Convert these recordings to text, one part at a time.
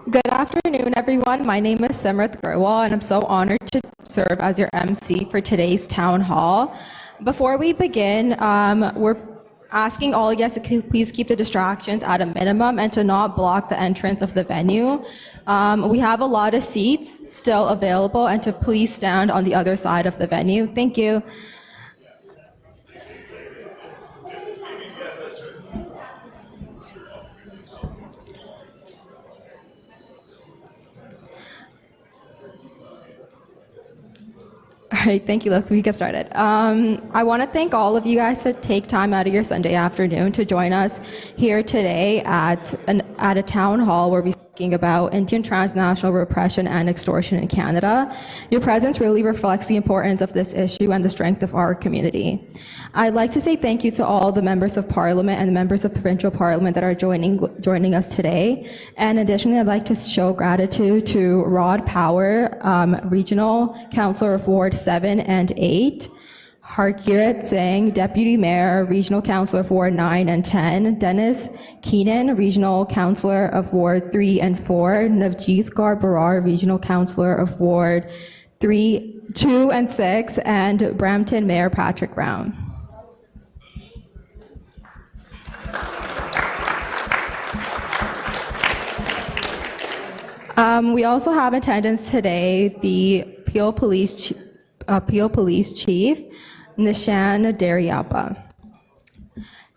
Good afternoon, everyone. My name is Simrath Gurwal, and I'm so honored to serve as your MC for today's town hall. Before we begin, we're asking all guests to please keep the distractions at a minimum and to not block the entrance of the venue. We have a lot of seats still available, and to please stand on the other side of the venue. Thank you. All right, thank you. Look, we get started. I want to thank all of you guys to take time out of your Sunday afternoon to join us here today at a town hall where we're speaking about Indian transnational repression and extortion in Canada. Your presence really reflects the importance of this issue and the strength of our community. I'd like to say thank you to all the members of Parliament and the members of provincial Parliament that are joining us today. And additionally, I'd like to show gratitude to Rod Power, Regional Councillor of Ward 7 and 8, Harkirat Singh, Deputy Mayor, Regional Councillor of Ward 9 and 10, Dennis Keenan, Regional Councillor of Ward 3 and 4, Navjeet Kaur Barar, Regional Councillor of Ward 2 and 6, and Brampton Mayor Patrick Brown. We also have in attendance today the Peel Police Chief, Nishan Daryappa.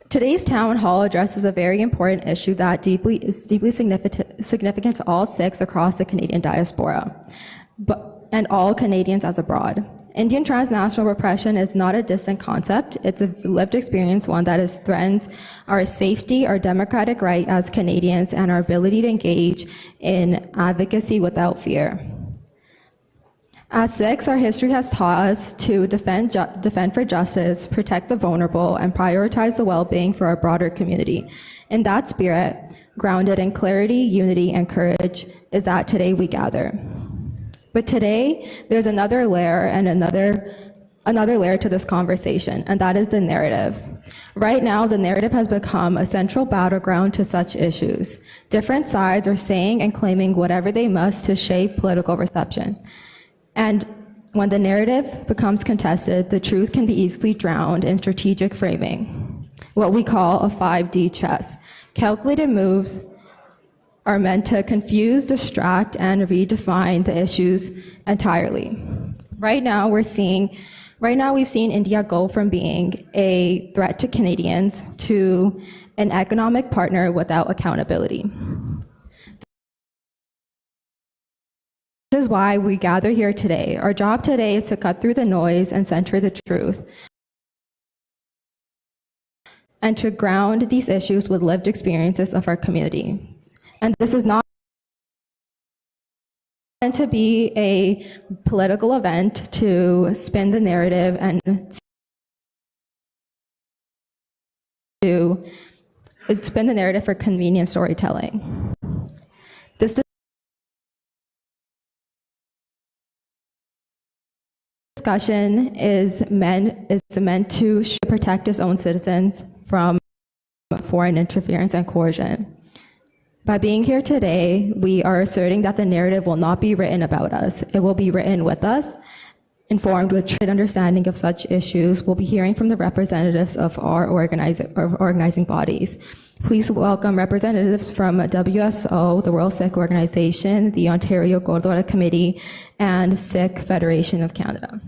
Today's town hall addresses a very important issue that is deeply significant to all Sikhs across the Canadian diaspora, and all Canadians as abroad. Indian transnational repression is not a distant concept. It's a lived experience, one that threatens our safety, our democratic right as Canadians, and our ability to engage in advocacy without fear. As Sikhs, our history has taught us to defend for justice, protect the vulnerable, and prioritize the well-being for our broader community. In that spirit, grounded in clarity, unity, and courage, is that today we gather. But today, there's another layer and another layer to this conversation, and that is the narrative. Right now, the narrative has become a central battleground to such issues. Different sides are saying and claiming whatever they must to shape political reception. And when the narrative becomes contested, the truth can be easily drowned in strategic framing, what we call a 5D chess. Calculated moves are meant to confuse, distract, and redefine the issues entirely. Right now, we've seen India go from being a threat to Canadians to an economic partner without accountability. This is why we gather here today. Our job today is to cut through the noise and center the truth, and to ground these issues with lived experiences of our community. And this is not meant to be a political event to spin the narrative and to spin the narrative for convenient storytelling. This discussion is meant to protect its own citizens from foreign interference and coercion. By being here today, we are asserting that the narrative will not be written about us. It will be written with us, informed with true understanding of such issues. We'll be hearing from the representatives of our organizing bodies. Please welcome representatives from WSO, the World Sikh Organization, the Ontario Gurdwara Committee, and Sikh Federation of Canada.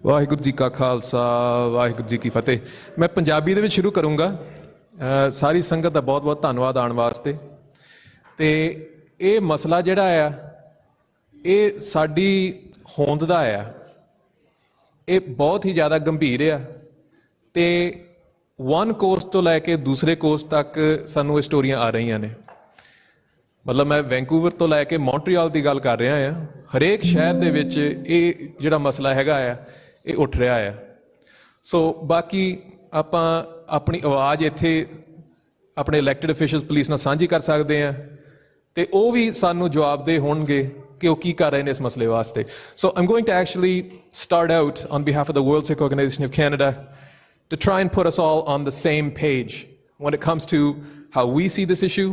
Waheguru ji ਕਾ ਖਾਲਸਾ ਵਾਹਿਗੁਰੂ ਜੀ ਕੀ ਫਤਿਹ। ਮੈਂ ਪੰਜਾਬੀ ਦੇ ਵਿੱਚ ਸ਼ੁਰੂ ਕਰੂੰਗਾ। ਸਾਰੀ ਸੰਗਤ ਦਾ ਬਹੁਤ ਬਹੁਤ ਧੰਨਵਾਦ ਆਉਣ ਵਾਸਤੇ। ਤੇ ਇਹ ਮਸਲਾ ਜਿਹੜਾ ਆ ਇਹ ਸਾਡੀ ਹੋਂਦ ਦਾ ਆ, ਇਹ ਬਹੁਤ ਹੀ ਜ਼ਿਆਦਾ ਗੰਭੀਰ ਆ ਤੇ ਵਨ ਕੋਸਟ ਤੋਂ ਲੈ ਕੇ ਦੂਸਰੇ ਕੋਸਟ ਤੱਕ ਸਾਨੂੰ ਇਹ ਸਟੋਰੀਆਂ ਆ ਰਹੀਆਂ ਨੇ। ਮਤਲਬ ਮੈਂ ਵੈਂਕੂਵਰ ਤੋਂ ਲੈ ਕੇ ਮੌਂਟਰੀਅਲ ਦੀ ਗੱਲ ਕਰ ਰਿਹਾ ਆ। ਹਰੇਕ ਸ਼ਹਿਰ ਦੇ ਵਿੱਚ ਇਹ ਜਿਹੜਾ ਮਸਲਾ ਹੈਗਾ ਆ ਇਹ ਉੱਠ ਰਿਹਾ ਆ। ਸੋ ਬਾਕੀ ਆਪਾਂ ਆਪਣੀ ਆਵਾਜ਼ ਇੱਥੇ ਆਪਣੇ ਇਲੈਕਟਡ ਅਫੀਸ਼ੀਅਲਸ ਪੁਲਿਸ ਨਾਲ ਸਾਂਝੀ ਕਰ ਸਕਦੇ ਹਾਂ ਤੇ ਉਹ ਵੀ ਸਾਨੂੰ ਜਵਾਬਦੇਹ ਹੋਣਗੇ ਕਿ ਉਹ ਕੀ ਕਰ ਰਹੇ ਨੇ ਇਸ ਮਸਲੇ ਵਾਸਤੇ. So I'm going to actually start out on behalf of the World Sikh Organization of Canada to try and put us all on the same page when it comes to how we see this issue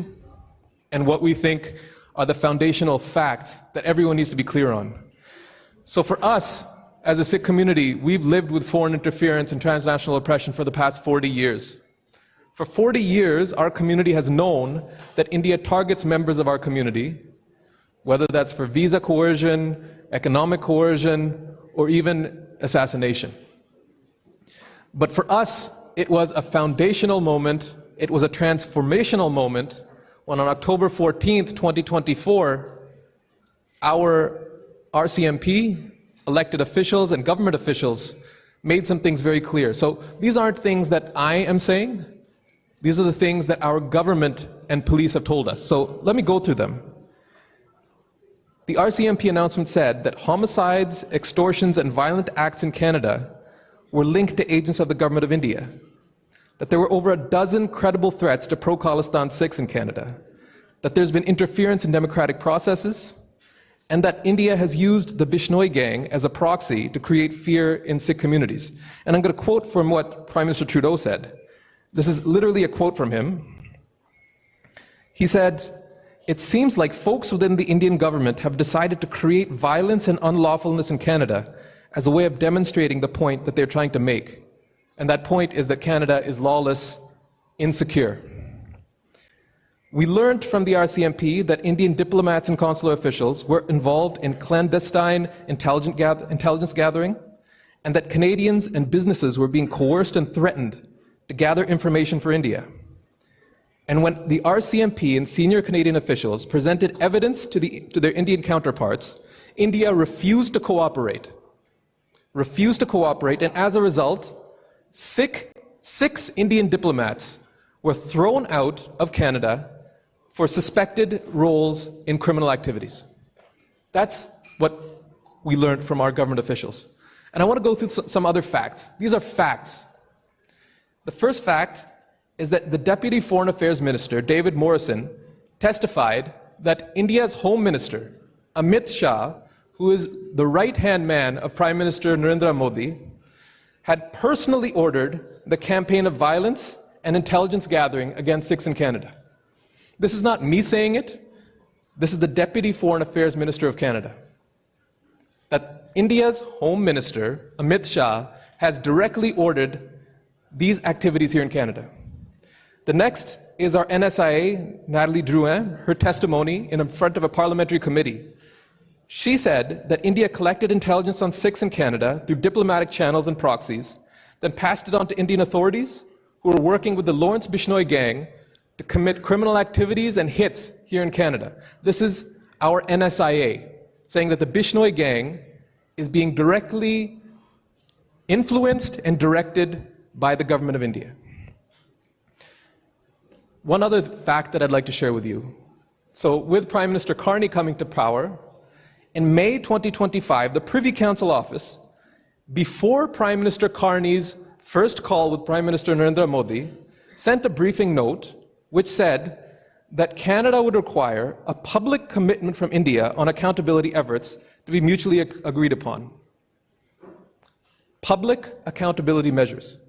and what we think are the foundational facts that everyone needs to be clear on. So for us, as a Sikh community, we've lived with foreign interference and transnational oppression for the past 40 years. For 40 years, our community has known that India targets members of our community, whether that's for visa coercion, economic coercion, or even assassination. But for us, it was a foundational moment, it was a transformational moment when on October 14th, 2024, our RCMP, elected officials and government officials made some things very clear. So these aren't things that I am saying. These are the things that our government and police have told us. So let me go through them. The RCMP announcement said that homicides, extortions, and violent acts in Canada were linked to agents of the government of India. That there were over a dozen credible threats to pro-Khalistan Sikhs in Canada. That there's been interference in democratic processes. And that India has used the Bishnoi gang as a proxy to create fear in Sikh communities. And I'm going to quote from what Prime Minister Trudeau said. This is literally a quote from him. He said, "It seems like folks within the Indian government have decided to create violence and unlawfulness in Canada as a way of demonstrating the point that they're trying to make. And that point is that Canada is lawless, insecure." We learned from the RCMP that Indian diplomats and consular officials were involved in clandestine intelligence gathering, and that Canadians and businesses were being coerced and threatened to gather information for India. And when the RCMP and senior Canadian officials presented evidence to their Indian counterparts, India refused to cooperate. And as a result, six Indian diplomats were thrown out of Canada for suspected roles in criminal activities. That's what we learned from our government officials. And I want to go through some other facts. These are facts. The first fact is that the Deputy Foreign Affairs Minister, David Morrison, testified that India's Home Minister, Amit Shah, who is the right-hand man of Prime Minister Narendra Modi, had personally ordered the campaign of violence and intelligence gathering against Sikhs in Canada. This is not me saying it. This is the Deputy Foreign Affairs Minister of Canada. That India's Home Minister, Amit Shah, has directly ordered these activities here in Canada. The next is our NSIA, Natalie Drouin, her testimony in front of a parliamentary committee. She said that India collected intelligence on Sikhs in Canada through diplomatic channels and proxies, then passed it on to Indian authorities who were working with the Lawrence Bishnoi gang to commit criminal activities and hits here in Canada. This is our NSIA, saying that the Bishnoi gang is being directly influenced and directed by the government of India. One other fact that I'd like to share with you. So with Prime Minister Carney coming to power, in May 2025, the Privy Council office, before Prime Minister Carney's first call with Prime Minister Narendra Modi, sent a briefing note which said that Canada would require a public commitment from India on accountability efforts to be mutually agreed upon. Public accountability measures.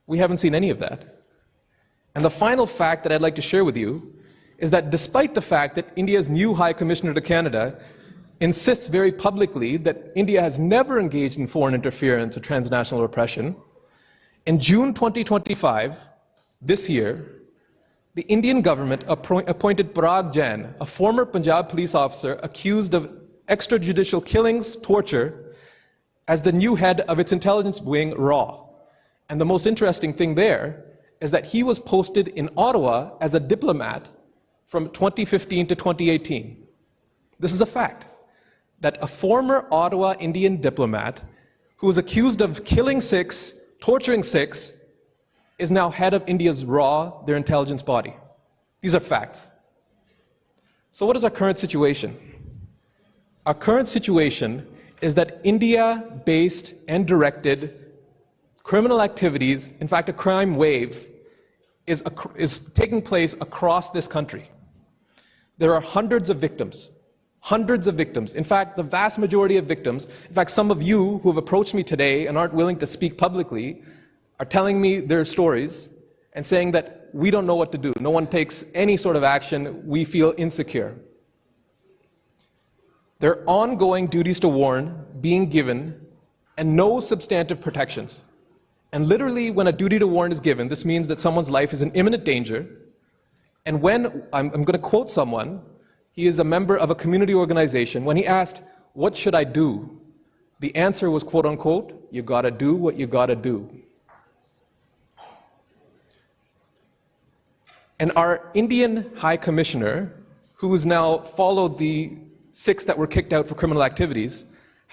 We haven't seen any of that. And the final fact that I'd like to share with you is that despite the fact that India's new High Commissioner to Canada insists very publicly that India has never engaged in foreign interference or transnational repression, in June 2025, this year, the Indian government appointed Parag Jain, a former Punjab police officer accused of extrajudicial killings, torture, as the new head of its intelligence wing, RAW. And the most interesting thing there is that he was posted in Ottawa as a diplomat from 2015 to 2018. This is a fact, that a former Ottawa Indian diplomat who was accused of killing Sikhs, torturing Sikhs, is now head of India's RAW, their intelligence body. These are facts. So what is our current situation? Our current situation is that India-based and directed criminal activities, in fact, a crime wave, is taking place across this country. There are hundreds of victims. Hundreds of victims. In fact, the vast majority of victims, in fact, some of you who have approached me today and aren't willing to speak publicly are telling me their stories and saying that we don't know what to do. No one takes any sort of action. We feel insecure. There are ongoing duties to warn being given and no substantive protections. And literally, when a duty to warn is given, this means that someone's life is in imminent danger. And when, I'm going to quote someone, he is a member of a community organization. When he asked, "What should I do?" the answer was, quote unquote, "You gotta do what you gotta do." And our Indian High Commissioner, who has now followed the 6 that were kicked out for criminal activities,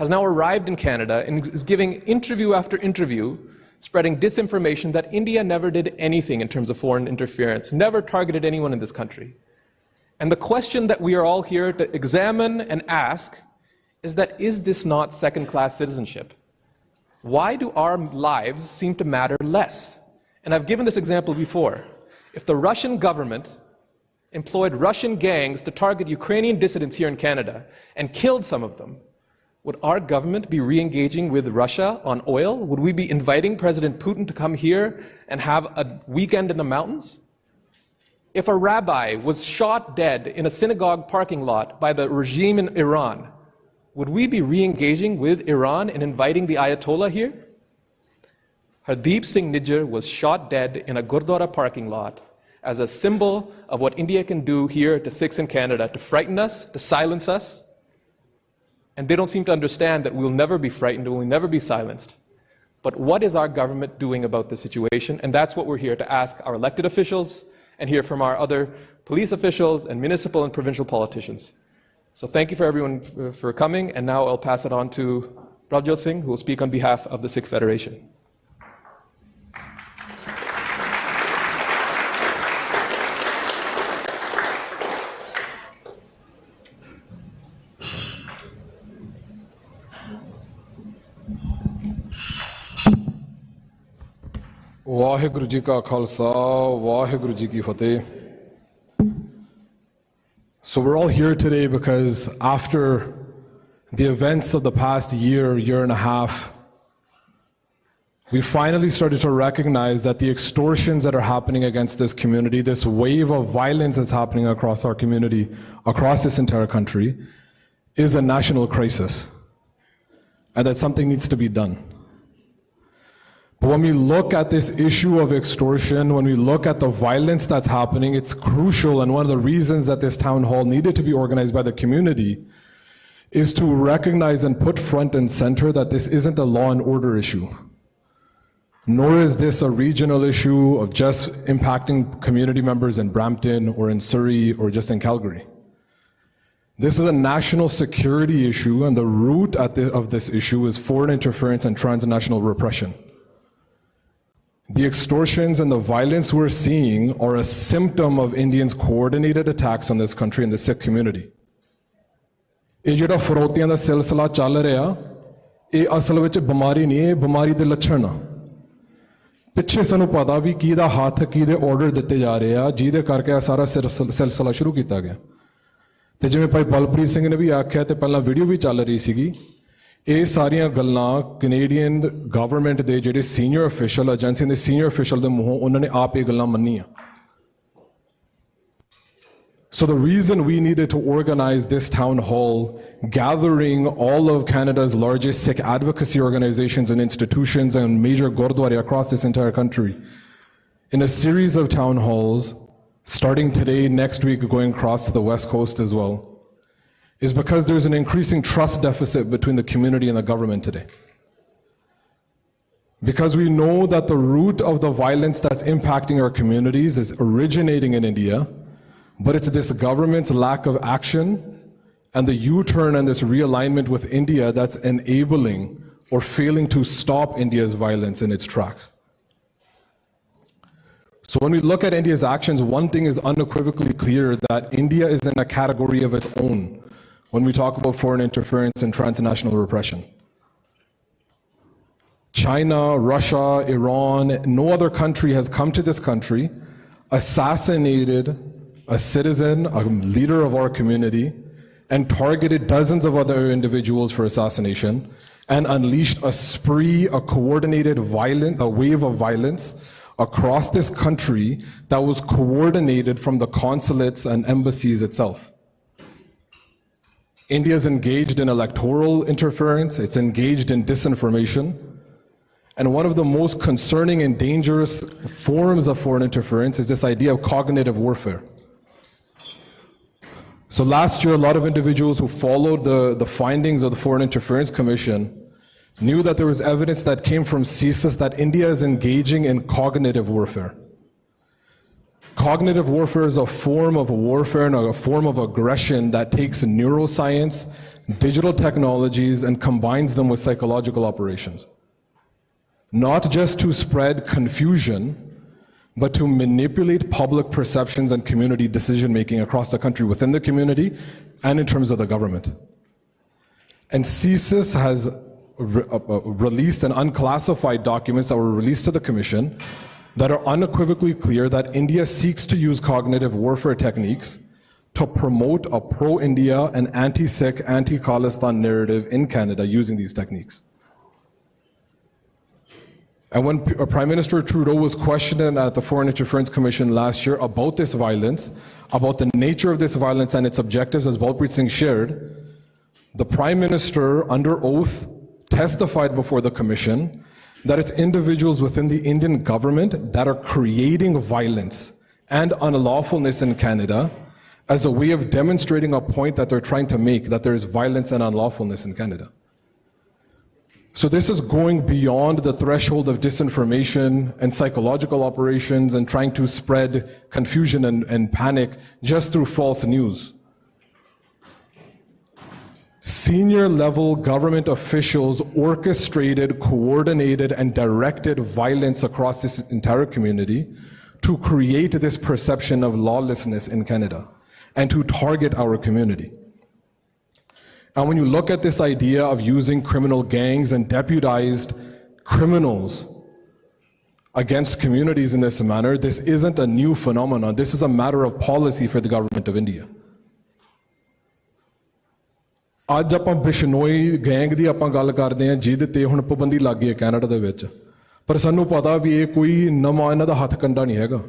has now arrived in Canada and is giving interview after interview, spreading disinformation that India never did anything in terms of foreign interference, never targeted anyone in this country. And the question that we are all here to examine and ask is that, is this not second-class citizenship? Why do our lives seem to matter less? And I've given this example before. If the Russian government employed Russian gangs to target Ukrainian dissidents here in Canada and killed some of them, would our government be re-engaging with Russia on oil? Would we be inviting President Putin to come here and have a weekend in the mountains? If a rabbi was shot dead in a synagogue parking lot by the regime in Iran, would we be re-engaging with Iran and inviting the Ayatollah here? Hardeep Singh Nijjar was shot dead in a Gurdwara parking lot as a symbol of what India can do here to Sikhs in Canada, to frighten us, to silence us. And they don't seem to understand that we'll never be frightened, we'll never be silenced. But what is our government doing about the situation? And that's what we're here to ask our elected officials and hear from our other police officials and municipal and provincial politicians. So thank you for everyone for coming, and now I'll pass it on to Prabjot Singh, who will speak on behalf of the Sikh Federation. Waheguru ji ਕਾ ਖਾਲਸਾ ਵਾਹਿਗੁਰੂ ਜੀ ਕੀ ਫਤਿਹ. So we're all here today because after the events of the past year and a half, we finally started to recognize that the extortions that are happening against this community, this wave of violence that's happening across our community, across this entire country, is a national crisis, and that something needs to be done. But when we look at this issue of extortion, when we look at the violence that's happening, it's crucial, and one of the reasons that this town hall needed to be organized by the community is to recognize and put front and center that this isn't a law and order issue, nor is this a regional issue of just impacting community members in Brampton or in Surrey or just in Calgary. This is a national security issue, and the root of this issue is foreign interference and transnational repression. The extortions and the violence we're seeing are a symptom of Indians' coordinated attacks on this country and the Sikh community. ਇਹ ਜਿਹੜਾ ਫਰੋਤੀਆਂ ਦਾ ਸਿਲਸਿਲਾ ਚੱਲ ਰਿਹਾ, ਇਹ ਅਸਲ ਵਿੱਚ ਬਿਮਾਰੀ ਨਹੀਂ, ਇਹ ਬਿਮਾਰੀ ਦੇ ਲੱਛਣ ਆ. ਪਿੱਛੇ ਸਾਨੂੰ ਪਤਾ ਵੀ ਕਿਹਦਾ ਹੱਥ ਕਿਹਦੇ ਆਰਡਰ ਦਿੱਤੇ ਜਾ ਰਹੇ ਆ, ਜਿਹਦੇ ਕਰਕੇ ਇਹ ਸਾਰਾ ਸਿਲਸਿਲਾ ਸ਼ੁਰੂ ਕੀਤਾ ਗਿਆ. ਤੇ ਜਿਵੇਂ ਭਾਈ ਬਲਪ੍ਰੀਤ ਸਿੰਘ ਨੇ ਵੀ ਆਖਿਆ ਤੇ ਪਹਿਲਾਂ ਵੀਡੀਓ ਵੀ ਚੱਲ ਰਹੀ ਸੀਗੀ, ਇਹ ਸਾਰੀਆਂ ਗੱਲਾਂ ਕੈਨੇਡੀਅਨ ਗਵਰਨਮੈਂਟ ਦੇ ਜਿਹੜੇ ਸੀਨੀਅਰ ਅਫੀਸ਼ੀਅਲ, ਏਜੰਸੀ ਦੇ ਸੀਨੀਅਰ ਅਫੀਸ਼ੀਅਲ ਦੇ ਮੂੰਹੋਂ ਉਹਨਾਂ ਨੇ ਆਪ ਇਹ ਗੱਲਾਂ ਮੰਨੀਆਂ. So the reason we needed to organize this town hall, gathering all of Canada's largest Sikh advocacy organizations and institutions and major gurdwara across this entire country, in a series of town halls, starting today, next week, going across to the West Coast as well, is because there's an increasing trust deficit between the community and the government today. Because we know that the root of the violence that's impacting our communities is originating in India, but it's this government's lack of action and the U-turn and this realignment with India that's enabling or failing to stop India's violence in its tracks. So when we look at India's actions, one thing is unequivocally clear, that India is in a category of its own when we talk about foreign interference and transnational repression. China, Russia, Iran, no other country has come to this country, assassinated a citizen, a leader of our community, and targeted dozens of other individuals for assassination, and unleashed a spree, a coordinated a wave of violence across this country that was coordinated from the consulates and embassies itself. India is engaged in electoral interference, it's engaged in disinformation, and one of the most concerning and dangerous forms of foreign interference is this idea of cognitive warfare. So last year, a lot of individuals who followed the findings of the Foreign Interference Commission knew that there was evidence that came from CSIS that India is engaging in cognitive warfare. Cognitive warfare is a form of warfare and a form of aggression that takes neuroscience, digital technologies, and combines them with psychological operations. Not just to spread confusion, but to manipulate public perceptions and community decision-making across the country, within the community and in terms of the government. And CSIS has released and unclassified documents that were released to the Commission that are unequivocally clear that India seeks to use cognitive warfare techniques to promote a pro-India and anti-Sikh, anti-Khalistan narrative in Canada using these techniques. And when Prime Minister Trudeau was questioned at the Foreign Interference Commission last year about this violence, about the nature of this violence and its objectives, as Balpreet Singh shared, the Prime Minister, under oath, testified before the Commission that it's individuals within the Indian government that are creating violence and unlawfulness in Canada as a way of demonstrating a point that they're trying to make, that there is violence and unlawfulness in Canada. So this is going beyond the threshold of disinformation and psychological operations and trying to spread confusion and panic just through false news. Senior level government officials orchestrated, coordinated, and directed violence across this entire community to create this perception of lawlessness in Canada and to target our community. And when you look at this idea of using criminal gangs and deputized criminals against communities in this manner, this isn't a new phenomenon. This is a matter of policy for the government of India. ਅੱਜ ਆਪਾਂ Bishnoi gang ਦੀ ਆਪਾਂ ਗੱਲ ਕਰਦੇ ਹਾਂ ਜਿਹਦੇ ਤੇ ਹੁਣ ਪਾਬੰਦੀ ਲੱਗ ਗਈ ਹੈ ਕੈਨੇਡਾ ਦੇ ਵਿੱਚ, ਪਰ ਸਾਨੂੰ ਪਤਾ ਵੀ ਇਹ ਕੋਈ ਨਵਾਂ ਇਹਨਾਂ ਦਾ ਹੱਥ ਕੰਡਾ ਨਹੀਂ ਹੈਗਾ।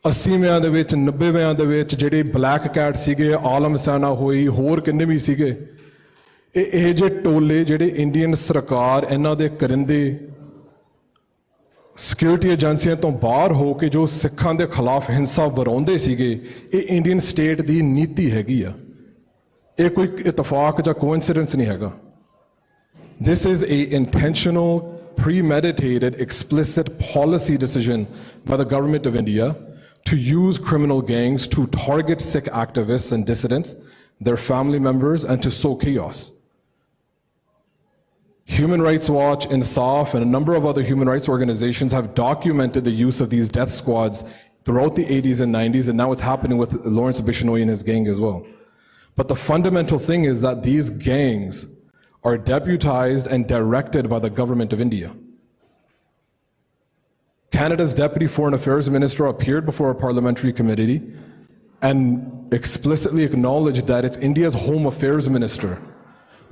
80ਵਿਆਂ ਦੇ ਵਿੱਚ 90ਵਿਆਂ ਦੇ ਵਿੱਚ ਜਿਹੜੇ ਬਲੈਕ ਕੈਟ ਸੀਗੇ, ਆਲਮ ਸੈਨਾ ਹੋਈ, ਹੋਰ ਕਿੰਨੇ ਵੀ ਸੀਗੇ, ਇਹ ਜਿਹੇ ਟੋਲੇ ਜਿਹੜੇ ਇੰਡੀਅਨ ਸਰਕਾਰ ਇਹਨਾਂ ਦੇ ਕਰਿੰਦੇ ਸਿਕਿਉਰਿਟੀ ਏਜੰਸੀਆਂ ਤੋਂ ਬਾਹਰ ਹੋ ਕੇ ਜੋ ਸਿੱਖਾਂ ਦੇ ਖਿਲਾਫ ਹਿੰਸਾ ਵਰਾਉਂਦੇ ਸੀਗੇ, ਇਹ ਇੰਡੀਅਨ ਸਟੇਟ ਦੀ ਨੀਤੀ ਹੈਗੀ ਆ। ਇਹ ਕੋਈ ਇਤਫਾਕ ਜਾਂ ਕੋਇਨਸੀਡੈਂਸ ਨਹੀਂ ਹੈਗਾ। This is an intentional, premeditated, explicit policy decision by the government of India to use criminal gangs to target Sikh activists and dissidents, their family members, and to sow chaos. Human Rights Watch, Insaf, and a number of other human rights organizations have documented the use of these death squads throughout the 80s and 90s, and now it's happening with Lawrence Bishnoi and his gang as well. But the fundamental thing is that these gangs are deputized and directed by the government of India. Canada's Deputy Foreign Affairs Minister appeared before a parliamentary committee and explicitly acknowledged that it's India's Home Affairs Minister.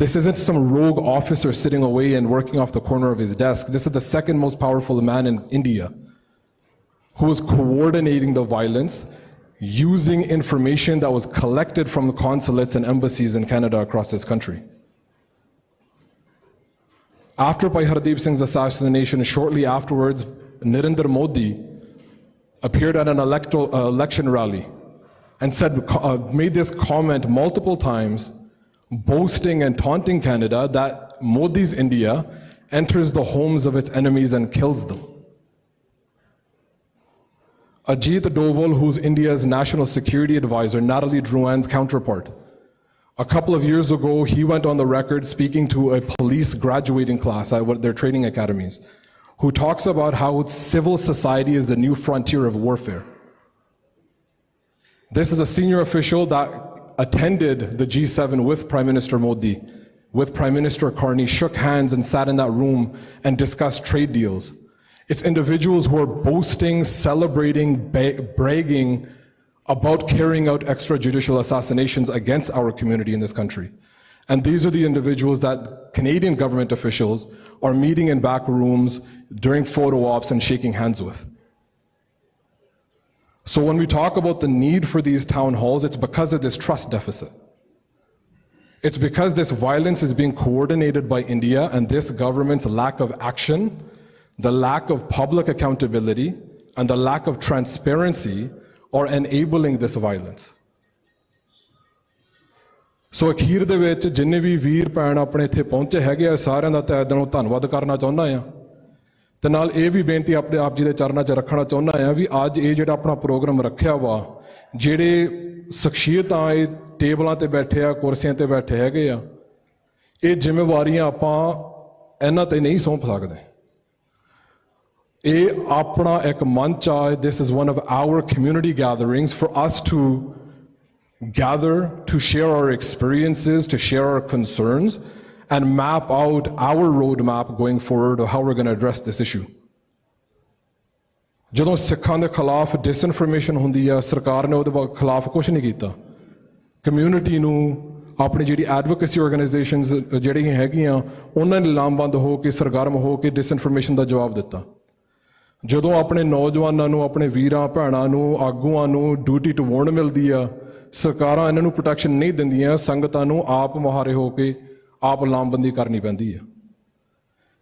This isn't some rogue officer sitting away and working off the corner of his desk. This is the second most powerful man in India who is coordinating the violence, using information that was collected from the consulates and embassies in Canada across this country. After Bhai Hardeep Singh's assassination, shortly afterwards, Narendra Modi appeared at an election rally and made this comment multiple times, boasting and taunting Canada that Modi's India enters the homes of its enemies and kills them. Ajit Doval, who's India's national security advisor, Natalie Drouin's counterpart, a couple of years ago, he went on the record speaking to a police graduating class at their training academies, who talks about how civil society is the new frontier of warfare. This is a senior official that attended the G7 with Prime Minister Modi with Prime Minister Carney shook hands and sat in that room and discussed trade deals. It's individuals who are boasting, celebrating, bragging about carrying out extrajudicial assassinations against our community in this country. And these are the individuals that Canadian government officials are meeting in back rooms during photo ops and shaking hands with. So when we talk about the need for these town halls, it's because of this trust deficit. It's because this violence is being coordinated by India, and this government's lack of action, the lack of public accountability, and the lack of transparency are enabling this violence. So ਅਖੀਰ ਦੇ ਵਿੱਚ ਜਿੰਨੇ ਵੀ ਵੀਰ ਭੈਣ ਆਪਣੇ ਇੱਥੇ ਪਹੁੰਚੇ ਹੈਗੇ ਆ ਸਾਰਿਆਂ ਦਾ ਤਹਿ ਦਿਲੋਂ ਧੰਨਵਾਦ ਕਰਨਾ ਚਾਹੁੰਦਾ ਆ ਤੇ ਨਾਲ ਇਹ ਵੀ ਬੇਨਤੀ ਆਪਣੇ ਆਪ ਜੀ ਦੇ ਚਰਨਾਂ 'ਚ ਰੱਖਣਾ ਚਾਹੁੰਦਾ ਆ ਵੀ ਅੱਜ ਇਹ ਜਿਹੜਾ ਆਪਣਾ ਪ੍ਰੋਗਰਾਮ ਰੱਖਿਆ ਵਾ ਜਿਹੜੇ ਸ਼ਖਸੀਅਤਾਂ ਇਹ ਟੇਬਲਾਂ ਤੇ ਬੈਠੇ ਆ ਕੁਰਸੀਆਂ ਤੇ ਬੈਠੇ ਹੈਗੇ ਆ ਇਹ ਜ਼ਿੰਮੇਵਾਰੀਆਂ ਆਪਾਂ ਇਹਨਾਂ ਤੇ ਨਹੀਂ ਸੌਂਪ ਸਕਦੇ ਇਹ ਆਪਣਾ ਇੱਕ ਮੰਚ ਆ this is one of our community gatherings for us to gather, to share our experiences, to share our concerns, and map out our roadmap going forward of how we're going to address this issue. ਜਦੋਂ ਸਿੱਖਾਂ ਦੇ ਖਿਲਾਫ ਡਿਸਇਨਫੋਰਮੇਸ਼ਨ ਹੁੰਦੀ ਆ ਸਰਕਾਰ ਨੇ ਉਹਦੇ ਖਿਲਾਫ ਕੁਝ ਨਹੀਂ ਕੀਤਾ ਕਮਿਊਨਿਟੀ ਨੂੰ ਆਪਣੀ ਜਿਹੜੀ ਐਡਵੋਕੇਸੀ ਆਰਗੇਨਾਈਜੇਸ਼ਨਸ ਜਿਹੜੀਆਂ ਹੈਗੀਆਂ ਉਹਨਾਂ ਨੇ ਲਾਮਬੰਦ ਹੋ ਕੇ ਸਰਗਰਮ ਹੋ ਕੇ ਡਿਸਇਨਫੋਰਮੇਸ਼ਨ ਦਾ ਜਵਾਬ ਦਿੱਤਾ ਜਦੋਂ ਆਪਣੇ ਨੌਜਵਾਨਾਂ ਨੂੰ ਆਪਣੇ ਵੀਰਾਂ ਭੈਣਾਂ ਨੂੰ ਆਗੂਆਂ ਨੂੰ ਡਿਊਟੀ ਟੂ ਵਾਰਨ ਮਿਲਦੀ ਆ ਸਰਕਾਰਾਂ ਇਹਨਾਂ ਨੂੰ ਪ੍ਰੋਟੈਕਸ਼ਨ ਨਹੀਂ ਦਿੰਦੀਆਂ ਸੰਗਤਾਂ ਨੂੰ ਆਪ ਮੁਹਾਰੇ ਹੋ ਕੇ ਆਪ ਲਾਮਬੰਦੀ ਕਰਨੀ ਪੈਂਦੀ ਹੈ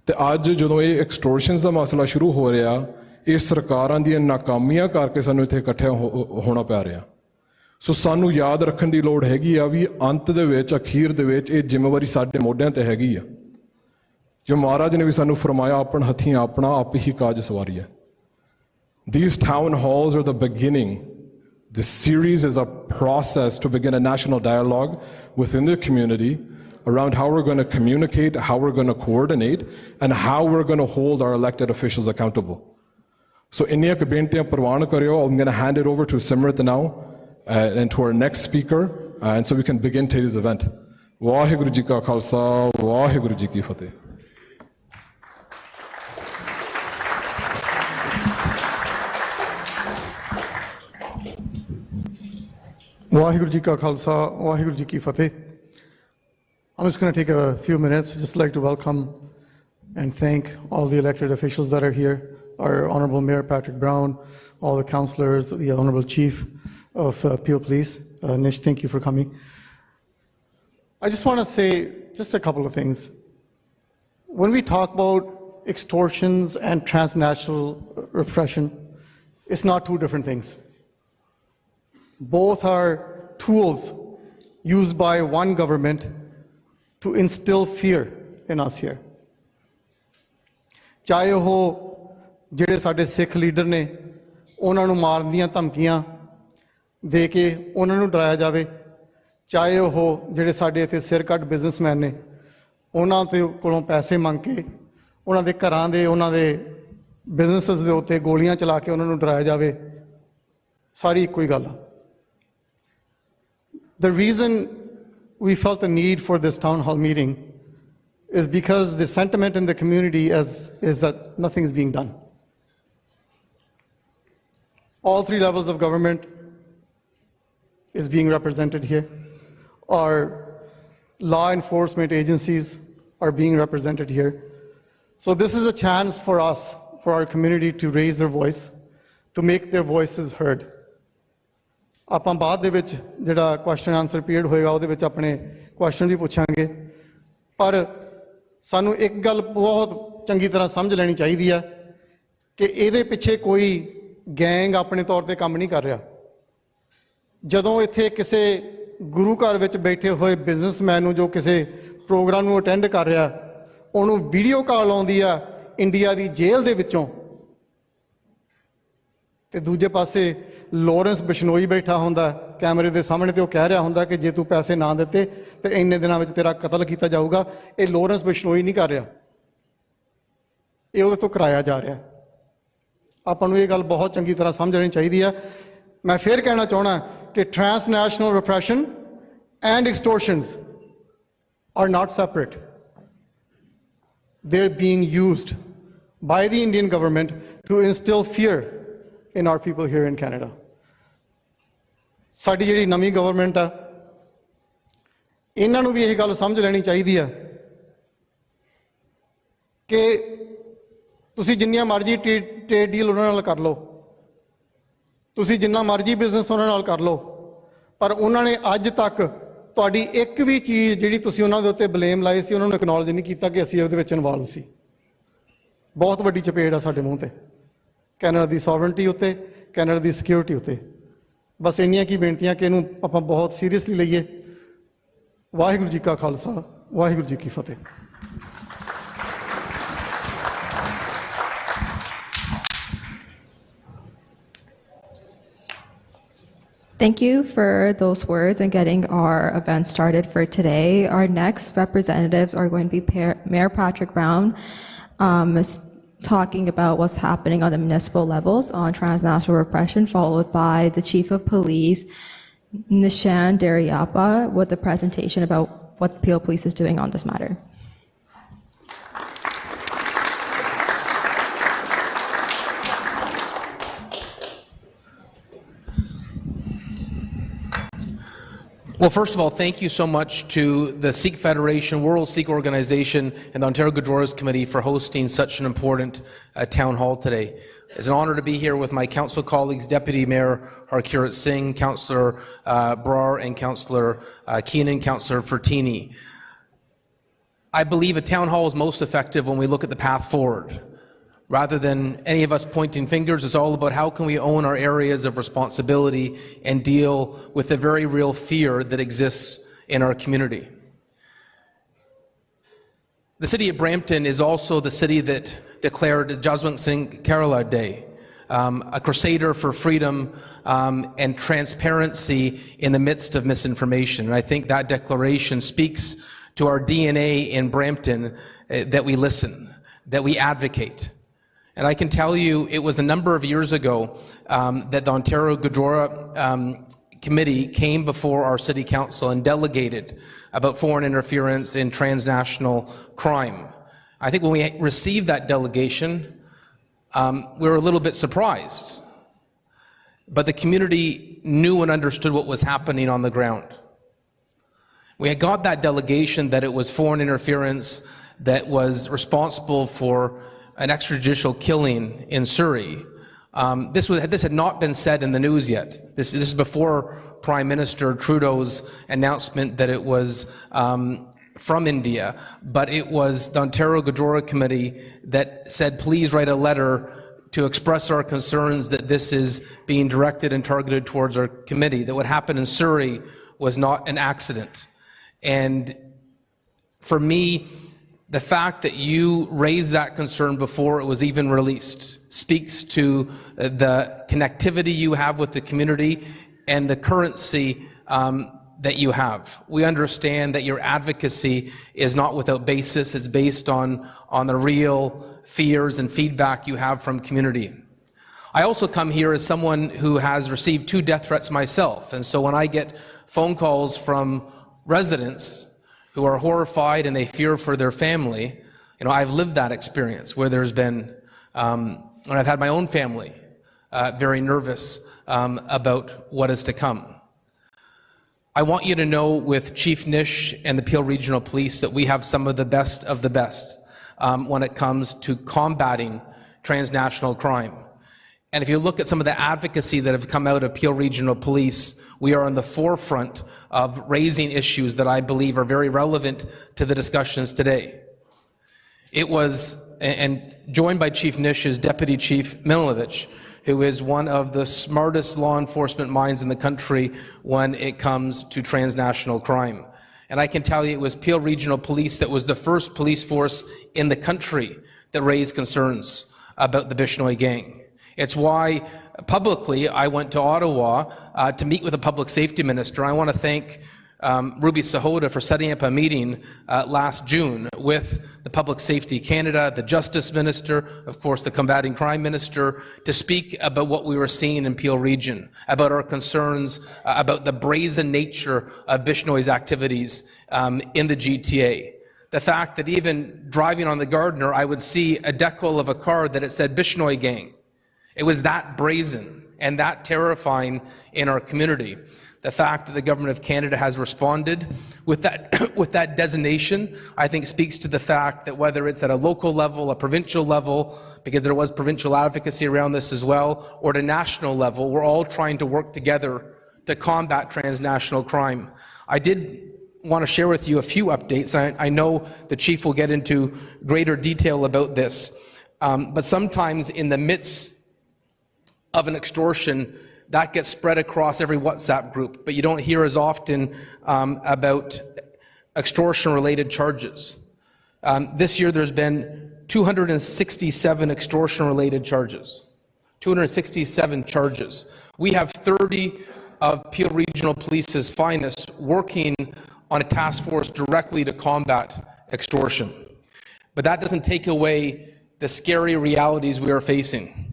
ਤੇ ਅੱਜ ਜਦੋਂ ਇਹ ਐਕਸਟੋਰਸ਼ਨਸ ਦਾ ਮਸਲਾ ਸ਼ੁਰੂ ਹੋ ਰਿਹਾ ਇਹ ਸਰਕਾਰਾਂ ਦੀਆਂ ਨਾਕਾਮੀਆਂ ਕਰਕੇ ਸਾਨੂੰ ਇੱਥੇ ਇਕੱਠਿਆਂ ਹੋਣਾ ਪੈ ਰਿਹਾ ਸੋ ਸਾਨੂੰ ਯਾਦ ਰੱਖਣ ਦੀ ਲੋੜ ਹੈਗੀ ਆ ਵੀ ਅੰਤ ਦੇ ਵਿੱਚ ਅਖੀਰ ਦੇ ਵਿੱਚ ਇਹ ਜ਼ਿੰਮੇਵਾਰੀ ਸਾਡੇ ਮੋਢਿਆਂ ਤੇ ਹੈਗੀ ਆ ਜੋ ਮਹਾਰਾਜ ਨੇ ਵੀ ਸਾਨੂੰ ਫਰਮਾਇਆ ਆਪਣ ਹੱਥੀਂ ਆਪਣਾ ਆਪ ਹੀ ਕਾਜ ਸਵਾਰੀ ਹੈ These town halls are the beginning. This series is a process to begin a national dialogue within the community around how we're going to communicate, how we're going to coordinate, and how we're going to hold our elected officials accountable. So inniya ka beintiyan parwan karyo. I'm going to hand it over to Simrit now and to our next speaker, and so we can begin today's event. Waheguru ji ka khalsa, Waheguru ji ki fateh. Waheguru Ji Ka Khalsa, Waheguru Ji Ki Fateh. I'm just going to take a few minutes, just like to welcome and thank all the elected officials that are here, our Honorable Mayor Patrick Brown, all the councillors, the Honorable Chief of Peel Police. Nish, thank you for coming. I just want to say just a couple of things. When we talk about extortions and transnational repression, it's not two different things. Both are tools used by one government to instill fear in us here. ਚਾਹੇ ਉਹ ਜਿਹੜੇ ਸਾਡੇ ਸਿੱਖ leader ਨੇ ਉਹਨਾਂ ਨੂੰ ਮਾਰਨ ਦੀਆਂ ਧਮਕੀਆਂ ਦੇ ਕੇ ਉਹਨਾਂ ਨੂੰ ਡਰਾਇਆ ਜਾਵੇ ਚਾਹੇ ਉਹ ਜਿਹੜੇ ਸਾਡੇ ਇੱਥੇ ਸਿਰ ਕੱਟ ਬਿਜ਼ਨਸਮੈਨ ਨੇ ਉਹਨਾਂ ਦੇ ਕੋਲੋਂ ਪੈਸੇ ਮੰਗ ਕੇ ਉਹਨਾਂ ਦੇ ਘਰਾਂ ਦੇ ਉਹਨਾਂ ਦੇ ਬਿਜ਼ਨੈਸਸ ਦੇ ਉੱਤੇ ਗੋਲੀਆਂ ਚਲਾ ਕੇ ਉਹਨਾਂ ਨੂੰ ਡਰਾਇਆ ਜਾਵੇ ਸਾਰੀ ਇੱਕੋ ਹੀ ਗੱਲ ਆ The reason we felt the need for this town hall meeting is because the sentiment in the community is that nothing is being done. All three levels of government is being represented here. Our law enforcement agencies are being represented here. So this is a chance for us, for our community to raise their voice, to make their voices heard. ਆਪਾਂ ਬਾਅਦ ਦੇ ਵਿੱਚ ਜਿਹੜਾ question answer period ਹੋਏਗਾ ਉਹਦੇ ਵਿੱਚ ਆਪਣੇ question ਵੀ ਪੁੱਛਾਂਗੇ ਪਰ ਸਾਨੂੰ ਇੱਕ ਗੱਲ ਬਹੁਤ ਚੰਗੀ ਤਰ੍ਹਾਂ ਸਮਝ ਲੈਣੀ ਚਾਹੀਦੀ ਆ ਕਿ ਇਹਦੇ ਪਿੱਛੇ ਕੋਈ ਗੈਂਗ ਆਪਣੇ ਤੌਰ ਤੇ ਕੰਮ ਨਹੀਂ ਕਰ ਰਿਹਾ ਜਦੋਂ ਇੱਥੇ ਕਿਸੇ ਗੁਰੂ ਘਰ ਵਿੱਚ ਬੈਠੇ ਹੋਏ ਬਿਜ਼ਨਸਮੈਨ ਨੂੰ ਜੋ ਕਿਸੇ ਪ੍ਰੋਗਰਾਮ ਨੂੰ ਅਟੈਂਡ ਕਰ ਰਿਹਾ ਉਹਨੂੰ ਵੀਡੀਓ ਕਾਲ ਆਉਂਦੀ ਆ ਇੰਡੀਆ ਦੀ ਜੇਲ੍ਹ ਦੇ ਵਿੱਚੋਂ ਤੇ ਦੂਜੇ ਪਾਸੇ ਲੋਰੈਂਸ ਬਿਸ਼ਨੋਈ ਬੈਠਾ ਹੁੰਦਾ ਕੈਮਰੇ ਦੇ ਸਾਹਮਣੇ ਤੇ ਉਹ ਕਹਿ ਰਿਹਾ ਹੁੰਦਾ ਕਿ ਜੇ ਤੂੰ ਪੈਸੇ ਨਾ ਦਿੱਤੇ ਤੇ ਇੰਨੇ ਦਿਨਾਂ ਵਿੱਚ ਤੇਰਾ ਕਤਲ ਕੀਤਾ ਜਾਊਗਾ ਇਹ ਲੋਰੈਂਸ ਬਿਸ਼ਨੋਈ ਨਹੀਂ ਕਰ ਰਿਹਾ ਇਹ ਉਹਦੇ ਤੋਂ ਕਰਾਇਆ ਜਾ ਰਿਹਾ ਆਪਾਂ ਨੂੰ ਇਹ ਗੱਲ ਬਹੁਤ ਚੰਗੀ ਤਰ੍ਹਾਂ ਸਮਝ ਲੈਣੀ ਚਾਹੀਦੀ ਆ ਮੈਂ ਫਿਰ ਕਹਿਣਾ ਚਾਹਣਾ ਕਿ transnational repression and extortions are not separate. They're being used by the Indian government to instill fear in our people here in Canada. ਸਾਡੀ ਜਿਹੜੀ ਨਵੀਂ ਗਵਰਨਮੈਂਟ ਆ, ਇਹਨਾਂ ਨੂੰ ਵੀ ਇਹ ਗੱਲ ਸਮਝ ਲੈਣੀ ਚਾਹੀਦੀ ਆ ਕਿ ਤੁਸੀਂ ਜਿੰਨੀਆਂ ਮਰਜ਼ੀ ਟ੍ਰੇਡ ਡੀਲ ਉਹਨਾਂ ਨਾਲ ਕਰ ਲਓ, ਤੁਸੀਂ ਜਿੰਨਾ ਮਰਜ਼ੀ ਬਿਜ਼ਨਸ ਉਹਨਾਂ ਨਾਲ ਕਰ ਲਓ, ਪਰ ਉਹਨਾਂ ਨੇ ਅੱਜ ਤੱਕ ਤੁਹਾਡੀ ਇੱਕ ਵੀ ਚੀਜ਼ ਜਿਹੜੀ ਤੁਸੀਂ ਉਹਨਾਂ ਦੇ ਉੱਤੇ ਬਲੇਮ ਲਾਏ ਸੀ ਉਹਨਾਂ ਨੂੰ ਐਕਨੋਲਜ ਨਹੀਂ ਕੀਤਾ ਕਿ ਅਸੀਂ ਉਹਦੇ ਵਿੱਚ ਇਨਵੋਲਵ ਸੀ। ਬਹੁਤ ਵੱਡੀ ਚਪੇੜ ਆ ਸਾਡੇ ਮੂੰਹ ਤੇ, ਕੈਨੇਡਾ ਦੀ ਸੋਵਰਨਟੀ ਉੱਤੇ, ਕੈਨੇਡਾ ਦੀ ਸਿਕਿਉਰਿਟੀ ਉੱਤੇ। ਬਸ ਇੰਨੀਆਂ ਕੀ ਬੇਨਤੀਆਂ ਕਿ ਇਹਨੂੰ ਆਪਾਂ ਬਹੁਤ ਸੀਰੀਅਸਲੀ ਲਈਏ। ਵਾਹਿਗੁਰੂ ਜੀ ਕਾ ਖਾਲਸਾ, ਵਾਹਿਗੁਰੂ ਜੀ ਕੀ ਫਤਿਹ। Thank you for those words and getting our event started for today. Our next representatives are going to be Mayor Patrick Brown, talking about what's happening on the municipal levels on transnational repression, followed by the Chief of Police, Nishan Dariappa, with a presentation about what the Peel Police is doing on this matter. Well, first of all, thank you so much to the Sikh Federation, World Sikh Organization, and the Ontario Gujaras Committee for hosting such an important town hall today. It's an honor to be here with my council colleagues, Deputy Mayor Harkirat Singh, Councillor Brar, and Councillor Keenan, Councillor Fertini. I believe a town hall is most effective when we look at the path forward. Rather than any of us pointing fingers, it's all about how can we own our areas of responsibility and deal with the very real fear that exists in our community. The city of Brampton is also the city that declared Jaswant Singh Kerala Day, a crusader for freedom and transparency in the midst of misinformation. And I think that declaration speaks to our DNA in Brampton, that we listen, that we advocate. And I can tell you, it was a number of years ago that the Ontario Gurdwara Committee came before our City Council and delegated about foreign interference in transnational crime. I think when we received that delegation, we were a little bit surprised. But the community knew and understood what was happening on the ground. We had got that delegation that it was foreign interference that was responsible for an extrajudicial killing in Surrey. This had not been said in the news yet. This is before Prime Minister Trudeau's announcement that it was from India, but it was the Ontario Gurdwara Committee that said, please write a letter to express our concerns that this is being directed and targeted towards our committee, that what happened in Surrey was not an accident. And for me, the fact that you raised that concern before it was even released speaks to the connectivity you have with the community and the currency that you have. We understand that your advocacy is not without basis. It's based on the real fears and feedback you have from community. I also come here as someone who has received 2 death threats myself, and so when I get phone calls from residents who are horrified and they fear for their family, I've lived that experience where there's been, and I've had my own family very nervous about what is to come. I want you to know with Chief Nish and the Peel Regional Police that we have some of the best when it comes to combating transnational crime. And if you look at some of the advocacy that have come out of Peel Regional Police, we are on the forefront of raising issues that I believe are very relevant to the discussions today. It was, and joined by Chief Nish's Deputy Chief Milovic, who is one of the smartest law enforcement minds in the country when it comes to transnational crime. And I can tell you it was Peel Regional Police that was the first police force in the country that raised concerns about the Bishnoi gang. It's why publicly I went to Ottawa to meet with the public safety minister. I want to thank Ruby Sahota for setting up a meeting last June with the Public Safety Canada, the Justice Minister, of course the Combating Crime Minister, to speak about what we were seeing in Peel Region, about our concerns, about the brazen nature of Bishnoi's activities in the GTA. The fact that even driving on the Gardiner, I would see a decal of a car that it said Bishnoi Gang. It was that brazen and that terrifying in our community. The fact that the Government of Canada has responded with that designation, I think speaks to the fact that whether it's at a local level, a provincial level, because there was provincial advocacy around this as well, or at a national level, we're all trying to work together to combat transnational crime. I did want to share with you a few updates. I know the Chief will get into greater detail about this, but sometimes in the midst of an extortion, that gets spread across every WhatsApp group, but you don't hear as often about extortion-related charges. This year there's been 267 extortion-related charges. 267 charges. We have 30 of Peel Regional Police's finest working on a task force directly to combat extortion. But that doesn't take away the scary realities we are facing.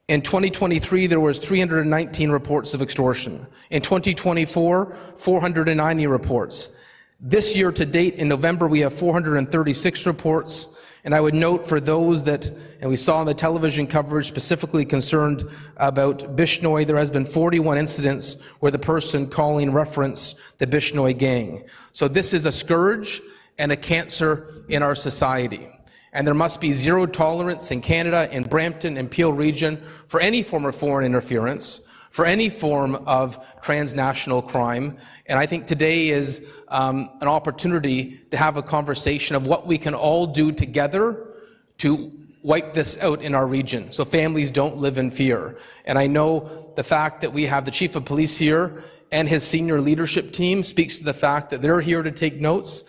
In 2023, there was 319 reports of extortion. In 2024, 490 reports. This year to date, in November, we have 436 reports. And I would note for those that, and we saw in the television coverage specifically concerned about Bishnoi, there has been 41 incidents where the person calling referenced the Bishnoi gang. So this is a scourge and a cancer in our society. And there must be zero tolerance in Canada, in Brampton, and Peel Region for any form of foreign interference, for any form of transnational crime. And I think today is an opportunity to have a conversation of what we can all do together to wipe this out in our region so families don't live in fear. And I know the fact that we have the Chief of Police here and his senior leadership team speaks to the fact that they're here to take notes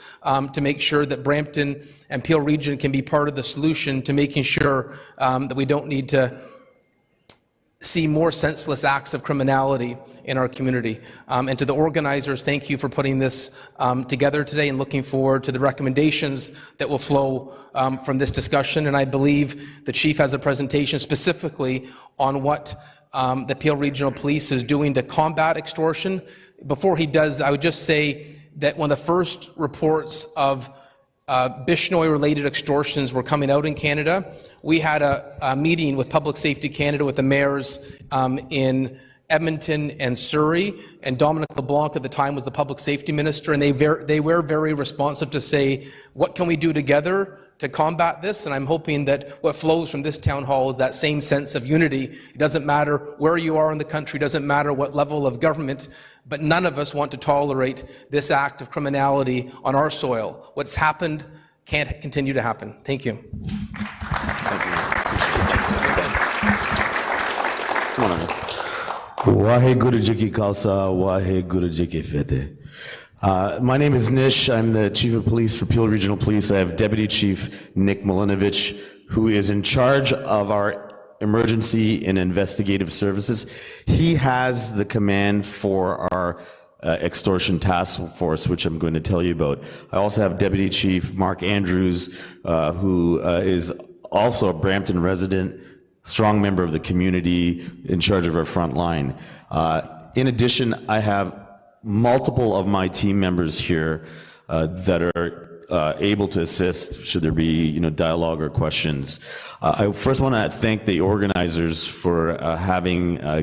to make sure that Brampton and Peel Region can be part of the solution to making sure that we don't need to see more senseless acts of criminality in our community. And to the organizers, thank you for putting this together today and looking forward to the recommendations that will flow from this discussion. And I believe the Chief has a presentation specifically on what the Peel Regional Police is doing to combat extortion. Before he does, I would just say that one of the first reports of Bishnoi-related extortions were coming out in Canada. We had a meeting with Public Safety Canada with the mayors in Edmonton and Surrey, and Dominic LeBlanc at the time was the Public Safety Minister, and they were very responsive to say, what can we do together to combat this? And I'm hoping that what flows from this town hall is that same sense of unity. It doesn't matter where you are in the country, it doesn't matter what level of government, but none of us want to tolerate this act of criminality on our soil. What's happened can't continue to happen. Thank you. Thank you. Come on, Waheguru Ji Ki Khalsa, Waheguru Ji Ki Fateh. My name is Nish. I'm the Chief of Police for Peel Regional Police. I have Deputy Chief Nick Milinovich, who is in charge of our emergency and investigative services. He has the command for our extortion task force, which I'm going to tell you about. I also have Deputy Chief Mark Andrews, who is also a Brampton resident, strong member of the community, in charge of our front line. In addition, I have multiple of my team members here that are able to assist should there be dialogue or questions. I first want to thank the organizers for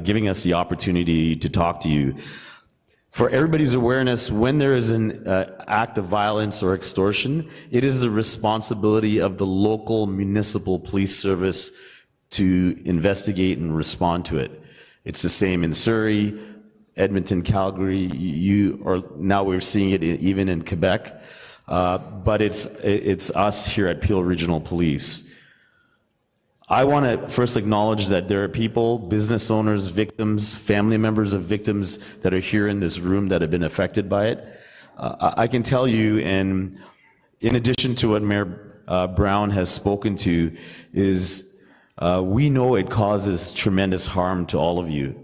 giving us the opportunity to talk to you. For everybody's awareness, when there is an act of violence or extortion, it is the responsibility of the local municipal police service to investigate and respond to it. It's the same in Surrey, Edmonton, Calgary. Now we're seeing it even in Quebec, but it's us here at Peel Regional Police. I want to first acknowledge that there are people, business owners, victims, family members of victims that are here in this room that have been affected by it. I can tell you, and in addition to what Mayor Brown has spoken to, is we know it causes tremendous harm to all of you.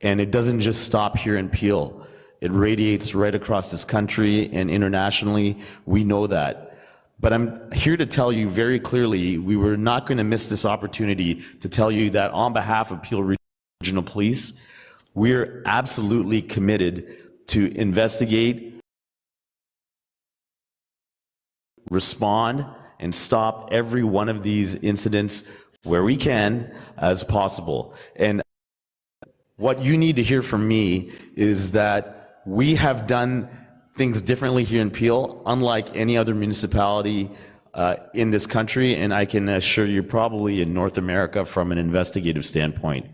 And it doesn't just stop here in Peel. It radiates right across this country and internationally. We know that. But I'm here to tell you very clearly, we were not going to miss this opportunity to tell you that on behalf of Peel Regional Police, we're absolutely committed to investigate, respond, and stop every one of these incidents where we can as possible. And what you need to hear from me is that we have done things differently here in Peel, unlike any other municipality in this country, and I can assure you probably in North America from an investigative standpoint.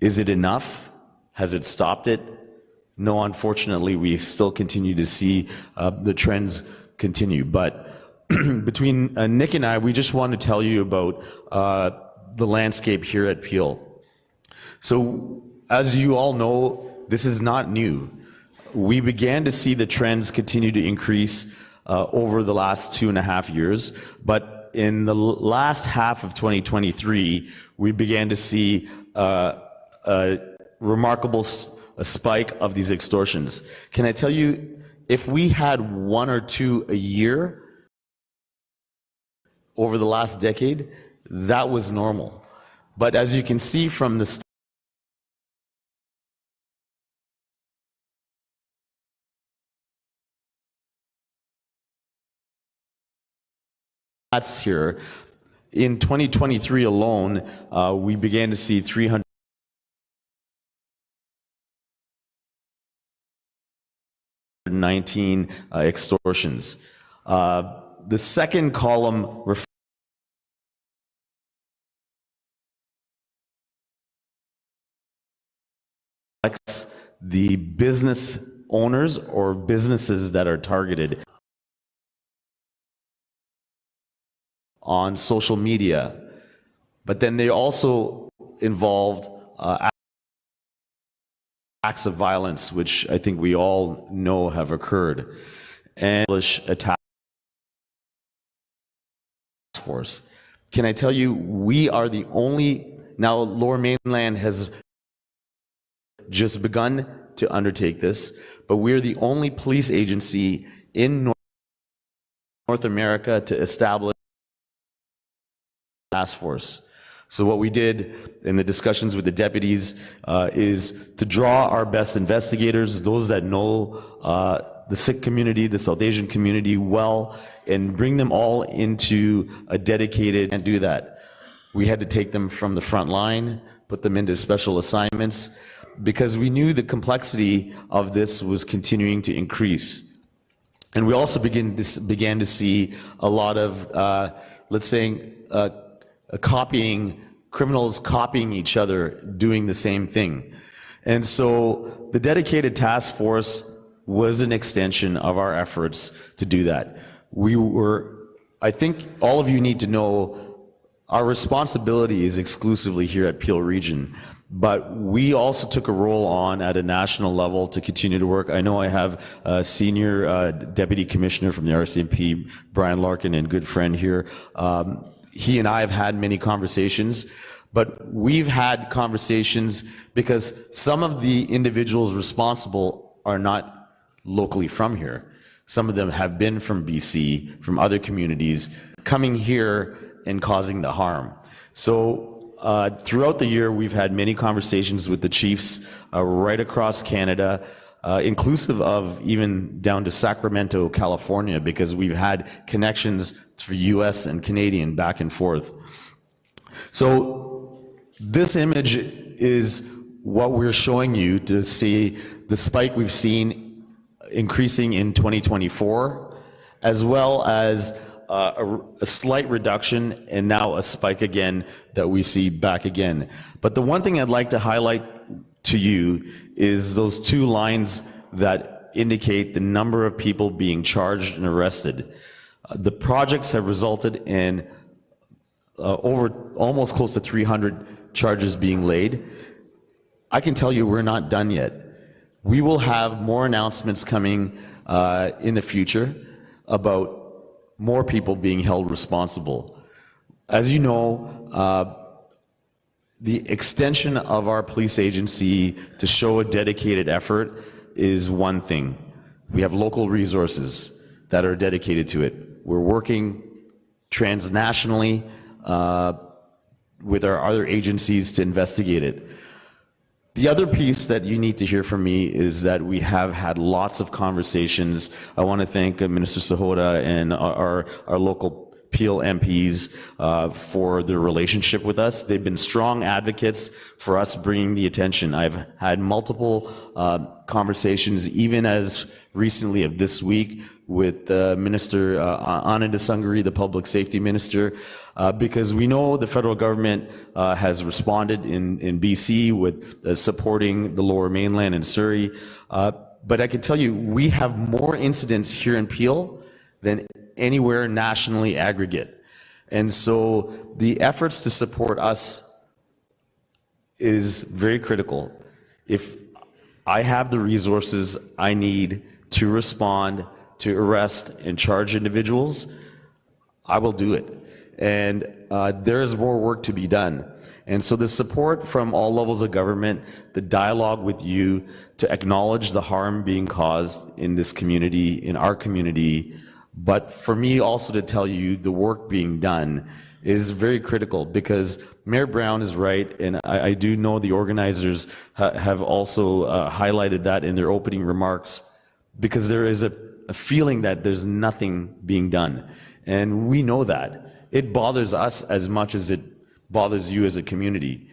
Is it enough? Has it stopped it? No, unfortunately, we still continue to see the trends continue. But between Nick and I, we just want to tell you about the landscape here at Peel. So, as you all know, this is not new. We began to see the trends continue to increase over the last 2.5 years, but in the last half of 2023, we began to see a remarkable spike of these extortions. Can I tell you, if we had 1 or 2 a year over the last decade, that was normal. But as you can see from the stats here, in 2023 alone, we began to see 319 extortions. The second column reflects the business owners or businesses that are targeted on social media, but then they also involved acts of violence, which I think we all know have occurred, and attack force. Can I tell you, we are the only, now Lower Mainland has just begun to undertake this, but we're the only police agency in North America to establish a task force. So what we did in the discussions with the deputies is to draw our best investigators, those that know the Sikh community, the South Asian community well, and bring them all into a dedicated, and do that. We had to take them from the front line, put them into special assignments, because we knew the complexity of this was continuing to increase. And we also began to see a lot of, let's say, criminals copying each other, doing the same thing. And so the dedicated task force was an extension of our efforts to do that. I think all of you need to know our responsibility is exclusively here at Peel Region, but we also took a role on at a national level to continue to work. I know I have a senior deputy commissioner from the RCMP, Brian Larkin, and good friend here. He and I have had many conversations, but we've had conversations because some of the individuals responsible are not locally from here. Some of them have been from BC, from other communities, coming here and causing the harm. So throughout the year, we've had many conversations with the chiefs right across Canada, inclusive of even down to Sacramento, California, because we've had connections for US and Canadian back and forth. So this image is what we're showing you to see the spike we've seen increasing in 2024, as well as a slight reduction and now a spike again that we see back again. But the one thing I'd like to highlight to you is those 2 lines that indicate the number of people being charged and arrested. The projects have resulted in over almost close to 300 charges being laid. I can tell you we're not done yet. We will have more announcements coming in the future about more people being held responsible. As you know, the extension of our police agency to show a dedicated effort is one thing. We have local resources that are dedicated to it. We're working transnationally with our other agencies to investigate it. The other piece that you need to hear from me is that we have had lots of conversations. I want to thank Minister Sahota and our local Peel MPs for their relationship with us. They've been strong advocates for us bringing the attention. I've had multiple conversations, even as recently of this week, with Minister Anand Sangari, the Public Safety Minister, because we know the federal government has responded in BC with supporting the Lower Mainland and Surrey. But I can tell you, we have more incidents here in Peel than anywhere nationally aggregate. And so the efforts to support us is very critical. If I have the resources I need to respond, to arrest and charge individuals, I will do it. And there is more work to be done. And so the support from all levels of government, the dialogue with you to acknowledge the harm being caused in this community, in our community, but for me also to tell you the work being done is very critical, because Mayor Brown is right, and I do know the organizers have also highlighted that in their opening remarks, because there is a feeling that there's nothing being done. And we know that. It bothers us as much as it bothers you as a community.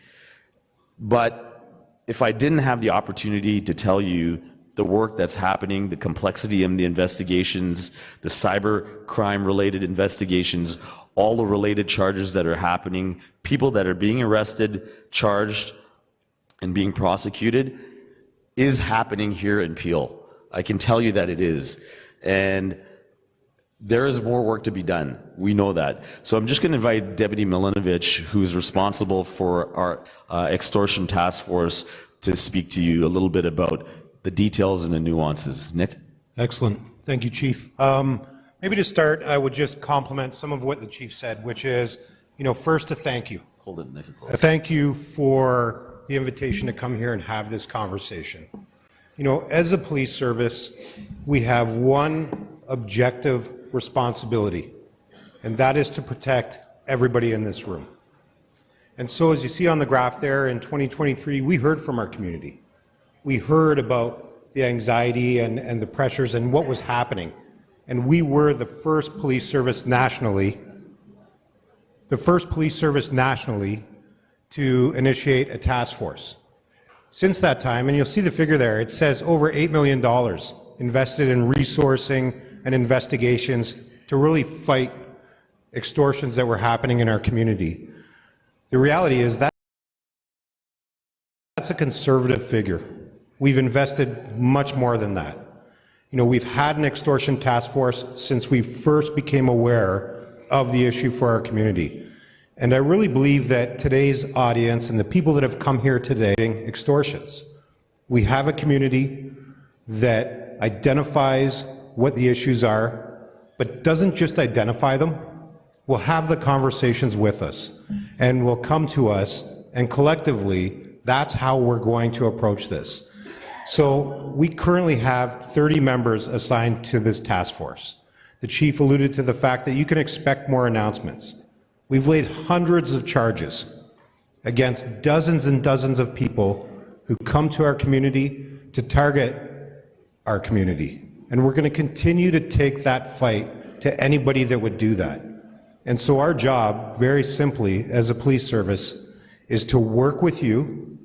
But if I didn't have the opportunity to tell you the work that's happening, the complexity in the investigations, the cyber crime related investigations, all the related charges that are happening, people that are being arrested, charged, and being prosecuted, is happening here in Peel. I can tell you that it is. And there is more work to be done. We know that. So I'm just going to invite Deputy Milinovich, who's responsible for our extortion task force, to speak to you a little bit about the details and the nuances. Nick? Excellent. Thank you, Chief. Maybe to start, I would just compliment some of what the Chief said, which is, first to thank you. Hold it nice and close. Thank you for the invitation to come here and have this conversation. As a police service, we have one objective responsibility, and that is to protect everybody in this room. And so as you see on the graph there, in 2023, we heard from our community. We heard about the anxiety and the pressures and what was happening. And we were the first police service nationally to initiate a task force. Since that time, and you'll see the figure there, it says over $8 million invested in resourcing and investigations to really fight extortions that were happening in our community. The reality is that that's a conservative figure. We've invested much more than that. We've had an extortion task force since we first became aware of the issue for our community. And I really believe that today's audience and the people that have come here today, extortions, we have a community that identifies what the issues are, but doesn't just identify them, will have the conversations with us and will come to us, and collectively, that's how we're going to approach this. So we currently have 30 members assigned to this task force. The Chief alluded to the fact that you can expect more announcements. We've laid hundreds of charges against dozens and dozens of people who come to our community to target our community. And we're going to continue to take that fight to anybody that would do that. And so our job, very simply, as a police service, is to work with you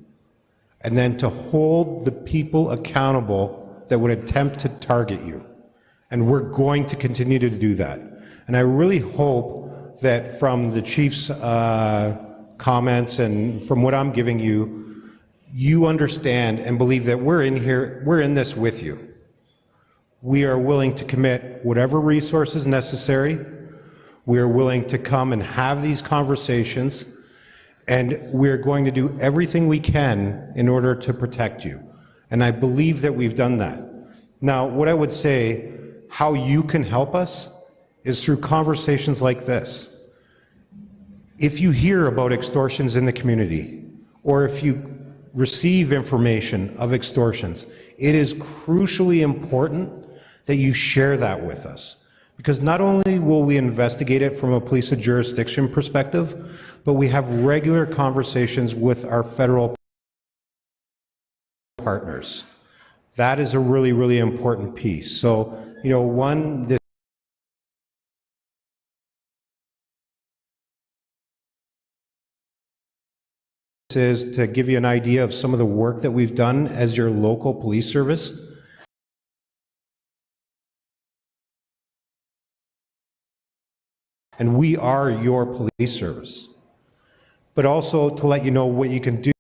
and then to hold the people accountable that would attempt to target you. And we're going to continue to do that. And I really hope that from the Chief's comments and from what I'm giving you, you understand and believe that we're in this with you. We are willing to commit whatever resources necessary. We are willing to come and have these conversations, and we're going to do everything we can in order to protect you. And I believe that we've done that. Now, what I would say, how you can help us is through conversations like this. If you hear about extortions in the community, or if you receive information of extortions, it is crucially important that you share that with us. Because not only will we investigate it from a police of jurisdiction perspective, but we have regular conversations with our federal partners. That is a really, really important piece. So, you know, one, this is to give you an idea of some of the work that we've done as your local police service. And we are your police service. But also to let you know what you can do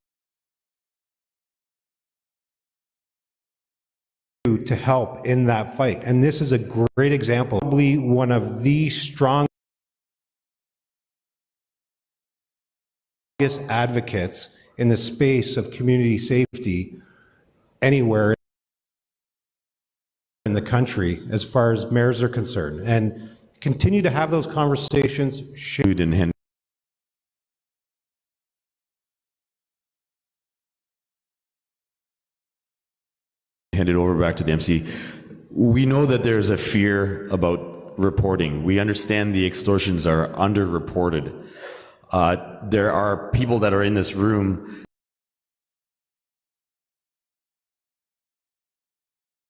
to help in that fight. And this is a great example, probably one of the strongest advocates in the space of community safety anywhere in the country as far as mayors are concerned. And continue to have those conversations. And hand it over back to the MC. We know that there's a fear about reporting. We understand the extortions are underreported. There are people that are in this room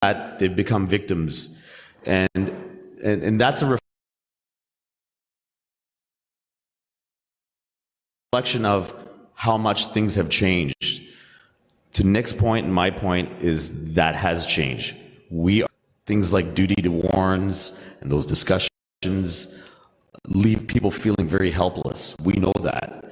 that they've become victims, and that's a reflection of how much things have changed. To Nick's point and my point is that has changed. Things like duty to warns and those discussions leave people feeling very helpless. We know that.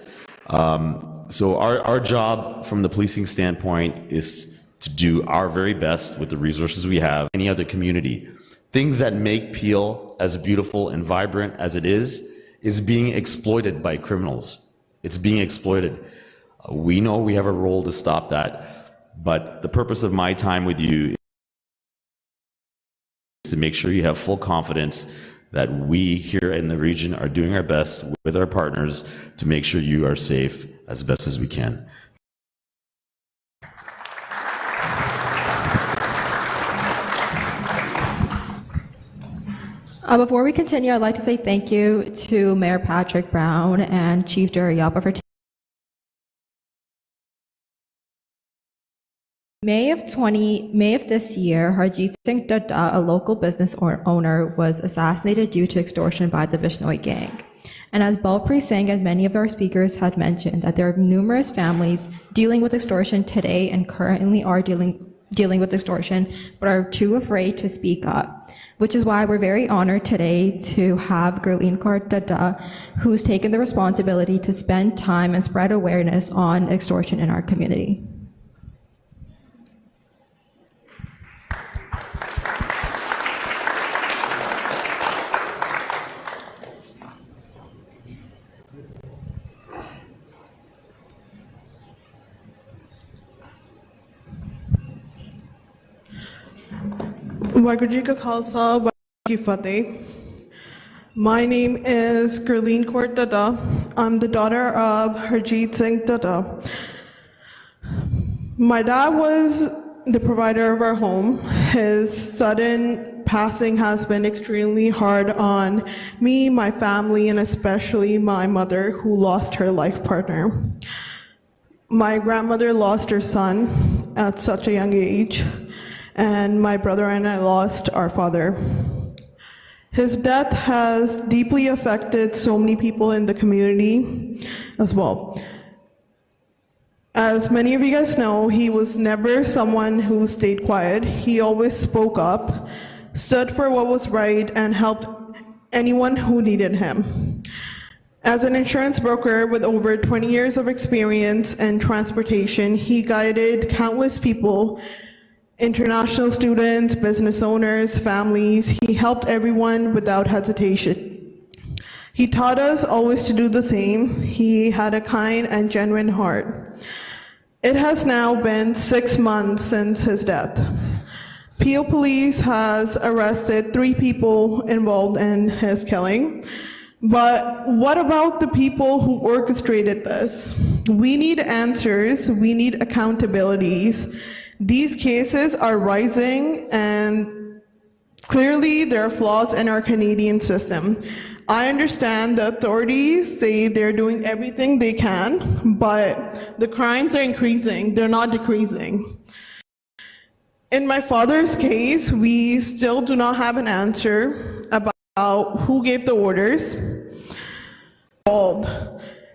So our job from the policing standpoint is to do our very best with the resources we have. Any other community. Things that make Peel as beautiful and vibrant as it is being exploited by criminals. It's being exploited. We know we have a role to stop that, but the purpose of my time with you is to make sure you have full confidence that we here in the region are doing our best with our partners to make sure you are safe as best as we can. Before we continue, I'd like to say thank you to Mayor Patrick Brown and Chief Durayapa for May of this year, Harjit Singh Dada, a local business owner, was assassinated due to extortion by the Bishnoi gang. And as Balpreet Singh, as many of our speakers had mentioned, that there are numerous families dealing with extortion today and currently are dealing with extortion, but are too afraid to speak up, which is why we're very honored today to have Gurleen Kaur Dada, who's taken the responsibility to spend time and spread awareness on extortion in our community. Waheguru Ji Ka Khalsa, Waheguru Ji Ki Fateh. My name is Gurleen Kaur Dada. I'm the daughter of Harjit Singh Dada. My dad was the provider of our home. His sudden passing has been extremely hard on me, my family, and especially my mother, who lost her life partner. My grandmother lost her son at such a young age, and my brother and I lost our father. His death has deeply affected so many people in the community as well. As many of you guys know, he was never someone who stayed quiet. He always spoke up, stood for what was right, and helped anyone who needed him. As an insurance broker with over 20 years of experience in transportation, he guided countless people, international students, business owners, families. He helped everyone without hesitation. He taught us always to do the same. He had a kind and genuine heart. It has now been 6 months since his death. Peel Police has arrested 3 people involved in his killing. But what about the people who orchestrated this? We need answers, we need accountabilities. These cases are rising, and clearly there are flaws in our Canadian system. I understand the authorities say they're doing everything they can, but the crimes are increasing, they're not decreasing. In my father's case, we still do not have an answer about who gave the orders.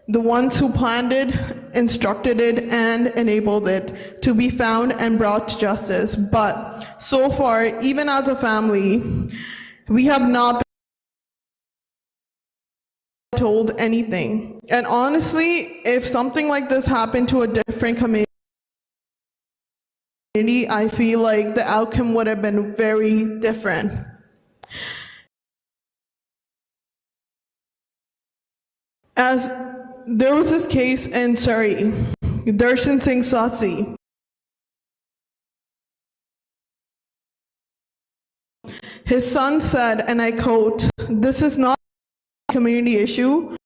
The ones who planned it, instructed it, and enabled it to be found and brought to justice. But so far, even as a family, we have not been told anything. And honestly, if something like this happened to a different community, I feel like the outcome would have been very different. As there was this case in Surrey, Darshan Singh Sasi. His son said, and I quote, "This is not a community issue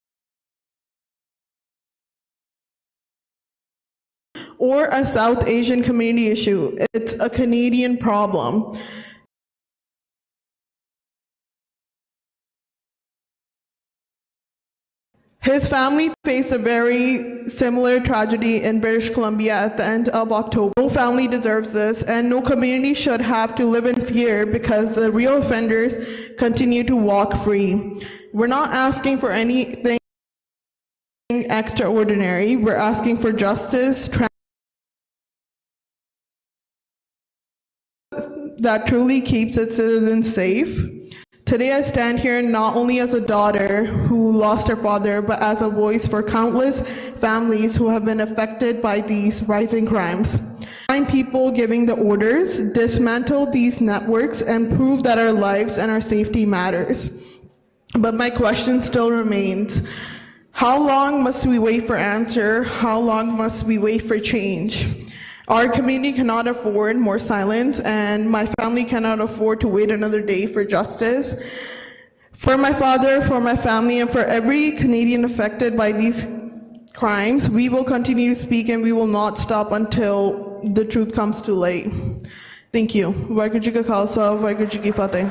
or a South Asian community issue. It's a Canadian problem." His family faced a very similar tragedy in British Columbia at the end of October. No family deserves this, and no community should have to live in fear because the real offenders continue to walk free. We're not asking for anything extraordinary. We're asking for justice that truly keeps its citizens safe. Today I stand here not only as a daughter who lost her father, but as a voice for countless families who have been affected by these rising crimes. Find people giving the orders, dismantle these networks, and prove that our lives and our safety matters. But my question still remains. How long must we wait for answer? How long must we wait for change? Our community cannot afford more silence, and my family cannot afford to wait another day for justice. For my father, for my family, and for every Canadian affected by these crimes, we will continue to speak and we will not stop until the truth comes to light. Thank you. Waheguru Ji Ka Khalsa, Waheguru Ji Ki Fateh.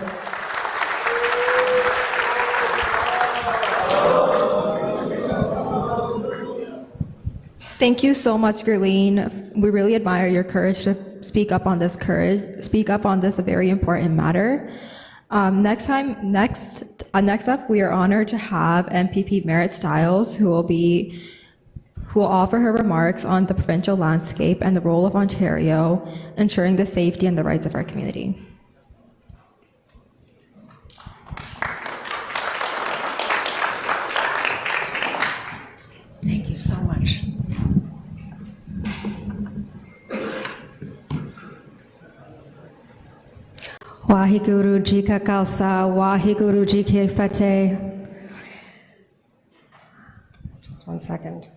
Thank you so much, Gurleen. We really admire your courage to speak up on this very important matter. Next up, we are honored to have MPP Merit Stiles, who will offer her remarks on the provincial landscape and the role of Ontario ensuring the safety and the rights of our community. Thank you so much. Waheguru Ji Ka Khalsa, Waheguru Ji Ki Fateh. Just one second.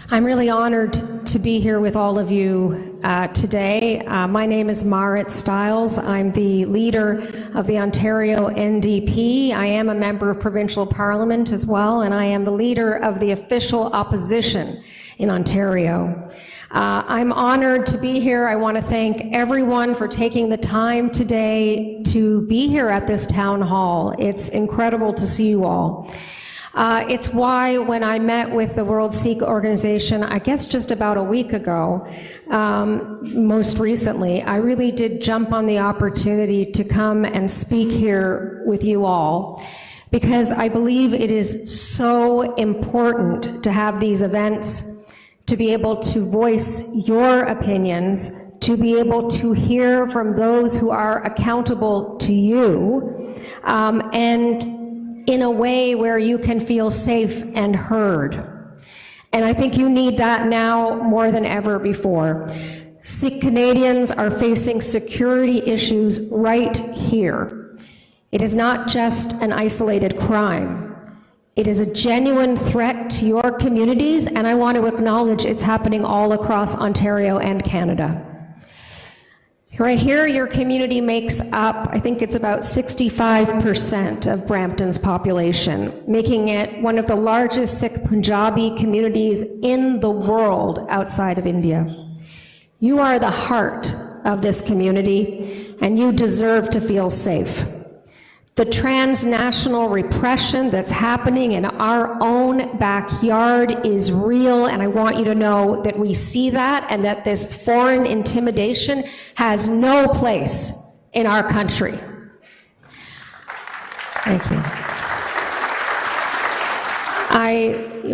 I'm really honored to be here with all of you today. My name is Marit Stiles. I'm the leader of the Ontario NDP. I am a member of provincial parliament as well, and I am the leader of the official opposition in Ontario. I'm honored to be here. I want to thank everyone for taking the time today to be here at this town hall. It's incredible to see you all. It's why when I met with the World Sikh Organization, I guess just about a week ago, most recently, I really did jump on the opportunity to come and speak here with you all, because I believe it is so important to have these events, to be able to voice your opinions, to be able to hear from those who are accountable to you, and in a way where you can feel safe and heard. And I think you need that now more than ever before. Sikh Canadians are facing security issues right here. It is not just an isolated crime. It is a genuine threat to your communities, and I want to acknowledge it's happening all across Ontario and Canada. Right here, your community makes up, I think it's about 65% of Brampton's population, making it one of the largest Sikh Punjabi communities in the world outside of India. You are the heart of this community, and you deserve to feel safe. The transnational repression that's happening in our own backyard is real, and I want you to know that we see that and that this foreign intimidation has no place in our country. Thank you.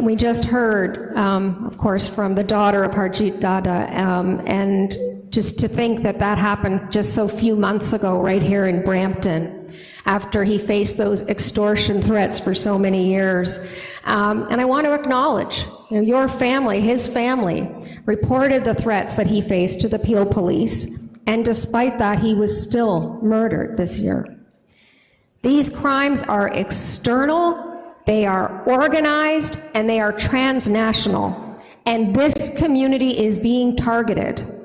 We just heard, of course, from the daughter of Harjit Dada, and just to think that that happened just so few months ago right here in Brampton, after he faced those extortion threats for so many years. And I want to acknowledge, your family, his family, reported the threats that he faced to the Peel Police, and despite that, he was still murdered this year. These crimes are external, they are organized, and they are transnational. And this community is being targeted.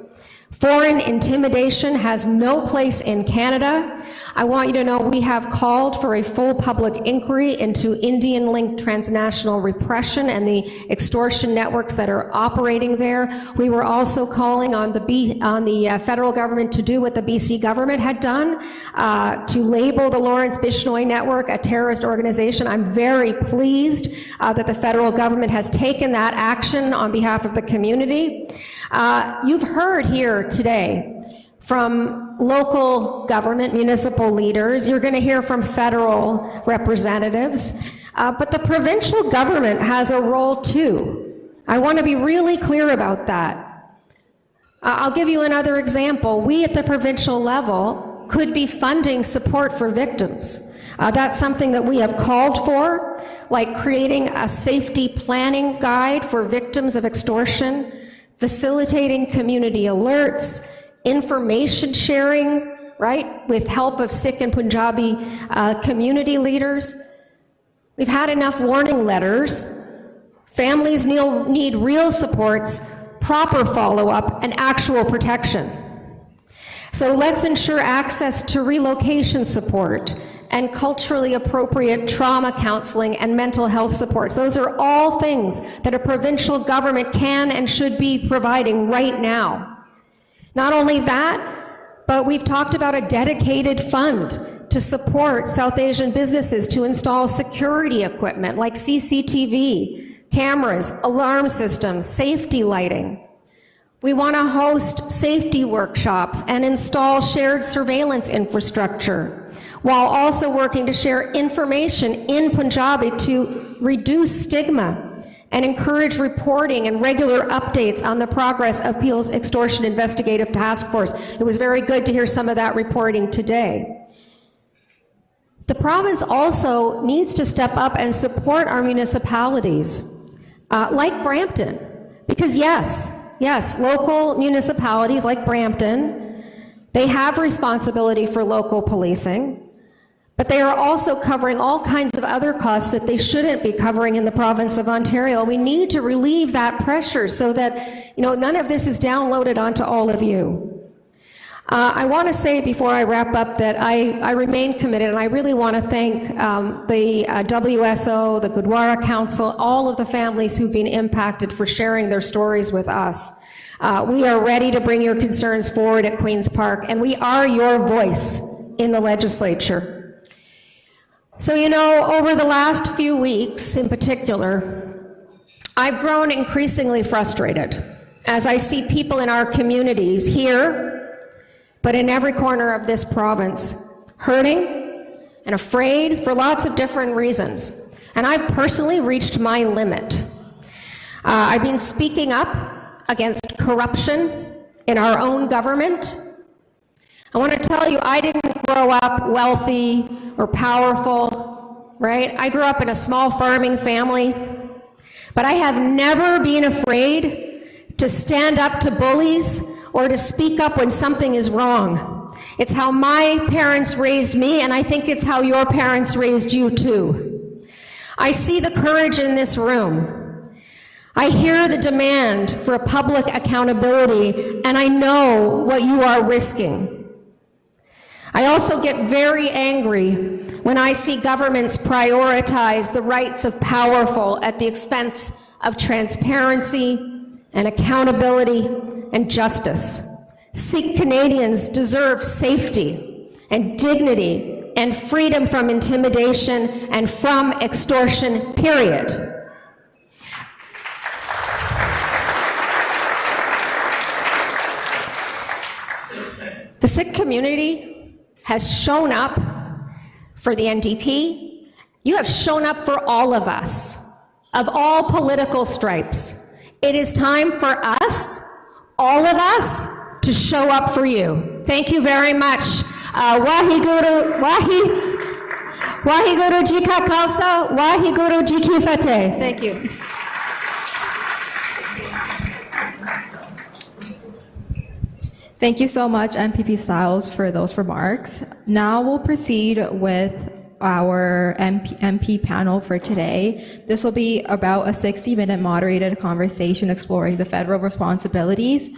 Foreign intimidation has no place in Canada. I want you to know we have called for a full public inquiry into Indian-linked transnational repression and the extortion networks that are operating there. We were also calling on the federal government to do what the BC government had done, to label the Lawrence Bishnoi Network a terrorist organization. I'm very pleased that the federal government has taken that action on behalf of the community. You've heard here today from local government, municipal leaders. You're going to hear from federal representatives. But the provincial government has a role too. I want to be really clear about that. I'll give you another example. We at the provincial level could be funding support for victims. That's something that we have called for, like creating a safety planning guide for victims of extortion, facilitating community alerts, information sharing, right, with help of Sikh and Punjabi community leaders. We've had enough warning letters. Families need real supports, proper follow-up, and actual protection. So let's ensure access to relocation support and culturally appropriate trauma counseling and mental health supports. Those are all things that a provincial government can and should be providing right now. Not only that, but we've talked about a dedicated fund to support South Asian businesses to install security equipment like CCTV, cameras, alarm systems, safety lighting. We want to host safety workshops and install shared surveillance infrastructure, while also working to share information in Punjabi to reduce stigma and encourage reporting and regular updates on the progress of Peel's Extortion Investigative Task Force. It was very good to hear some of that reporting today. The province also needs to step up and support our municipalities, like Brampton, because yes, local municipalities like Brampton, they have responsibility for local policing, but they are also covering all kinds of other costs that they shouldn't be covering in the province of Ontario. We need to relieve that pressure so that none of this is downloaded onto all of you. I want to say before I wrap up that I remain committed, and I really want to thank the WSO, the Gurdwara Council, all of the families who've been impacted for sharing their stories with us. We are ready to bring your concerns forward at Queen's Park, and we are your voice in the legislature. So, over the last few weeks in particular, I've grown increasingly frustrated as I see people in our communities here, but in every corner of this province, hurting and afraid for lots of different reasons. And I've personally reached my limit. I've been speaking up against corruption in our own government. I want to tell you, I didn't grow up wealthy or powerful, right? I grew up in a small farming family, but I have never been afraid to stand up to bullies or to speak up when something is wrong. It's how my parents raised me, and I think it's how your parents raised you too. I see the courage in this room. I hear the demand for public accountability, and I know what you are risking. I also get very angry when I see governments prioritize the rights of powerful at the expense of transparency and accountability and justice. Sikh Canadians deserve safety and dignity and freedom from intimidation and from extortion, period. The Sikh community has shown up for the NDP. You have shown up for all of us, of all political stripes. It is time for us, all of us, to show up for you. Thank you very much. Waheguru Ji Ka Khalsa, Waheguru Ji Ki Fateh. Thank you. Thank you so much, MPP Styles, for those remarks. Now we'll proceed with our MP panel for today. This will be about a 60-minute moderated conversation exploring the federal responsibilities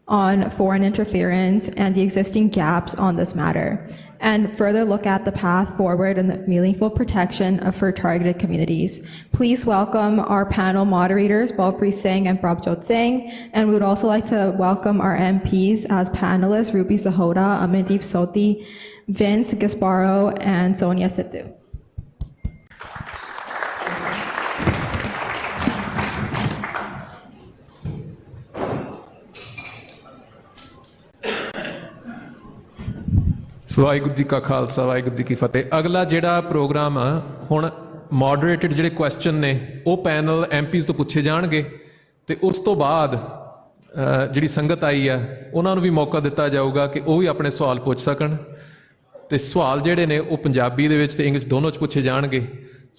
on foreign interference and the existing gaps on this matter, and further look at the path forward and the meaningful protection for targeted communities. Please welcome our panel moderators, Balpreet Singh and Prabjot Singh, and we would also like to welcome our MPs as panelists, Ruby Sahota, Amandeep Soti, Vince Gasparo, and Sonia Sidhu. ਸੋ ਵਾਹਿਗੁਰੂ ਜੀ ਕਾ ਖਾਲਸਾ ਵਾਹਿਗੁਰੂ ਜੀ ਕੀ ਫਤਿਹ। ਅਗਲਾ ਜਿਹੜਾ programme ਆ ਹੁਣ ਮੋਡਰੇਟਡ ਜਿਹੜੇ question ਨੇ ਉਹ panel MPs ਤੋਂ ਪੁੱਛੇ ਜਾਣਗੇ ਤੇ ਉਸ ਤੋਂ ਬਾਅਦ ਜਿਹੜੀ ਸੰਗਤ ਆਈ ਆ ਉਹਨਾਂ ਨੂੰ ਵੀ ਮੌਕਾ ਦਿੱਤਾ ਜਾਊਗਾ ਕਿ ਉਹ ਵੀ ਆਪਣੇ ਸਵਾਲ ਪੁੱਛ ਸਕਣ ਤੇ ਸਵਾਲ ਜਿਹੜੇ ਨੇ ਉਹ ਪੰਜਾਬੀ ਦੇ ਵਿੱਚ ਤੇ ਇੰਗਲਿਸ਼ ਦੋਨੋਂ ਚ ਪੁੱਛੇ ਜਾਣਗੇ।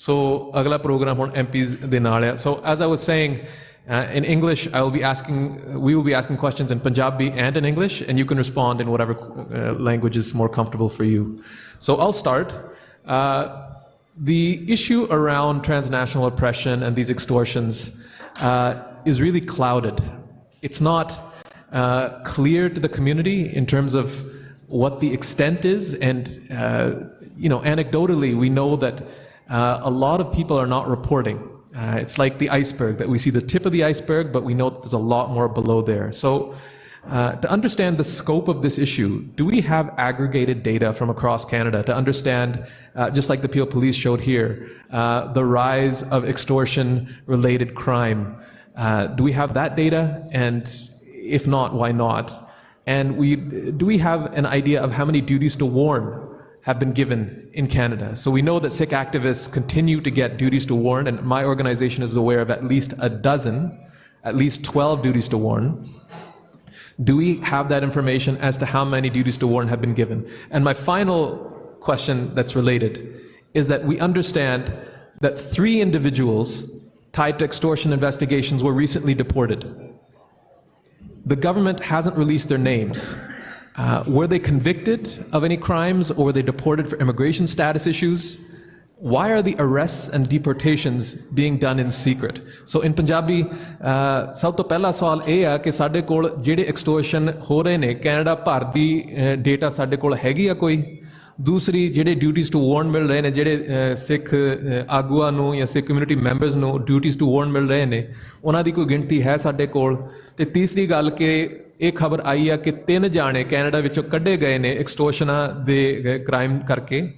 ਸੋ ਅਗਲਾ ਪ੍ਰੋਗਰਾਮ ਹੁਣ ਐਮਪੀਜ਼ ਦੇ ਨਾਲ ਆ। So as I was saying, in English, we will be asking questions in Punjabi and in English, and you can respond in whatever language is more comfortable for you. So I'll start. The issue around transnational oppression and these extortions is really clouded. It's not clear to the community in terms of what the extent is, and anecdotally, we know that a lot of people are not reporting. It's like the iceberg, that we see the tip of the iceberg, but we know that there's a lot more below there. So to understand the scope of this issue, do we have aggregated data from across Canada to understand, just like the Peel Police showed here, the rise of extortion-related crime? Do we have that data? And if not, why not? And do we have an idea of how many duties to warn have been given in Canada? So we know that Sikh activists continue to get duties to warn, and my organization is aware of at least a dozen, at least 12 duties to warn. Do we have that information as to how many duties to warn have been given? And my final question that's related is that we understand that 3 individuals tied to extortion investigations were recently deported. The government hasn't released their names. Were they convicted of any crimes, or were they deported for immigration status issues? Why are the arrests and deportations being done in secret? So in Punjabi, ਸਭ ਤੋਂ ਪਹਿਲਾ ਸਵਾਲ ਇਹ ਆ ਕਿ ਸਾਡੇ ਕੋਲ ਜਿਹੜੇ ਐਕਸਟੋਰਸ਼ਨ ਹੋ ਰਹੇ ਨੇ ਕੈਨੇਡਾ ਭਰ ਦੀ ਡੇਟਾ ਸਾਡੇ ਕੋਲ ਹੈਗੀ ਆ ਕੋਈ? ਦੂਸਰੀ, ਜਿਹੜੇ ਡਿਊਟੀਜ਼ ਟੂ ਵਾਰਨ ਮਿਲ ਰਹੇ ਨੇ, ਜਿਹੜੇ ਸਿੱਖ ਆਗੂਆਂ ਨੂੰ ਜਾਂ ਸਿੱਖ ਕਮਿਊਨਿਟੀ ਮੈਂਬਰਸ ਨੂੰ ਡਿਊਟੀਜ਼ ਟੂ ਵਾਰਨ ਮਿਲ ਰਹੇ ਨੇ, ਉਹਨਾਂ ਦੀ ਕੋਈ ਗਿਣਤੀ ਹੈ ਸਾਡੇ ਕੋਲ? ਤੇ ਤੀਸਰੀ ਗੱਲ ਕਿ ਇਹ ਖਬਰ ਆਈ ਆ ਕਿ 3 ਜਾਣੇ ਕੈਨੇਡਾ ਵਿੱਚੋਂ ਕੱਢੇ ਗਏ ਨੇ ਐਕਸਟੋਰਸ਼ਨਾਂ ਦੇ ਕ੍ਰਾਈਮ ਕਰਕੇ,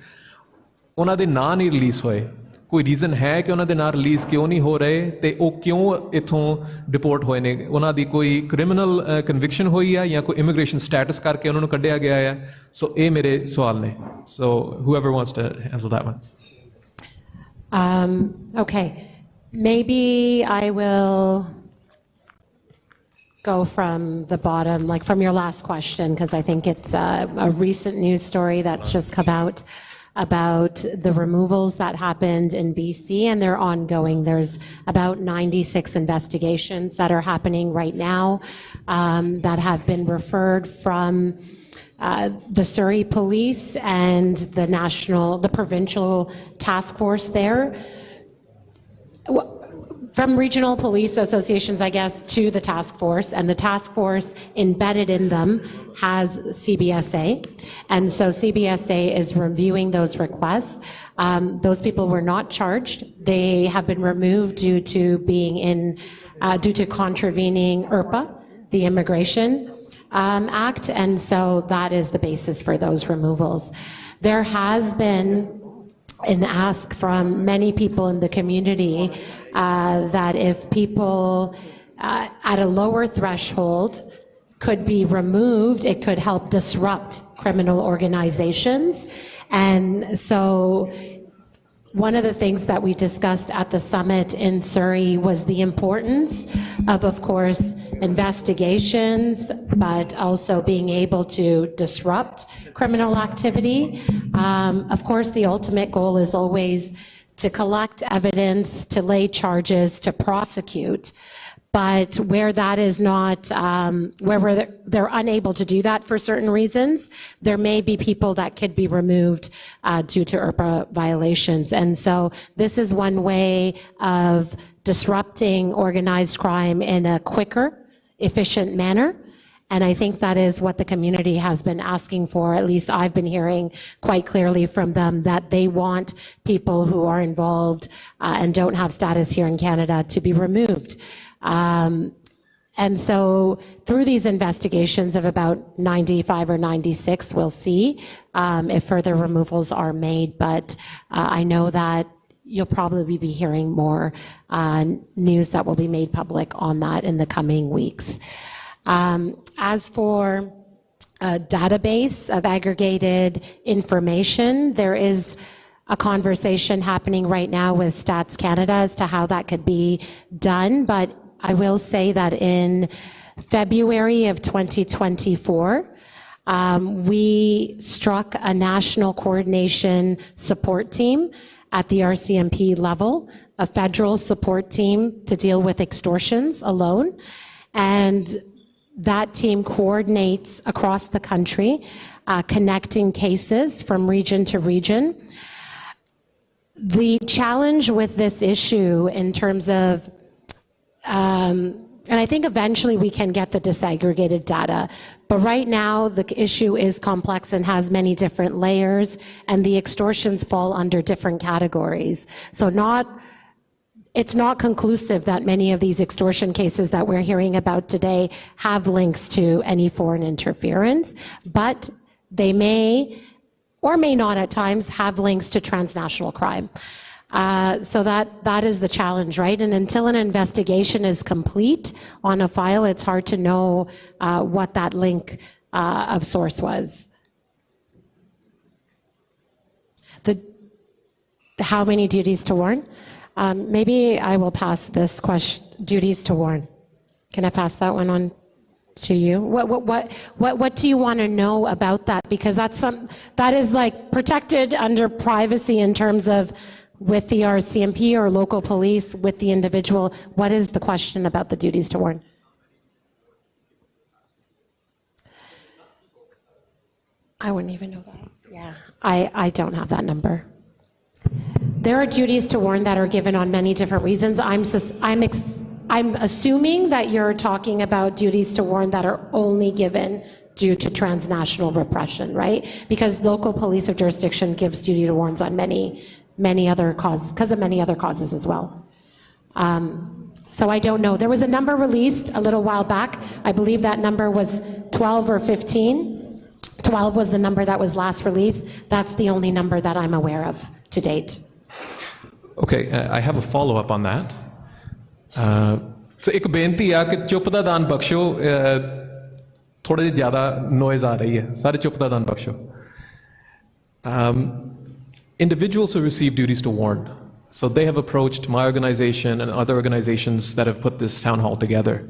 ਉਹਨਾਂ ਦੇ ਨਾਂ ਨਹੀਂ ਰਿਲੀਜ਼ ਹੋਏ। ਕੋਈ ਰੀਜ਼ਨ ਹੈ ਕਿ ਉਹਨਾਂ ਦੇ ਨਾਂ ਰਿਲੀਜ਼ ਕਿਉਂ ਨਹੀਂ ਹੋ ਰਹੇ ਤੇ ਉਹ ਕਿਉਂ ਇੱਥੋਂ ਡਿਪੋਰਟ ਹੋਏ ਨੇ? ਉਹਨਾਂ ਦੀ ਕੋਈ ਕ੍ਰਿਮੀਨਲ ਕਨਵਿਕਸ਼ਨ ਹੋਈ ਆ ਜਾਂ ਕੋਈ ਇਮੀਗ੍ਰੇਸ਼ਨ ਸਟੇਟਸ ਕਰਕੇ ਉਹਨਾਂ ਨੂੰ ਕੱਢਿਆ ਗਿਆ ਆ? ਸੋ ਇਹ ਮੇਰੇ ਸਵਾਲ ਨੇ। ਸੋ whoever wants to handle that one. Okay, maybe I will go from the bottom, like from your last question, because I think it's a recent news story that's just come out about the removals that happened in BC, and they're ongoing. There's about 96 investigations that are happening right now that have been referred from the Surrey Police and the provincial task force there. from regional police associations, I guess, to the task force, and the task force embedded in them has CBSA, and so CBSA is reviewing those requests. Those people were not charged. They have been removed due to being in, due to contravening IRPA, the Immigration Act, and so that is the basis for those removals. There has been an ask from many people in the community that if people at a lower threshold could be removed, it could help disrupt criminal organizations. And so one of the things that we discussed at the summit in Surrey was the importance of course, investigations, but also being able to disrupt criminal activity. Of course, the ultimate goal is always to collect evidence, to lay charges, to prosecute. But where that is not, where they're unable to do that for certain reasons, there may be people that could be removed due to IRPA violations. And so this is one way of disrupting organized crime in a quicker, efficient manner. And I think that is what the community has been asking for. At least I've been hearing quite clearly from them that they want people who are involved and don't have status here in Canada to be removed. And so through these investigations of about 95 or 96, we'll see if further removals are made. But I know that you'll probably be hearing more news that will be made public on that in the coming weeks. As for a database of aggregated information, there is a conversation happening right now with Stats Canada as to how that could be done. But I will say that in February of 2024, we struck a national coordination support team at the RCMP level, a federal support team to deal with extortions alone. And that team coordinates across the country, connecting cases from region to region. The challenge with this issue in terms of, and I think eventually we can get the disaggregated data, but right now the issue is complex and has many different layers, and the extortions fall under different categories. So it's not conclusive that many of these extortion cases that we're hearing about today have links to any foreign interference, but they may or may not at times have links to transnational crime. So that is the challenge, right? And until an investigation is complete on a file, it's hard to know what that link of source was. How many duties to warn? Maybe I will pass this question, duties to warn. Can I pass that one on to you? What do you want to know about that? Because that is like protected under privacy in terms of with the RCMP or local police, with the individual. What is the question about the duties to warn? I wouldn't even know that. Yeah, I don't have that number. There are duties to warn that are given on many different reasons. I'm assuming that you're talking about duties to warn that are only given due to transnational repression, right? Because local police of jurisdiction gives duty to warns on many other causes, because of many other causes as well. So I don't know. There was a number released a little while back. I believe that number was 12 or 15. 12 was the number that was last released. That's the only number that I'm aware of to date. Okay, I have a follow-up on that. So एक बेनती है कि चुप दा दान बख्शो, थोड़े ज़्यादा noise आ रही है, सारे चुप दा दान बख्शो. Individuals who receive duties to warn, so they have approached my organization and other organizations that have put this town hall together.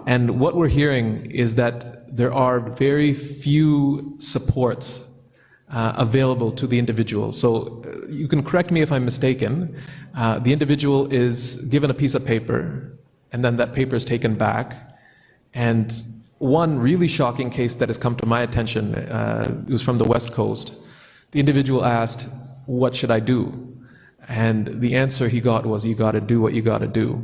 And what we're hearing is that there are very few supports available to the individual. So you can correct me if I'm mistaken. The individual is given a piece of paper, and then that paper is taken back. And one really shocking case that has come to my attention, it was from the West Coast. The individual asked, "What should I do?" And the answer he got was, "You got to do what you got to do."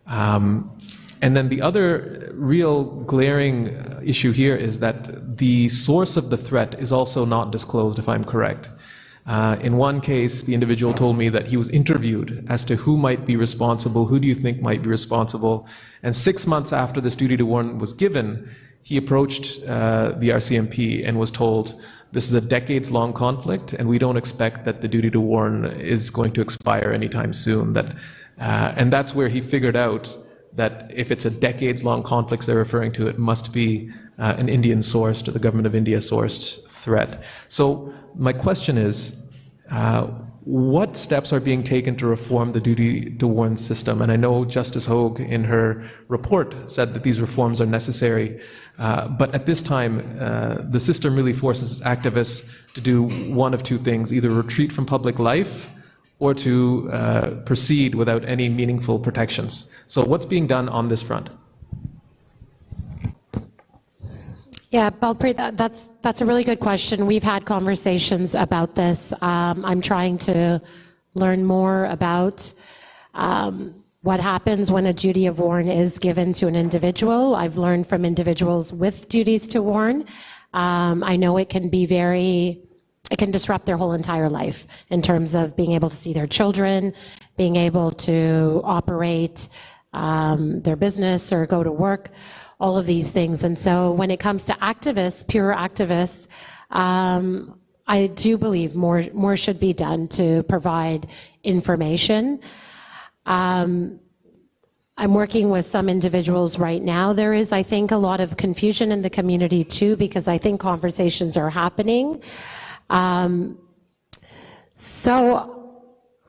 And then the other real glaring issue here is that the source of the threat is also not disclosed, if I'm correct. In one case, the individual told me that he was interviewed as to who might be responsible, who do you think might be responsible, and 6 months after this duty to warn was given, he approached the RCMP and was told, this is a decades-long conflict, and we don't expect that the duty to warn is going to expire anytime soon. And that's where he figured out that if it's a decades-long conflict they're referring to, it must be an Indian-sourced or the government of India-sourced threat. So my question is, what steps are being taken to reform the duty to warn system? And I know Justice Hogue in her report said that these reforms are necessary, but at this time, the system really forces activists to do one of two things, either retreat from public life or to proceed without any meaningful protections. So what's being done on this front? Yeah, Balpreet, that's a really good question. We've had conversations about this. I'm trying to learn more about what happens when a duty of warn is given to an individual. I've learned from individuals with duties to warn. I know it can be it can disrupt their whole entire life in terms of being able to see their children, being able to operate their business or go to work, all of these things. And so when it comes to activists, pure activists, I do believe more should be done to provide information. I'm working with some individuals right now. There is, I think, a lot of confusion in the community too, because I think conversations are happening. So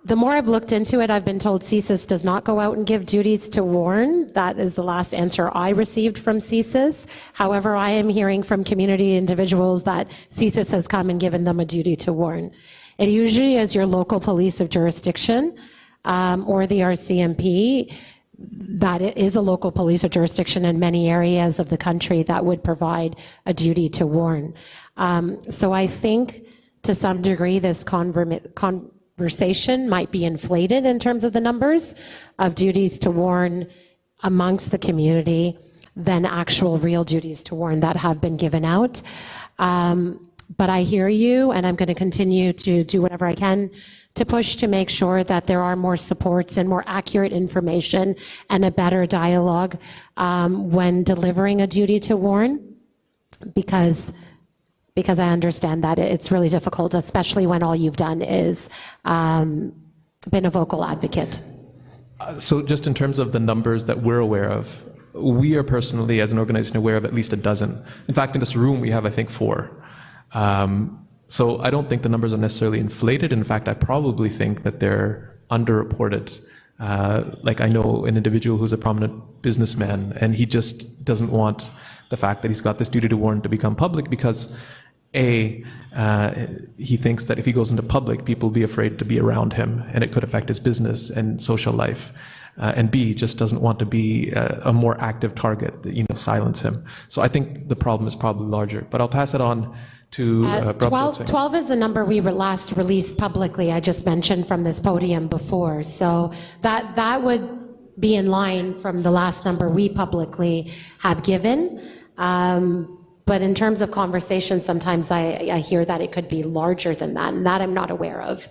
the more I've looked into it, I've been told CSIS does not go out and give duties to warn. That is the last answer I received from CSIS. However, I am hearing from community individuals that CSIS has come and given them a duty to warn. It usually is your local police of jurisdiction or the RCMP. That it is a local police of jurisdiction in many areas of the country that would provide a duty to warn. So I think to some degree this conversation might be inflated in terms of the numbers of duties to warn amongst the community than actual real duties to warn that have been given out. But I hear you, and I'm going to continue to do whatever I can to push to make sure that there are more supports and more accurate information and a better dialogue when delivering a duty to warn, because I understand that it's really difficult, especially when all you've done is been a vocal advocate. So just in terms of the numbers that we're aware of, we are personally, as an organization, aware of at least a dozen. In fact, in this room, we have, I think, 4. So I don't think the numbers are necessarily inflated. In fact, I probably think that they're underreported. Like I know an individual who's a prominent businessman, and he just doesn't want the fact that he's got this duty to warn to become public because he thinks that if he goes into public, people will be afraid to be around him, and it could affect his business and social life. And B, just doesn't want to be a more active target that, silence him. So I think the problem is probably larger. But I'll pass it on to 12 is the number we were last released publicly. I just mentioned from this podium before. So that would be in line from the last number we publicly have given. But in terms of conversation, sometimes I hear that it could be larger than that, and that I'm not aware of.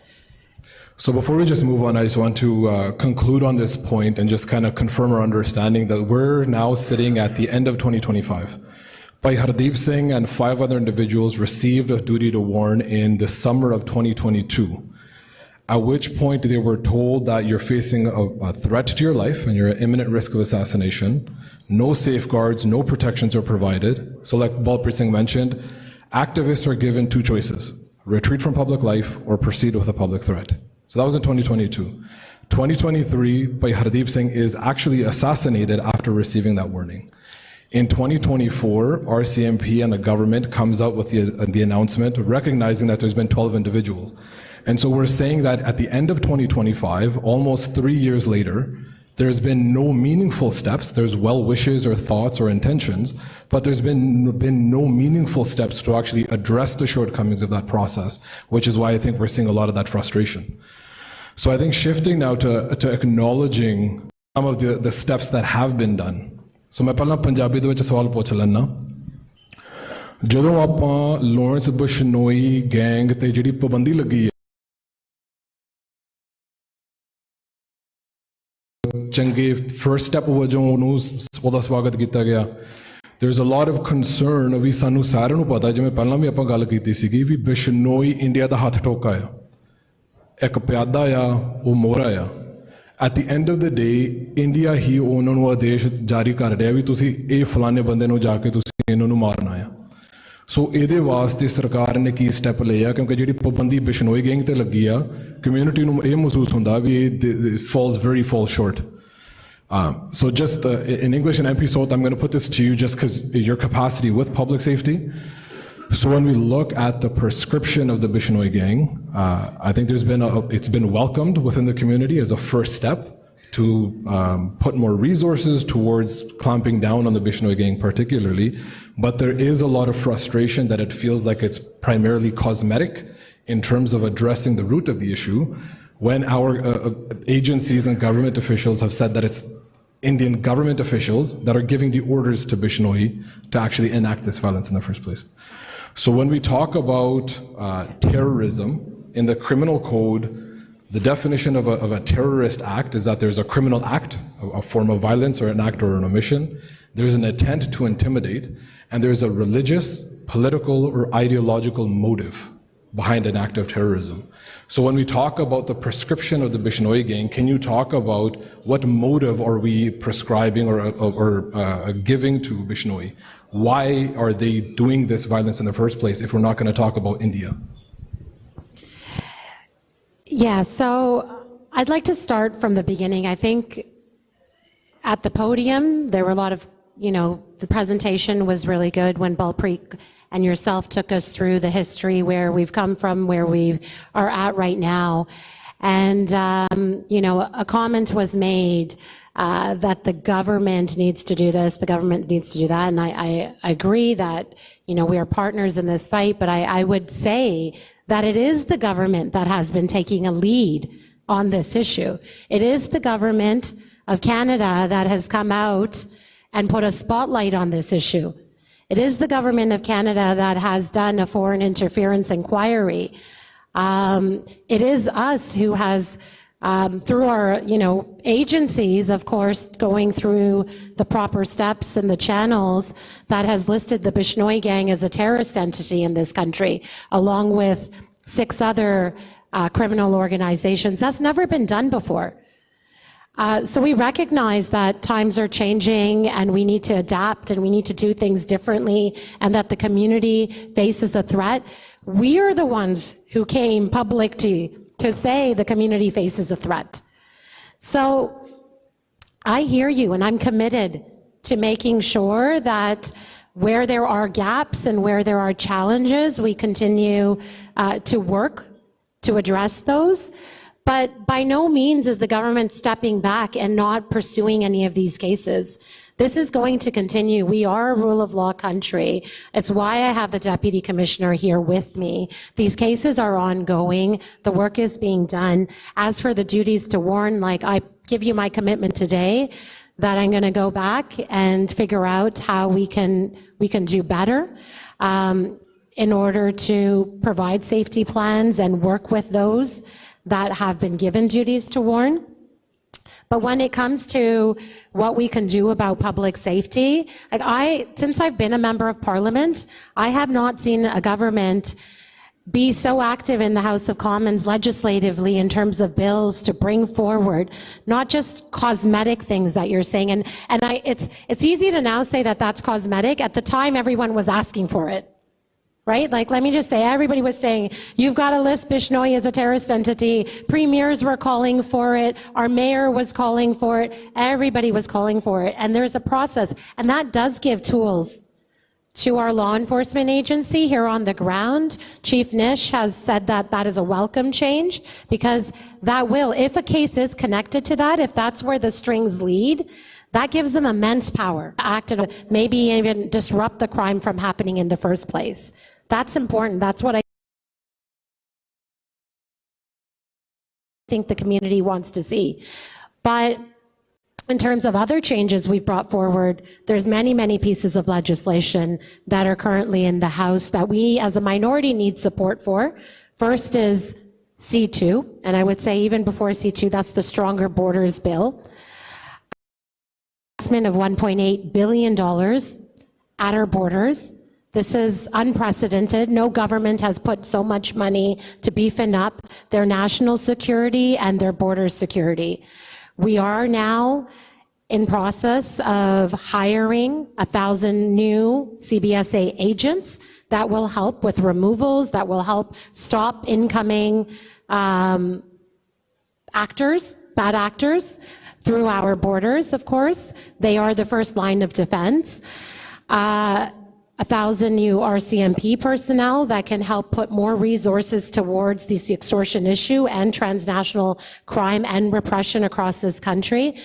So before we just move on, I just want to conclude on this point and just kind of confirm our understanding that we're now sitting at the end of 2025. Bhai Hardeep Singh and 5 other individuals received a duty to warn in the summer of 2022, at which point they were told that you're facing a threat to your life and you're at imminent risk of assassination. No safeguards, no protections are provided. So like Balpreet Singh mentioned, activists are given 2 choices: retreat from public life or proceed with a public threat. So that was in 2022. 2023, Bhai Hardeep Singh is actually assassinated after receiving that warning. In 2024, RCMP and the government comes out with the announcement recognizing that there's been 12 individuals. And so we're saying that at the end of 2025, almost 3 years later, there's been no meaningful steps. There's well wishes or thoughts or intentions, but there's been no meaningful steps to actually address the shortcomings of that process, which is why I think we're seeing a lot of that frustration. So I think shifting now to acknowledging some of the steps that have been done. So मैं पहला पंजाबी ਦੇ ਵਿੱਚ ਸਵਾਲ ਪੁੱਛ ਲੈਣਾ ਜਦੋਂ ਆਪਾਂ Lawrence Bishnoi gang ਤੇ ਜਿਹੜੀ ਪਾਬੰਦੀ ਲੱਗੀ ਹੈ ਚੰਗੇ ਫਰਸਟ ਸਟੈਪ ਵਜੋਂ ਉਹਨੂੰ ਉਹਦਾ ਸਵਾਗਤ ਕੀਤਾ ਗਿਆ there's a lot of concern ਵੀ ਸਾਨੂੰ ਸਾਰਿਆਂ ਨੂੰ ਪਤਾ ਜਿਵੇਂ ਪਹਿਲਾਂ ਵੀ ਆਪਾਂ ਗੱਲ ਕੀਤੀ ਸੀਗੀ ਵੀ ਬਿਸ਼ਨੋਈ ਇੰਡੀਆ ਦਾ ਹੱਥ ਠੋਕਾ ਆ ਇੱਕ ਪਿਆਦਾ ਆ ਉਹ ਮੋਹਰਾ ਆ at the end of the day India ਹੀ ਉਹਨਾਂ ਨੂੰ ਆਦੇਸ਼ ਜਾਰੀ ਕਰ ਰਿਹਾ ਵੀ ਤੁਸੀਂ ਇਹ ਫਲਾਣੇ ਬੰਦੇ ਨੂੰ ਜਾ ਕੇ ਤੁਸੀਂ ਇਹਨਾਂ ਨੂੰ ਮਾਰਨਾ ਆ ਸੋ ਇਹਦੇ ਵਾਸਤੇ ਸਰਕਾਰ ਨੇ ਕੀ ਸਟੈਪ ਲਏ ਆ ਕਿਉਂਕਿ ਜਿਹੜੀ ਪਾਬੰਦੀ ਬਿਸ਼ਨੋਈ ਗੈਂਗ ਤੇ ਲੱਗੀ ਆ ਕਮਿਊਨਿਟੀ ਨੂੰ ਇਹ ਮਹਿਸੂਸ ਹੁੰਦਾ ਵੀ ਇਹ falls short. So just in English and MP Salt, I'm going to put this to you just because your capacity with public safety. So when we look at the prescription of the Bishnoi gang, I think it's been welcomed within the community as a first step to put more resources towards clamping down on the Bishnoi gang particularly. But there is a lot of frustration that it feels like it's primarily cosmetic in terms of addressing the root of the issue when our agencies and government officials have said that it's Indian government officials that are giving the orders to Bishnoi to actually enact this violence in the first place. So when we talk about terrorism, in the criminal code, the definition of a terrorist act is that there's a criminal act, a form of violence or an act or an omission. There's an intent to intimidate, and there's a religious, political, or ideological motive behind an act of terrorism. So when we talk about the prescription of the Bishnoi gang, can you talk about what motive are we prescribing or giving to Bishnoi? Why are they doing this violence in the first place if we're not going to talk about India? Yeah, so I'd like to start from the beginning. I think at the podium, there were a lot of, the presentation was really good when Balpreet and yourself took us through the history, where we've come from, where we are at right now. And, a comment was made that the government needs to do this, the government needs to do that. And I agree that, we are partners in this fight, but I would say that it is the government that has been taking a lead on this issue. It is the government of Canada that has come out and put a spotlight on this issue. It is the government of Canada that has done a foreign interference inquiry. It is us who has, through our, agencies, of course, going through the proper steps and the channels, that has listed the Bishnoi gang as a terrorist entity in this country, along with 6 other criminal organizations. That's never been done before. So we recognize that times are changing and we need to adapt and we need to do things differently and that the community faces a threat. We are the ones who came publicly to say the community faces a threat. So I hear you and I'm committed to making sure that where there are gaps and where there are challenges, we continue to work to address those. But by no means is the government stepping back and not pursuing any of these cases. This is going to continue. We are a rule of law country. It's why I have the Deputy Commissioner here with me. These cases are ongoing. The work is being done. As for the duties to warn, I give you my commitment today that I'm going to go back and figure out how we can do better in order to provide safety plans and work with those that have been given duties to warn. But when it comes to what we can do about public safety, since I've been a member of Parliament, I have not seen a government be so active in the House of Commons legislatively in terms of bills to bring forward, not just cosmetic things that you're saying. It's easy to now say that that's cosmetic. At the time, everyone was asking for it. Right? Let me just say, everybody was saying, you've got to list Bishnoi as a terrorist entity. Premiers were calling for it. Our mayor was calling for it. Everybody was calling for it. And there's a process. And that does give tools to our law enforcement agency here on the ground. Chief Nish has said that that is a welcome change because that will, if a case is connected to that, if that's where the strings lead, that gives them immense power to act and maybe even disrupt the crime from happening in the first place. That's important. That's what I think the community wants to see. But In terms of other changes we've brought forward, there's many, many pieces of legislation that are currently in the House that we as a minority need support for. First is C2, and I would say even before C2, that's the Stronger Borders Bill. Investment of $1.8 billion at our borders. This is unprecedented. No government has put so much money to beefing up their national security and their border security. We are now in process of hiring 1,000 new CBSA agents that will help with removals, that will help stop incoming bad actors through our borders, of course. They are the first line of defense. 1,000 new RCMP personnel that can help put more resources towards this extortion issue and transnational crime and repression across this country.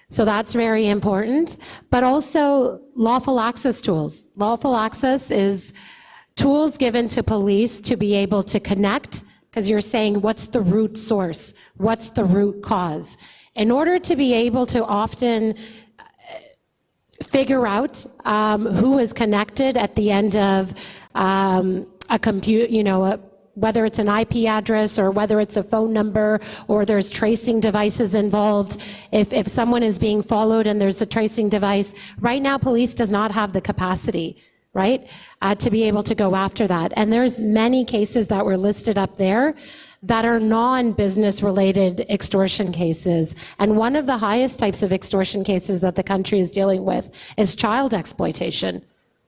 So that's very important. But also lawful access tools. Lawful access is tools given to police to be able to connect, because you're saying what's the root source? What's the root cause? In order to be able to often figure out who is connected at the end of a compute, whether it's an IP address or whether it's a phone number or there's tracing devices involved. If someone is being followed and there's a tracing device, right now police does not have the capacity, right, to be able to go after that. And there's many cases that were listed up there that are non-business related extortion cases. And one of the highest types of extortion cases that the country is dealing with is child exploitation.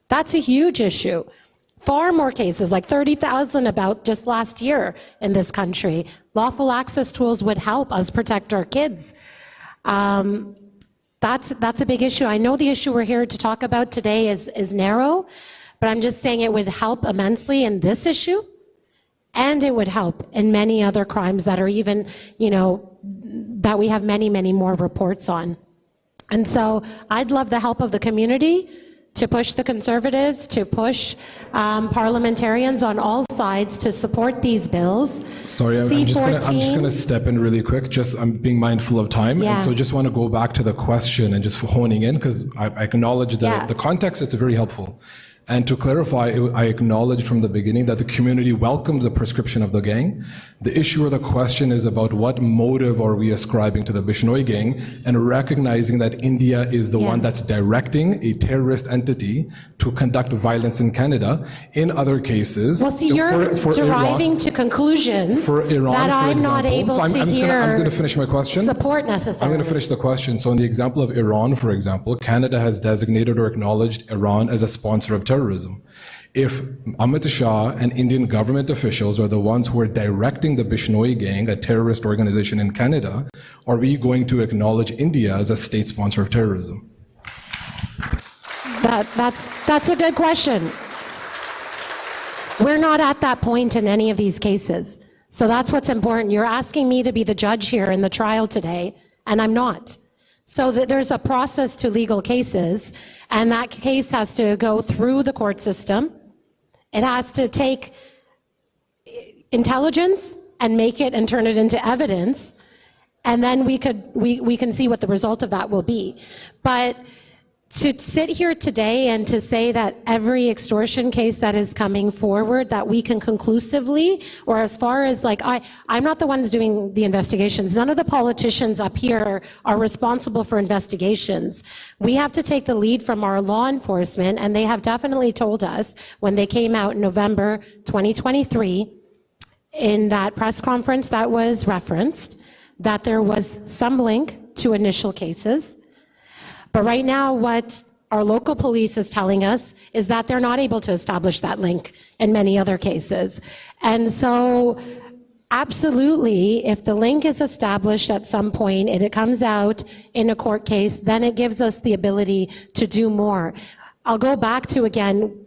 That's a huge issue. Far more cases, like 30,000 about just last year in this country. Lawful access tools would help us protect our kids. That's a big issue. I know the issue we're here to talk about today is narrow, but I'm just saying it would help immensely in this issue. And it would help in many other crimes that are even, that we have many, many more reports on. And so I'd love the help of the community to push the Conservatives, to push parliamentarians on all sides to support these bills. Sorry, I'm just gonna step in really quick. I'm being mindful of time, and so just want to go back to the question and just honing in, because I acknowledge the context. It's very helpful. And to clarify, I acknowledged from the beginning that the community welcomed the prescription of the gang. The issue or the question is about what motive are we ascribing to the Bishnoi gang, and recognizing that India is the one that's directing a terrorist entity to conduct violence in Canada. In other cases, well, see, you're deriving Iran, to conclusions for Iran, that I'm not able I'm going to finish my question. Support necessarily. I'm going to finish the question. So in the example of Iran, for example, Canada has designated or acknowledged Iran as a sponsor of terrorism. If Amit Shah and Indian government officials are the ones who are directing the Bishnoi gang, a terrorist organization in Canada, are we going to acknowledge India as a state sponsor of terrorism? That's a good question. We're not at that point in any of these cases. So that's what's important. You're asking me to be the judge here in the trial today, and I'm not. So there's a process to legal cases, and that case has to go through the court system. It has to take intelligence and make it and turn it into evidence, and then we can see what the result of that will be. But to sit here today and to say that every extortion case that is coming forward that we can conclusively, or as far as I'm not the ones doing the investigations. None of the politicians up here are responsible for investigations. We have to take the lead from our law enforcement, and they have definitely told us when they came out in November 2023 in that press conference that was referenced that there was some link to initial cases. But right now, what our local police is telling us is that they're not able to establish that link in many other cases. And so, absolutely, if the link is established at some point and it comes out in a court case, then it gives us the ability to do more. I'll go back to, again,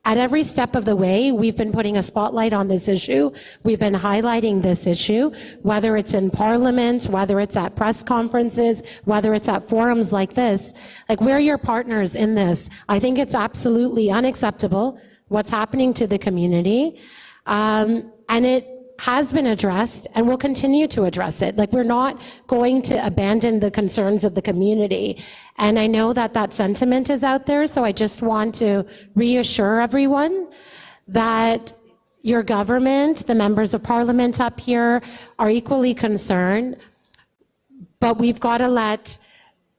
at every step of the way, we've been putting a spotlight on this issue. We've been highlighting this issue, whether it's in Parliament, whether it's at press conferences, whether it's at forums like this. We're your partners in this. I think it's absolutely unacceptable what's happening to the community. And it has been addressed and will continue to address it. Like, we're not going to abandon the concerns of the community. And I know that that sentiment is out there, so I just want to reassure everyone that your government, the members of parliament up here, are equally concerned, but we've got to let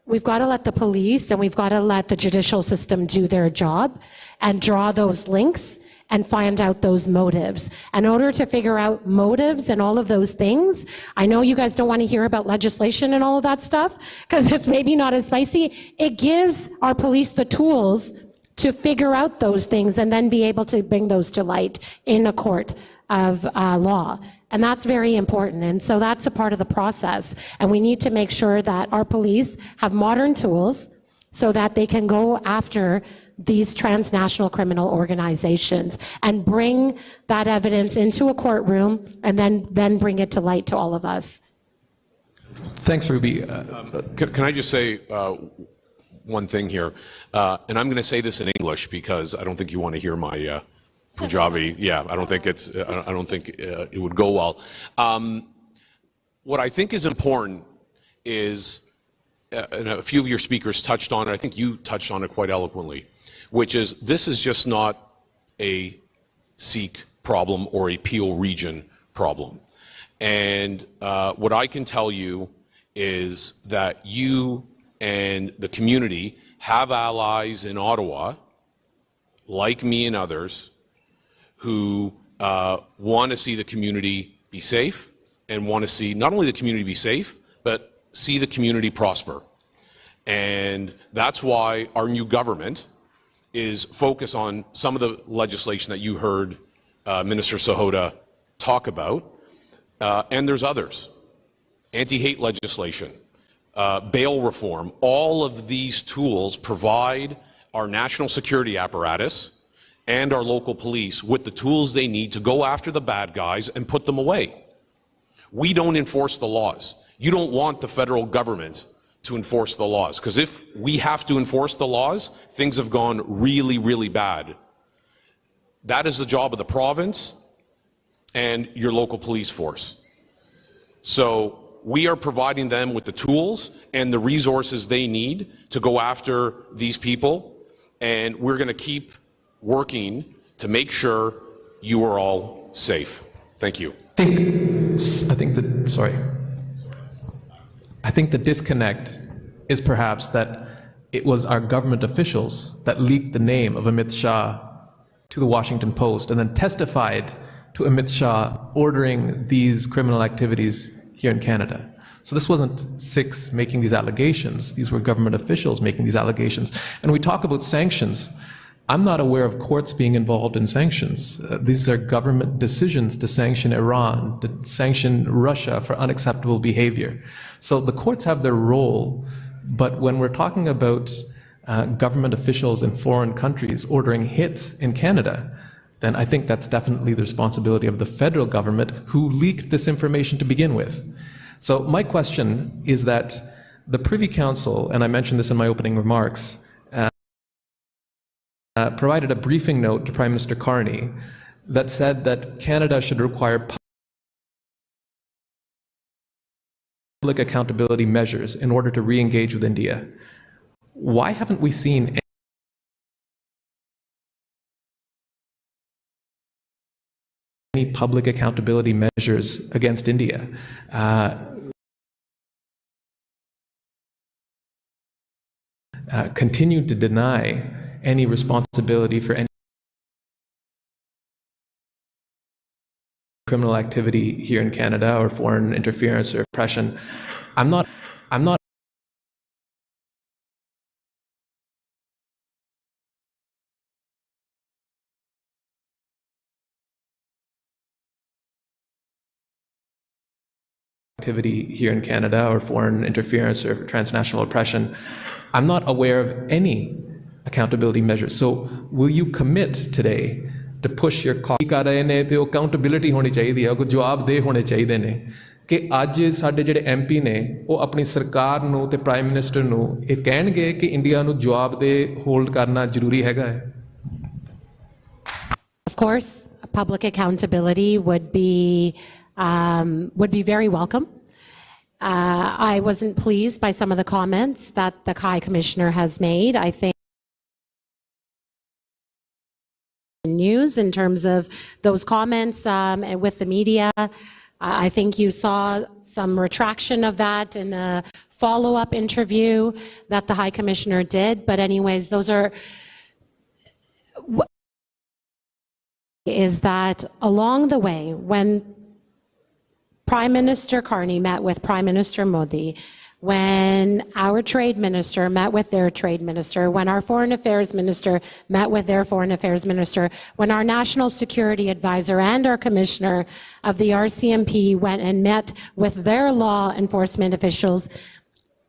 the police and we've got to let the judicial system do their job and draw those links and find out those motives. In order to figure out motives and all of those things, I know you guys don't want to hear about legislation and all of that stuff, because it's maybe not as spicy. It gives our police the tools to figure out those things and then be able to bring those to light in a court of law. And that's very important. And so that's a part of the process. And we need to make sure that our police have modern tools so that they can go after these transnational criminal organizations and bring that evidence into a courtroom and then bring it to light to all of us. Thanks, Ruby. Can I just say one thing here? And I'm going to say this in English because I don't think you want to hear my Punjabi. Yeah, I don't think it would go well. What I think is important is, and a few of your speakers touched on it, I think you touched on it quite eloquently, which is this is just not a Sikh problem or a Peel region problem. And what I can tell you is that you and the community have allies in Ottawa, like me and others, who want to see the community be safe and want to see not only the community be safe, but see the community prosper. And that's why our new government is focused on some of the legislation that you heard Minister Sahota talk about, and there's others. Anti-hate legislation, bail reform, all of these tools provide our national security apparatus and our local police with the tools they need to go after the bad guys and put them away. We don't enforce the laws. You don't want the federal government to enforce the laws, because if we have to enforce the laws, things have gone really, really bad. That is the job of the province and your local police force. So we are providing them with the tools and the resources they need to go after these people, and we're going to keep working to make sure you are all safe. Thank you. I think the disconnect is perhaps that it was our government officials that leaked the name of Amit Shah to the Washington Post and then testified to Amit Shah ordering these criminal activities here in Canada. So this wasn't Sikhs making these allegations. These were government officials making these allegations. And we talk about sanctions. I'm not aware of courts being involved in sanctions. These are government decisions to sanction Iran, to sanction Russia for unacceptable behavior. So the courts have their role, but when we're talking about government officials in foreign countries ordering hits in Canada, then I think that's definitely the responsibility of the federal government who leaked this information to begin with. So my question is that the Privy Council, and I mentioned this in my opening remarks, provided a briefing note to Prime Minister Carney that said that Canada should require public accountability measures in order to re-engage with India. Why haven't we seen any public accountability measures against India? Continue to deny any responsibility for any criminal activity here in Canada or foreign interference or oppression. I'm not activity here in Canada or foreign interference or transnational oppression. I'm not aware of any accountability measures. So will you commit today to push your cause? ਕਰ ਰਹੇ ਨੇ ਤੇ accountability ਹੋਣੀ ਚਾਹੀਦੀ ਹੈ, ਕੋਈ ਜਵਾਬਦੇਹ ਹੋਣੇ ਚਾਹੀਦੇ ਨੇ ਕਿ ਅੱਜ ਸਾਡੇ ਜਿਹੜੇ ਐਮਪੀ ਨੇ ਉਹ ਆਪਣੀ ਸਰਕਾਰ ਨੂੰ ਤੇ ਪ੍ਰਾਈਮ ਮਿਨਿਸਟਰ ਨੂੰ ਇਹ ਕਹਿਣਗੇ ਕਿ ਇੰਡੀਆ ਨੂੰ ਜਵਾਬਦੇਹ ਹੋਲਡ ਕਰਨਾ ਜ਼ਰੂਰੀ ਹੈਗਾ ਹੈ। Of course, public accountability would be very welcome. I wasn't pleased by some of the comments that the High Commissioner has made. I think news in terms of those comments and with the media, I think you saw some retraction of that in a follow-up interview that the High Commissioner did. But anyways, those are, is that along the way, when Prime Minister Carney met with Prime Minister Modi, when our trade minister met with their trade minister, when our foreign affairs minister met with their foreign affairs minister, when our national security advisor and our commissioner of the RCMP went and met with their law enforcement officials,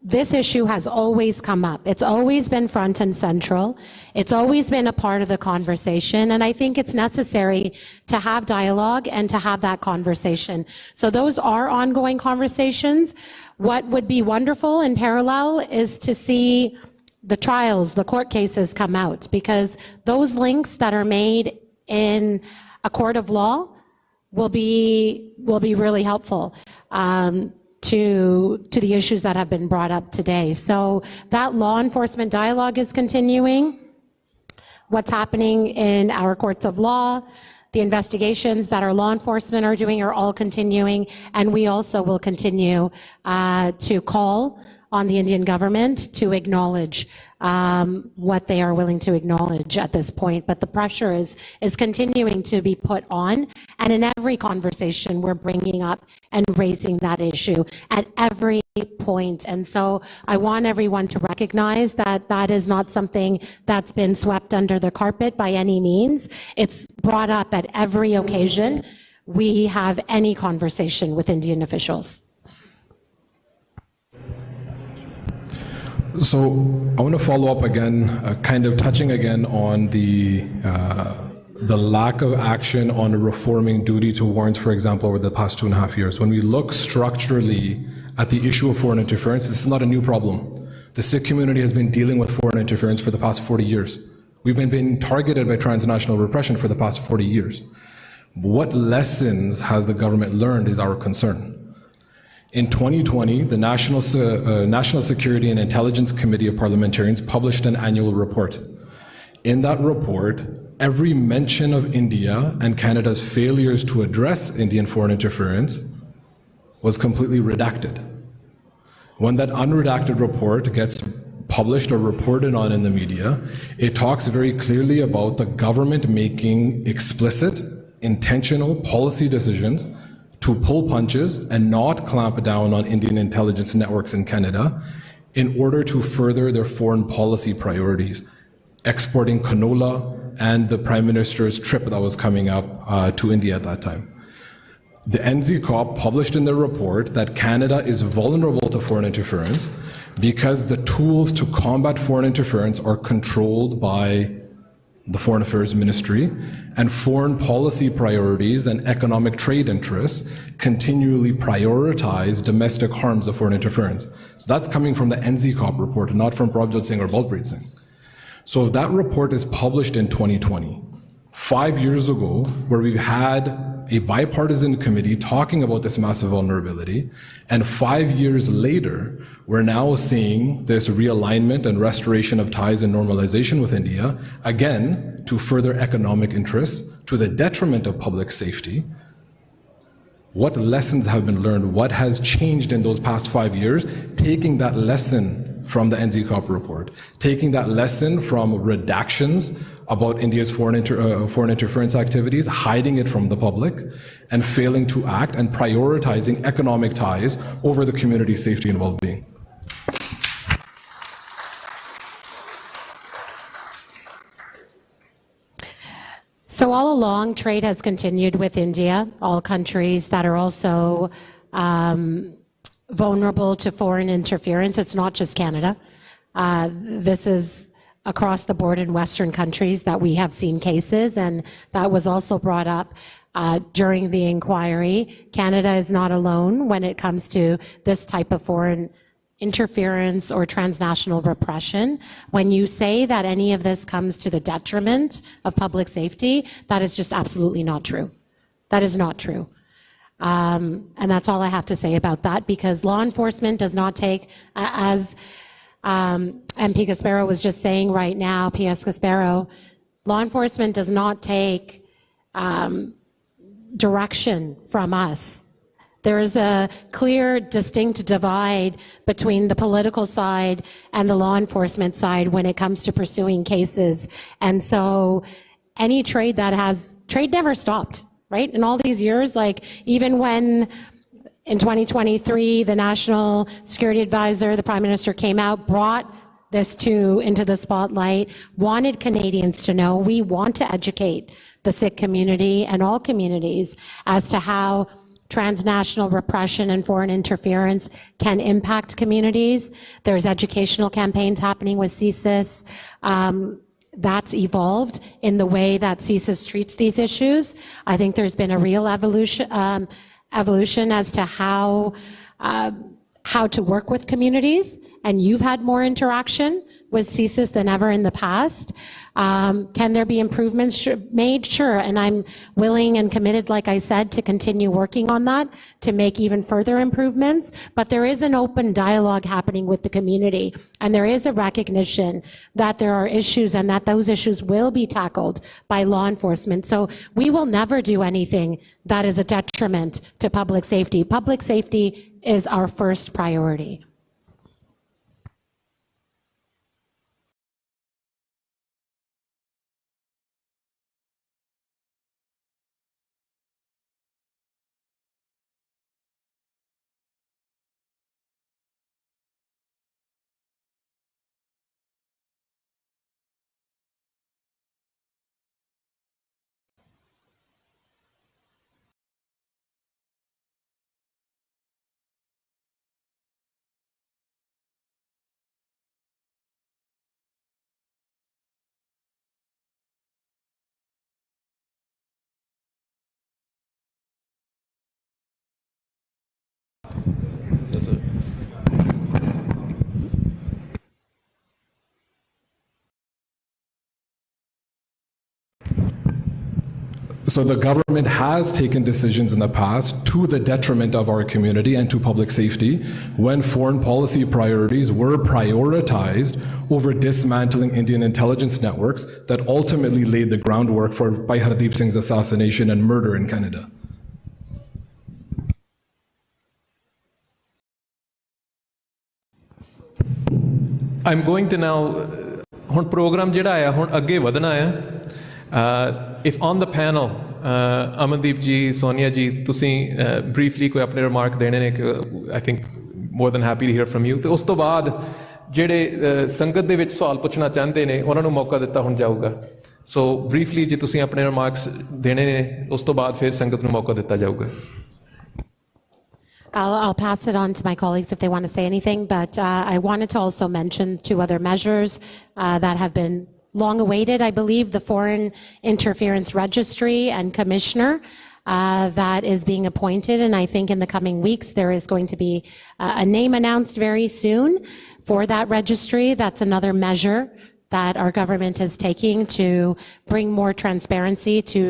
this issue has always come up. It's always been front and central. It's always been a part of the conversation, and I think it's necessary to have dialogue and to have that conversation. So those are ongoing conversations. What would be wonderful in parallel is to see the trials, the court cases come out, because those links that are made in a court of law will be really helpful to the issues that have been brought up today. So that law enforcement dialogue is continuing. What's happening in our courts of law, the investigations that our law enforcement are doing are all continuing, and we also will continue to call on the Indian government to acknowledge what they are willing to acknowledge at this point. But the pressure is continuing to be put on, and in every conversation we're bringing up and raising that issue at every point. And so I want everyone to recognize that that is not something that's been swept under the carpet by any means. It's brought up at every occasion we have any conversation with Indian officials. So I want to follow up again, kind of touching again on the lack of action on reforming duty to warrants, for example, over the past 2.5 years. When we look structurally at the issue of foreign interference, this is not a new problem. The Sikh community has been dealing with foreign interference for the past 40 years. We've been being targeted by transnational repression for the past 40 years. What lessons has the government learned is our concern. In 2020, the National Security and Intelligence Committee of Parliamentarians published an annual report. In that report, every mention of India and Canada's failures to address Indian foreign interference was completely redacted. When that unredacted report gets published or reported on in the media, it talks very clearly about the government making explicit, intentional policy decisions to pull punches and not clamp down on Indian intelligence networks in Canada in order to further their foreign policy priorities, exporting canola and the Prime Minister's trip that was coming up to India at that time. The NZCOP published in their report that Canada is vulnerable to foreign interference because the tools to combat foreign interference are controlled by the Foreign Affairs Ministry, and foreign policy priorities and economic trade interests continually prioritize domestic harms of foreign interference. So that's coming from the NZCOP report, not from Prabhat Singh or Balpreet Singh. So if that report is published in 2020, 5 years ago, where we've had a bipartisan committee talking about this massive vulnerability, and 5 years later, we're now seeing this realignment and restoration of ties and normalization with India, again, to further economic interests, to the detriment of public safety. What lessons have been learned? What has changed in those past 5 years? Taking that lesson from the NZCOP report, taking that lesson from redactions about India's foreign interference activities, hiding it from the public, and failing to act and prioritizing economic ties over the community's safety and well-being. So all along, trade has continued with India, all countries that are also vulnerable to foreign interference. It's not just Canada. This is across the board in Western countries that we have seen cases, and that was also brought up during the inquiry. Canada is not alone when it comes to this type of foreign interference or transnational repression. When you say that any of this comes to the detriment of public safety, that is just absolutely not true. That is not true. And that's all I have to say about that, because law enforcement does not take, as MP Gasparo was just saying right now, PS Gasparo, law enforcement does not take direction from us. There is a clear, distinct divide between the political side and the law enforcement side when it comes to pursuing cases. And so any trade never stopped, right? In all these years, like even when in 2023, the National Security Advisor, the Prime Minister came out, brought this into the spotlight, wanted Canadians to know, we want to educate the Sikh community and all communities as to how transnational repression and foreign interference can impact communities. There's educational campaigns happening with CSIS. That's evolved in the way that CSIS treats these issues. I think there's been a real evolution as to how to work with communities, and you've had more interaction with CSIS than ever in the past. Can there be improvements made? Sure, and I'm willing and committed, like I said, to continue working on that, to make even further improvements. But there is an open dialogue happening with the community, and there is a recognition that there are issues and that those issues will be tackled by law enforcement. So we will never do anything that is a detriment to public safety. Public safety is our first priority. So the government has taken decisions in the past to the detriment of our community and to public safety when foreign policy priorities were prioritized over dismantling Indian intelligence networks that ultimately laid the groundwork for Bhai Hardeep Singh's assassination and murder in Canada. I'm going to now, ਹੁਣ program ਜਿਹੜਾ ਆਇਆ ਹੁਣ ਅੱਗੇ ਵਧਣਾ ਆ if on the panel Amandeep ਜੀ ਸੋਨੀਆ ਜੀ ਤੁਸੀਂ briefly ਕੋਈ ਆਪਣੇ remark ਦੇਣੇ ਨੇ I think more than happy to hear from you ਤੇ ਉਸ ਤੋਂ ਬਾਅਦ ਜਿਹੜੇ ਸੰਗਤ ਦੇ ਵਿੱਚ ਸਵਾਲ ਪੁੱਛਣਾ ਚਾਹੁੰਦੇ ਨੇ ਉਹਨਾਂ ਨੂੰ ਮੌਕਾ ਦਿੱਤਾ ਹੁਣ ਜਾਊਗਾ so briefly ਜੇ ਤੁਸੀਂ ਆਪਣੇ remarks ਦੇਣੇ ਨੇ ਉਸ ਤੋਂ ਬਾਅਦ ਫਿਰ ਸੰਗਤ ਨੂੰ ਮੌਕਾ ਦਿੱਤਾ ਜਾਊਗਾ I'll pass it on to my colleagues if they want to say anything, but I wanted to also mention 2 other measures that have been long awaited. I believe the Foreign Interference Registry and Commissioner that is being appointed, and I think in the coming weeks there is going to be a name announced very soon for that registry. That's another measure that our government is taking to bring more transparency to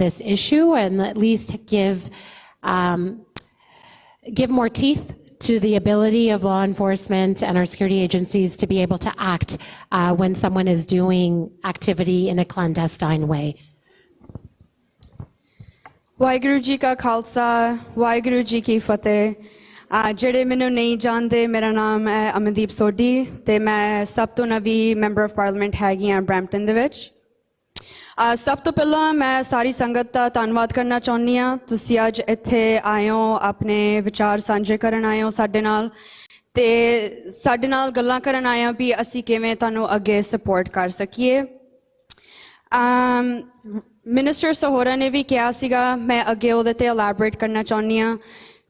this issue and at least give more teeth to the ability of law enforcement and our security agencies to be able to act when someone is doing activity in a clandestine way. Waheguru ji ਕਾ ਖਾਲਸਾ ਵਾਹਿਗੁਰੂ ਜੀ ਕੀ ਫਤਿਹ ਜਿਹੜੇ ਮੈਨੂੰ ਨਹੀਂ ਜਾਣਦੇ ਮੇਰਾ ਨਾਮ ਹੈ ਅਮਨਦੀਪ ਸੋਢੀ ਤੇ ਮੈਂ ਸਭ ਤੋਂ ਨਵੀਂ ਮੈਂਬਰ ਆਫ ਪਾਰਲੀਮੈਂਟ ਹੈਗੀ ਹਾਂ ਬਰੈਂਪਟਨ ਦੇ ਵਿੱਚ ਸਭ ਤੋਂ ਪਹਿਲਾਂ ਮੈਂ ਸਾਰੀ ਸੰਗਤ ਦਾ ਧੰਨਵਾਦ ਕਰਨਾ ਚਾਹੁੰਦੀ ਹਾਂ ਤੁਸੀਂ ਅੱਜ ਇੱਥੇ ਆਏ ਹੋ ਆਪਣੇ ਵਿਚਾਰ ਸਾਂਝੇ ਕਰਨ ਆਏ ਹੋ ਸਾਡੇ ਨਾਲ ਤੇ ਸਾਡੇ ਨਾਲ ਗੱਲਾਂ ਕਰਨ ਆਏ ਹੋ ਵੀ ਅਸੀਂ ਕਿਵੇਂ ਤੁਹਾਨੂੰ ਅੱਗੇ ਸਪੋਰਟ ਕਰ ਸਕੀਏ ਮਿਨਿਸਟਰ ਸਹੋਰਾ ਨੇ ਵੀ ਕਿਹਾ ਸੀਗਾ ਮੈਂ ਅੱਗੇ ਉਹਦੇ ਤੇ ਐਲੈਬੋਰੇਟ ਕਰਨਾ ਚਾਹੁੰਦੀ ਹਾਂ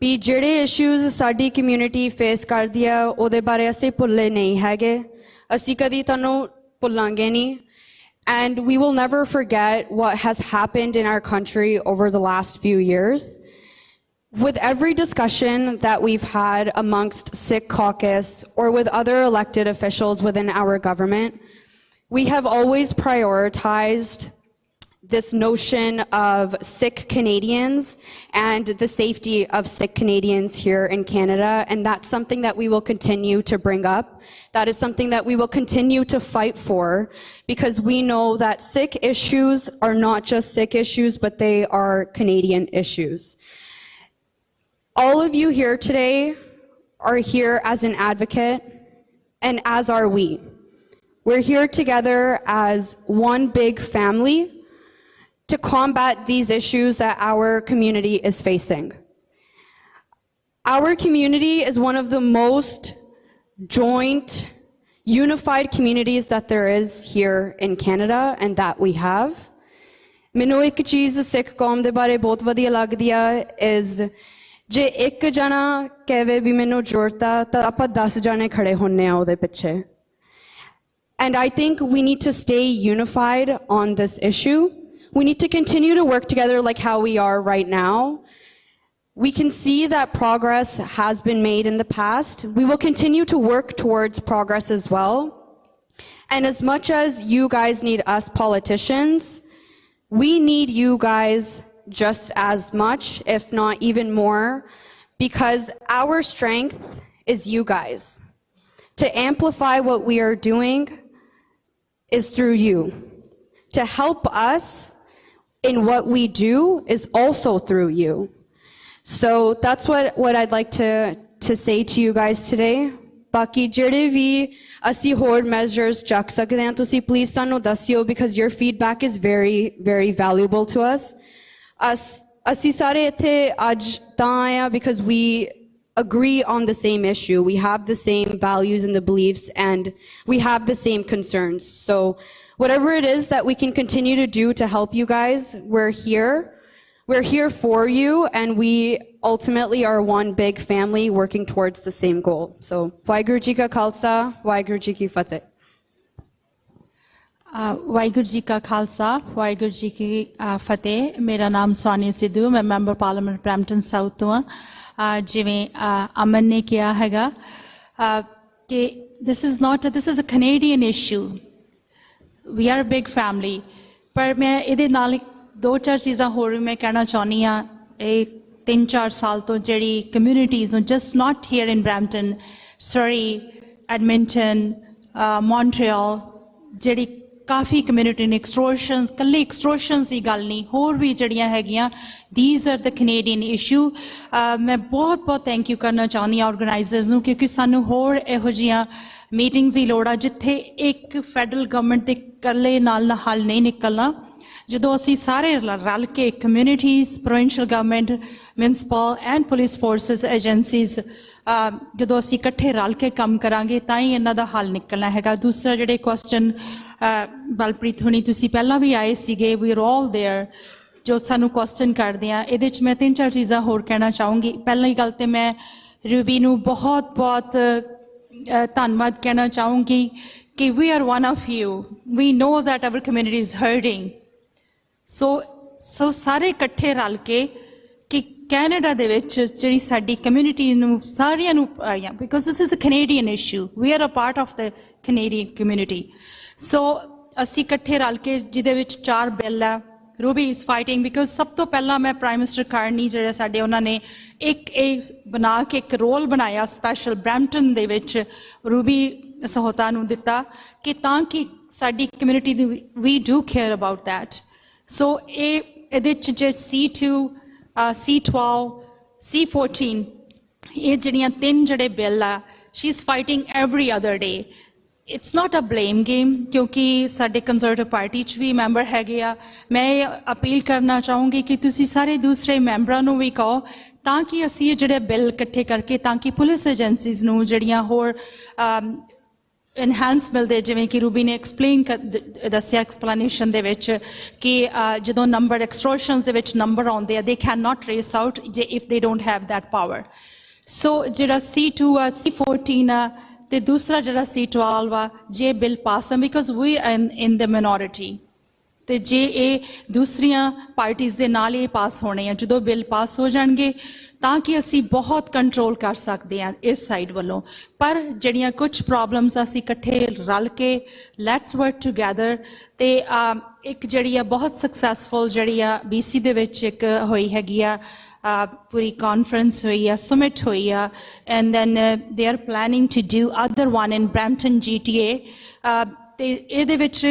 ਵੀ ਜਿਹੜੇ ਇਸ਼ੂਜ਼ ਸਾਡੀ ਕਮਿਊਨਿਟੀ ਫੇਸ ਕਰਦੀ ਆ ਉਹਦੇ ਬਾਰੇ ਅਸੀਂ ਭੁੱਲੇ ਨਹੀਂ ਹੈਗੇ ਅਸੀਂ ਕਦੀ ਤੁਹਾਨੂੰ ਭੁੱਲਾਂਗੇ ਨਹੀਂ And we will never forget what has happened in our country over the last few years. With every discussion that we've had amongst Sikh caucus or with other elected officials within our government, we have always prioritized this notion of Sikh Canadians and the safety of Sikh Canadians here in Canada, and that's something that we will continue to bring up. That is something that we will continue to fight for, because we know that Sikh issues are not just Sikh issues, but they are Canadian issues. All of you here today are here as an advocate, and as are we. We're here together as one big family to combat these issues that our community is facing. Our community is one of the most joint, unified communities that there is here in Canada and that we have. ਮੈਨੂੰ ਇੱਕ ਚੀਜ਼ ਸਿੱਖ ਕੌਮ ਦੇ ਬਾਰੇ ਬਹੁਤ ਵਧੀਆ ਲੱਗਦੀ ਆ is ਜੇ ਇੱਕ ਜਣਾ ਕਹੇ ਵੀ ਮੈਨੂੰ ਜ਼ਰੂਰਤ ਆ ਤਾਂ ਆਪਾਂ 10 ਜਣੇ ਖੜੇ ਹੁੰਨੇ ਆ ਉਹਦੇ ਪਿੱਛੇ. And I think we need to stay unified on this issue. We need to continue to work together like how we are right now. We can see that progress has been made in the past. We will continue to work towards progress as well. And as much as you guys need us politicians, we need you guys just as much, if not even more, because our strength is you guys. To amplify what we are doing is through you. To help us in what we do is also through you. So that's what I'd like to say to you guys today. Baki jehde vi assi hor measures chak sakde hain, tusi please sanu dassiyo, because your feedback is very, very valuable to us. Assi sare ithe aj ta aaya because we agree on the same issue. We have the same values and the beliefs, and we have the same concerns. So whatever it is that we can continue to do to help you guys, we're here. We're here for you, and we ultimately are one big family working towards the same goal. So, Waheguru Ji Ka Khalsa, Waheguru Ji Ki Fateh. Waheguru ji ਕਾ ਖਾਲਸਾ ਵਾਹਿਗੁਰੂ ਜੀ ਕੀ ਫਤਿਹ ਮੇਰਾ ਨਾਮ ਸੋਨੀਆ ਸਿੱਧੂ ਮੈਂ member parliament Brampton south ਤੋਂ ਹਾਂ ਜਿਵੇਂ ਅਮਨ ਨੇ ਕਿਹਾ ਹੈਗਾ ਕਿ this is a Canadian issue. We are a big family. ਪਰ ਮੈਂ ਇਹਦੇ ਨਾਲ ਦੋ ਚਾਰ ਚੀਜ਼ਾਂ ਹੋਰ ਵੀ ਮੈਂ ਕਹਿਣਾ ਚਾਹੁੰਦੀ ਹਾਂ ਇਹ 3-4 ਸਾਲ ਤੋਂ ਜਿਹੜੀ ਕਮਿਊਨਿਟੀਜ਼ ਨੂੰ just not here in Brampton Surrey Edmonton Montreal ਜਿਹੜੀ ਕਾਫੀ ਕਮਿਊਨਿਟੀ ਨੇ ਐਕਸਟੋਰਸ਼ਨਸ ਕੱਲੇ ਐਕਸਟੋਰਸ਼ਨਸ ਦੀ ਗੱਲ ਨਹੀਂ ਹੋਰ ਵੀ ਜਿਹੜੀਆਂ ਹੈਗੀਆਂ these are the Canadian issue. ਮੈਂ ਬਹੁਤ ਥੈਂਕ ਯੂ ਕਰਨਾ ਚਾਹੁੰਦੀ ਹਾਂ ਆਰਗੇਨਾਈਜ਼ਰਸ ਨੂੰ ਕਿਉਂਕਿ ਸਾਨੂੰ ਹੋਰ ਇਹੋ ਜਿਹੀਆਂ ਮੀਟਿੰਗਸ ਦੀ ਲੋੜ ਆ ਜਿੱਥੇ ਇੱਕ ਫੈਡਰਲ ਗਵਰਨਮੈਂਟ ਦੇ ਇਕੱਲੇ ਨਾਲ ਹੱਲ ਨਹੀਂ ਨਿਕਲਣਾ ਜਦੋਂ ਅਸੀਂ ਸਾਰੇ ਰਲ ਕੇ communities provincial government municipal and police forces agencies ਜਦੋਂ ਅਸੀਂ ਇਕੱਠੇ ਰਲ ਕੇ ਕੰਮ ਕਰਾਂਗੇ ਤਾਂ ਹੀ ਇਹਨਾਂ ਦਾ ਹੱਲ ਨਿਕਲਣਾ ਹੈਗਾ ਦੂਸਰਾ ਜਿਹੜੇ ਕੁਐਸਚਨ ਬਲਪ੍ਰੀਤ ਹੁਣੀ ਤੁਸੀਂ ਪਹਿਲਾਂ ਵੀ ਆਏ ਸੀਗੇ ਵੀ ਆਰ ਆਲ ਦੇਅਰ ਜੋ ਸਾਨੂੰ ਕੁਐਸਚਨ ਕਰਦੇ ਆ ਇਹਦੇ 'ਚ ਮੈਂ 3-4 ਚੀਜ਼ਾਂ ਹੋਰ ਕਹਿਣਾ ਚਾਹੂੰਗੀ ਪਹਿਲੀ ਗੱਲ ਤੇ ਮੈਂ ਰੂਬੀ ਨੂੰ ਬਹੁਤ ਧੰਨਵਾਦ ਕਹਿਣਾ ਚਾਹੂੰਗੀ ਕਿ we are one of you. We know that our community is hurting. So ਸਾਰੇ ਇਕੱਠੇ ਰਲ ਕੇ ਕਿ ਕੈਨੇਡਾ ਦੇ ਵਿੱਚ ਜਿਹੜੀ ਸਾਡੀ ਕਮਿਊਨਿਟੀ ਨੂੰ ਸਾਰਿਆਂ ਨੂੰ because this is a Canadian issue. We are a part of the Canadian community. So ਅਸੀਂ ਇਕੱਠੇ ਰਲ ਕੇ ਜਿਹਦੇ ਵਿੱਚ 4 ਬਿੱਲ ਆ Ruby is fighting because ਸਭ ਤੋਂ ਪਹਿਲਾਂ ਮੈਂ ਪ੍ਰਾਈਮ ਮਿਨਿਸਟਰ ਕਾਰਨੀ ਜਿਹੜੇ ਸਾਡੇ ਉਹਨਾਂ ਨੇ ਇੱਕ ਇਹ ਬਣਾ ਕੇ ਇੱਕ ਰੋਲ ਬਣਾਇਆ ਸਪੈਸ਼ਲ ਬ੍ਰੈਂਪਟਨ ਦੇ ਵਿੱਚ ਰੂਬੀ ਸਹੋਤਾ ਨੂੰ ਦਿੱਤਾ ਕਿ ਤਾਂ ਕਿ ਸਾਡੀ ਕਮਿਊਨਿਟੀ ਦੀ ਵੀ do care about that so ਇਹਦੇ 'ਚ ਜੇ C2 C12 C14 ਇਹ ਜਿਹੜੀਆਂ 3 ਜਿਹੜੇ ਬਿੱਲ ਆ she is fighting every other day It's not a blame game क्योंकि साडे कंजर्वेटिव पार्टी च भी मैंबर हैगे आ मैं अपील करना चाहूँगी कि तुसी सारे दूसरे मैंबरां नूं भी कहो ताकि असीं जिहड़े बिल इकट्ठे करके ताकि पुलिस एजेंसीज़ नूं जिहड़ियां होर इनहैंस मिलदे जिवें कि रूबी ने एक्सप्लेन दस्सिया एक्सप्लेनेशन दे विच कि जदों नंबर एक्सटोर्शनस दे विच नंबर आउंदे आ they can not trace out जे if they don't have that power so जिहड़ा C2 आ C14 आ ਤੇ ਦੂਸਰਾ ਜਿਹੜਾ C12 ਵਾ ਜੇ ਬਿੱਲ ਪਾਸ ਹੈ because we are in the minority ਤੇ ਜੇ ਇਹ ਦੂਸਰੀਆਂ ਪਾਰਟੀਆਂ ਦੇ ਨਾਲ ਇਹ ਪਾਸ ਹੋਣੇ ਆ, ਜਦੋਂ ਬਿੱਲ ਪਾਸ ਹੋ ਜਾਣਗੇ ਤਾਂ ਕਿ ਅਸੀਂ ਬਹੁਤ ਕੰਟਰੋਲ ਕਰ ਸਕਦੇ ਹਾਂ ਇਸ ਸਾਈਡ ਵੱਲੋਂ। ਪਰ ਜਿਹੜੀਆਂ ਕੁਝ ਪ੍ਰੋਬਲਮਸ ਅਸੀਂ ਇਕੱਠੇ ਰਲ ਕੇ ਲੈਟਸ ਵਰਕ ਟੂਗੈਦਰ, ਤੇ ਇੱਕ ਜਿਹੜੀ ਆ ਬਹੁਤ ਸਕਸੈਸਫੁਲ ਜਿਹੜੀ ਆ BC ਦੇ ਵਿੱਚ ਇੱਕ ਹੋਈ ਹੈਗੀ ਆ ਪੂਰੀ ਕਾਨਫਰੰਸ ਹੋਈ ਆ, ਸਮਿਟ ਹੋਈ ਆ, and then they are planning to do other one in Brampton GTA। ਤੇ ਇਹਦੇ ਵਿੱਚ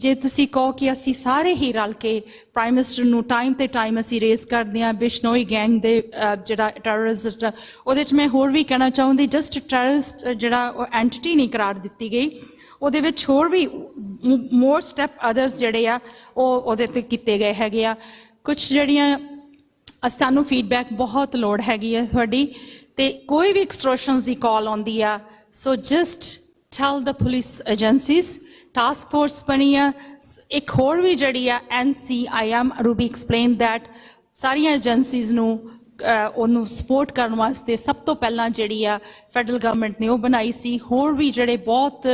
ਜੇ ਤੁਸੀਂ ਕਹੋ ਕਿ ਅਸੀਂ ਸਾਰੇ ਹੀ ਰਲ ਕੇ ਪ੍ਰਾਈਮ ਮਿਨਿਸਟਰ ਨੂੰ ਟਾਈਮ ਤੇ ਟਾਈਮ ਅਸੀਂ ਰੇਜ਼ ਕਰਦੇ ਹਾਂ ਬਿਸ਼ਨੋਈ ਗੈਂਗ ਦੇ ਜਿਹੜਾ ਟੈਰਰਿਸਟ, ਉਹਦੇ 'ਚ ਮੈਂ ਹੋਰ ਵੀ ਕਹਿਣਾ ਚਾਹੁੰਦੀ, ਜਸਟ ਟੈਰਰਿਸਟ ਜਿਹੜਾ ਉਹ ਐਂਟੀਟੀ ਨਹੀਂ ਕਰਾਰ ਦਿੱਤੀ ਗਈ, ਉਹਦੇ ਵਿੱਚ ਹੋਰ ਵੀ ਮੋਰ ਸਟੈਪ ਅਦਰਸ ਜਿਹੜੇ ਆ ਉਹ ਉਹਦੇ 'ਤੇ ਕੀਤੇ ਗਏ ਹੈਗੇ ਆ। ਕੁਛ ਜਿਹੜੀਆਂ ਸਾਨੂੰ ਫੀਡਬੈਕ ਬਹੁਤ ਲੋੜ ਹੈਗੀ ਹੈ ਤੁਹਾਡੀ, ਤੇ ਕੋਈ ਵੀ ਐਕਸਟੋਰਸ਼ਨਸ ਦੀ ਕਾਲ ਆਉਂਦੀ ਆ, so just tell the police agencies. Task force ਬਣੀ ਆ, ਇੱਕ ਹੋਰ ਵੀ ਜਿਹੜੀ ਆ NCIM, ਰੂਬੀ ਐਕਸਪਲੇਨ ਦੈਟ, ਸਾਰੀਆਂ ਏਜੰਸੀਜ਼ ਨੂੰ ਉਹਨੂੰ ਸਪੋਰਟ ਕਰਨ ਵਾਸਤੇ ਸਭ ਤੋਂ ਪਹਿਲਾਂ ਜਿਹੜੀ ਆ ਫੈਡਰਲ ਗਵਰਨਮੈਂਟ ਨੇ ਉਹ ਬਣਾਈ ਸੀ। ਹੋਰ ਵੀ ਜਿਹੜੇ ਬਹੁਤ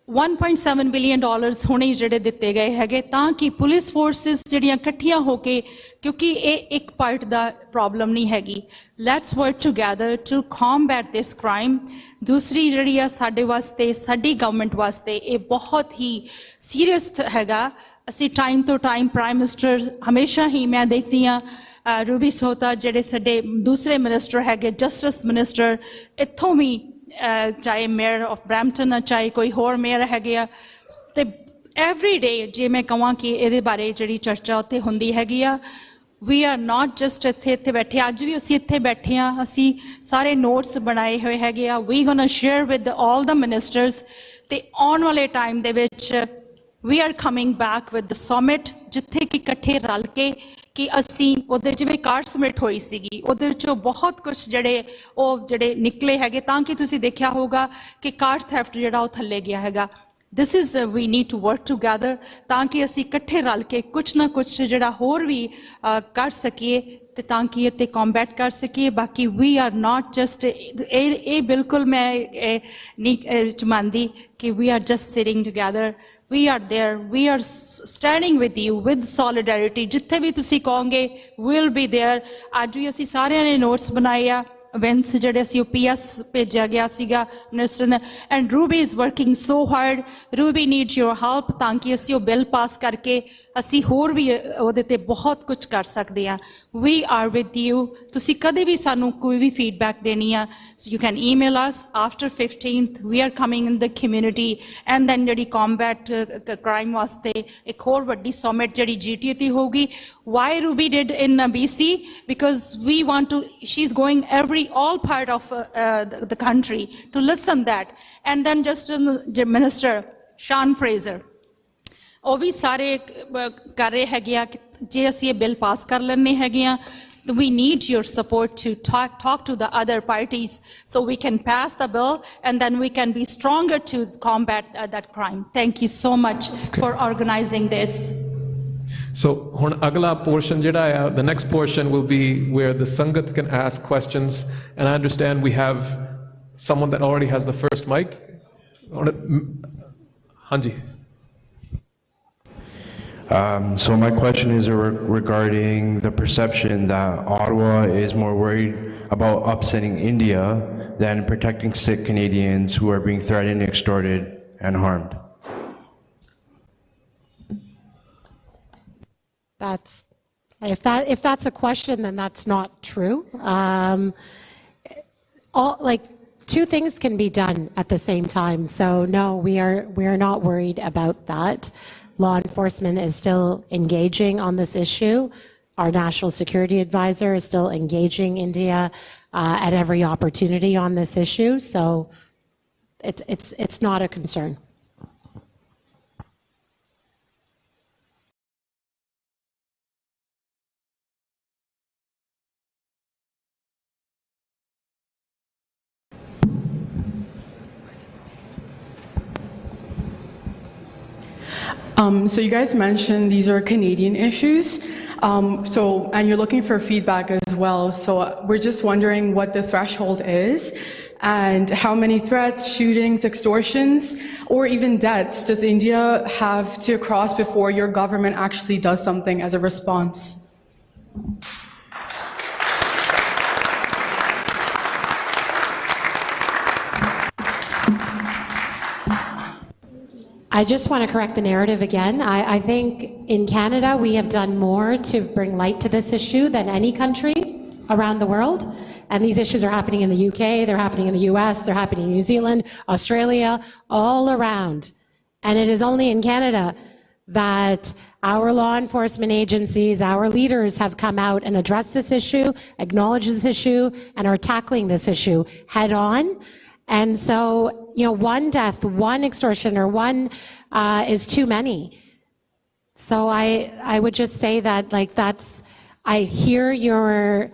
$1.7 ਬਿਲੀਅਨ ਹੁਣੇ ਜਿਹੜੇ ਦਿੱਤੇ ਗਏ ਹੈਗੇ ਤਾਂ ਕਿ ਪੁਲਿਸ ਫੋਰਸਿਸ ਜਿਹੜੀਆਂ ਇਕੱਠੀਆਂ ਹੋ ਕੇ, ਕਿਉਂਕਿ ਇਹ ਇੱਕ ਪਾਰਟ ਦਾ ਪ੍ਰੋਬਲਮ ਨਹੀਂ ਹੈਗੀ, let's work together to combat this crime. ਦੂਸਰੀ ਜਿਹੜੀ ਆ ਸਾਡੇ ਵਾਸਤੇ, ਸਾਡੀ ਗਵਰਨਮੈਂਟ ਵਾਸਤੇ ਇਹ ਬਹੁਤ ਹੀ ਸੀਰੀਅਸ ਹੈਗਾ। ਅਸੀਂ ਟਾਈਮ ਤੋਂ ਟਾਈਮ ਪ੍ਰਾਈਮ ਮਿਨਿਸਟਰ ਹਮੇਸ਼ਾ ਹੀ, ਮੈਂ ਦੇਖਦੀ ਹਾਂ ਰੂਬੀ ਸੋਤਾ ਜਿਹੜੇ ਸਾਡੇ ਦੂਸਰੇ ਮਿਨਿਸਟਰ ਹੈਗੇ, ਜਸਟਿਸ ਮਿਨਿਸਟਰ, ਇੱਥੋਂ ਵੀ ਚਾਹੇ ਮੇਅਰ ਆਫ ਬ੍ਰੈਂਪਟਨ, ਚਾਹੇ ਕੋਈ ਹੋਰ ਮੇਅਰ ਹੈਗੇ ਆ, ਤੇ ਐਵਰੀ ਡੇ ਜੇ ਮੈਂ ਕਹਾਂ ਕਿ ਇਹਦੇ ਬਾਰੇ ਜਿਹੜੀ ਚਰਚਾ ਉੱਥੇ ਹੁੰਦੀ ਹੈਗੀ ਆ। ਵੀ ਆਰ ਨਾਟ ਜਸਟ ਇੱਥੇ ਬੈਠੇ, ਅੱਜ ਵੀ ਅਸੀਂ ਇੱਥੇ ਬੈਠੇ ਹਾਂ, ਅਸੀਂ ਸਾਰੇ ਨੋਟਸ ਬਣਾਏ ਹੋਏ ਹੈਗੇ ਆ, we gonna share with all the ministers. ਤੇ ਆਉਣ ਵਾਲੇ ਟਾਈਮ ਦੇ ਵਿੱਚ we are coming back with the summit, ਜਿੱਥੇ ਕਿ ਇਕੱਠੇ ਰਲ ਕੇ ਕਿ ਅਸੀਂ ਉਹਦੇ ਜਿਵੇਂ ਕਾਰਡ ਸਮਿਟ ਹੋਈ ਸੀਗੀ, ਉਹਦੇ ਵਿੱਚੋਂ ਬਹੁਤ ਕੁਝ ਜਿਹੜੇ ਨਿਕਲੇ ਹੈਗੇ, ਤਾਂ ਕਿ ਤੁਸੀਂ ਦੇਖਿਆ ਹੋਊਗਾ ਕਿ ਕਾਰਡ ਥੈਫਟ ਜਿਹੜਾ ਉਹ ਥੱਲੇ ਗਿਆ ਹੈਗਾ। This is we need to work together, ਤਾਂ ਕਿ ਅਸੀਂ ਇਕੱਠੇ ਰਲ ਕੇ ਕੁਛ ਨਾ ਕੁਛ ਜਿਹੜਾ ਹੋਰ ਵੀ ਕਰ ਸਕੀਏ, ਤੇ ਤਾਂ ਕਿ ਇਹ 'ਤੇ ਕੰਬੈਟ ਕਰ ਸਕੀਏ। ਬਾਕੀ ਵੀ ਆਰ ਨਾਟ ਜਸਟ ਇਹ ਬਿਲਕੁਲ ਮੈਂ ਨਹੀਂ ਮੰਨਦੀ ਕਿ we are just sitting together. We are there, we are standing with you with solidarity, ਜਿੱਥੇ ਵੀ ਤੁਸੀਂ ਕਹੋਗੇ we'll be there। ਅੱਜ ਵੀ ਅਸੀਂ ਸਾਰਿਆਂ ਨੇ ਨੋਟਸ ਬਣਾਏ ਆ, ਇਵੈਂਟਸ ਜਿਹੜੇ ਅਸੀਂ PS ਭੇਜਿਆ ਗਿਆ ਸੀਗਾ ਮਿਨਿਸਟਰ ਨੇ, and Ruby is working so hard, Ruby needs your help, ਤਾਂ ਕਿ ਅਸੀਂ ਉਹ ਬਿੱਲ ਪਾਸ ਕਰਕੇ ਅਸੀਂ ਹੋਰ ਵੀ ਉਹਦੇ 'ਤੇ ਬਹੁਤ ਕੁਝ ਕਰ ਸਕਦੇ ਹਾਂ। We are with you. ਤੁਸੀਂ ਕਦੇ ਵੀ ਸਾਨੂੰ ਕੋਈ ਵੀ ਫੀਡਬੈਕ ਦੇਣੀ ਆ, so you can email us after 15th, we are coming in the community, and then ਜਿਹੜੀ combat crime ਵਾਸਤੇ ਇੱਕ ਹੋਰ ਵੱਡੀ summit ਜਿਹੜੀ GTA ਤੇ ਹੋਊਗੀ। Why Ruby did in BC? Because we want to, she's going all part of the country to listen that, and then just Minister Sean Fraser, ਉਹ ਵੀ ਸਾਰੇ ਕਰ ਰਹੇ ਹੈਗੇ ਆ ਕਿ ਜੇ ਅਸੀਂ ਇਹ ਬਿੱਲ ਪਾਸ ਕਰ ਲੈਣੇ ਹੈਗੇ ਆ, we need your support to talk to the other parties so we can pass the bill, and then we can be stronger to combat that crime. Thank you so much for organizing this. So ਹੁਣ ਅਗਲਾ portion ਜਿਹੜਾ ਆ, the next portion will be where the Sangat can ask questions, and I understand we have someone that already has the first mic. Hanji. So my question is regarding the perception that Ottawa is more worried about upsetting India than protecting sick Canadians who are being threatened, extorted, and harmed. If that's a question, then that's not true. Two things can be done at the same time. So no, we are not worried about that. Law enforcement is still engaging on this issue. Our national security advisor is still engaging India at every opportunity on this issue. So it's not a concern. So you guys mentioned these are Canadian issues, and you're looking for feedback as well. So we're just wondering what the threshold is And how many threats, shootings, extortions, or even deaths does India have to cross before your government actually does something as a response? I just want to correct the narrative again. I think in Canada, we have done more to bring light to this issue than any country around the world. And these issues are happening in the UK, they're happening in the US, they're happening in New Zealand, Australia, all around. And it is only in Canada that our law enforcement agencies, our leaders have come out and addressed this issue, acknowledged this issue, and are tackling this issue head on. And so, you know, one death, one extortion, or one is too many. So I would just say that, like, I hear your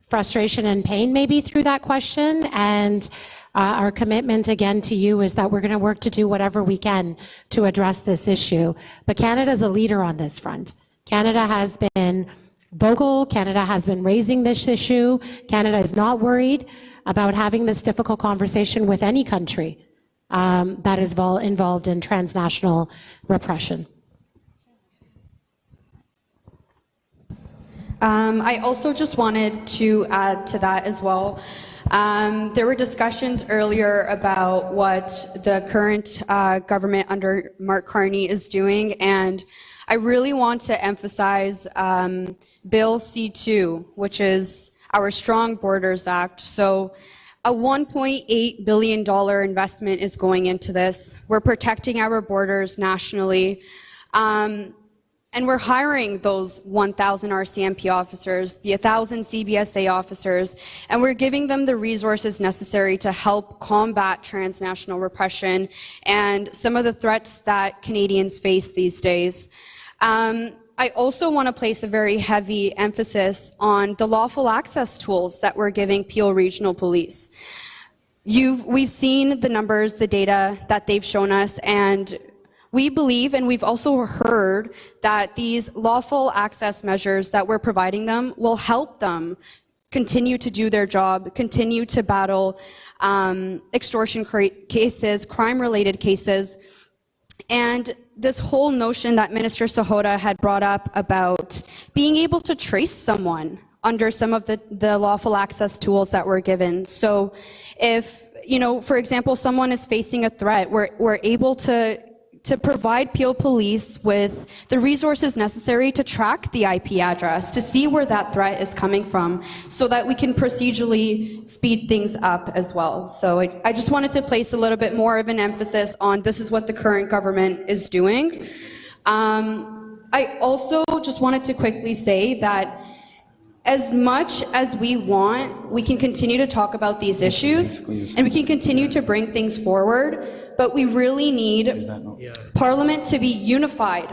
frustration and pain maybe through that question, and our commitment again to you is that we're going to work to do whatever we can to address this issue. But Canada is a leader on this front. Canada has been vocal. Canada has been raising this issue. Canada is not worried about having this difficult conversation with any country that is involved in transnational repression. I also just wanted to add to that as well. There were discussions earlier about what the current government under Mark Carney is doing, and I really want to emphasize Bill C-2, which is our Strong Borders Act. So a $1.8 billion investment is going into this. We're protecting our borders nationally. And we're hiring those 1,000 RCMP officers, the 1,000 CBSA officers, and we're giving them the resources necessary to help combat transnational repression and some of the threats that Canadians face these days. I also want to place a very heavy emphasis on the lawful access tools that we're giving Peel Regional Police. We've seen the numbers, the data that they've shown us, and we believe, and we've also heard, that these lawful access measures that we're providing them will help them continue to do their job, continue to battle extortion cases, crime-related cases. And this whole notion that Minister Sahota had brought up about being able to trace someone under some of the lawful access tools that were given. So if, you know, for example, someone is facing a threat, we're able to provide Peel Police with the resources necessary to track the IP address, to see where that threat is coming from, so that we can procedurally speed things up as well. So I just wanted to place a little bit more of an emphasis on this is what the current government is doing. I also just wanted to quickly say that as much as we want, we can continue to talk about these issues and we can continue to bring things forward, but we really need Parliament to be unified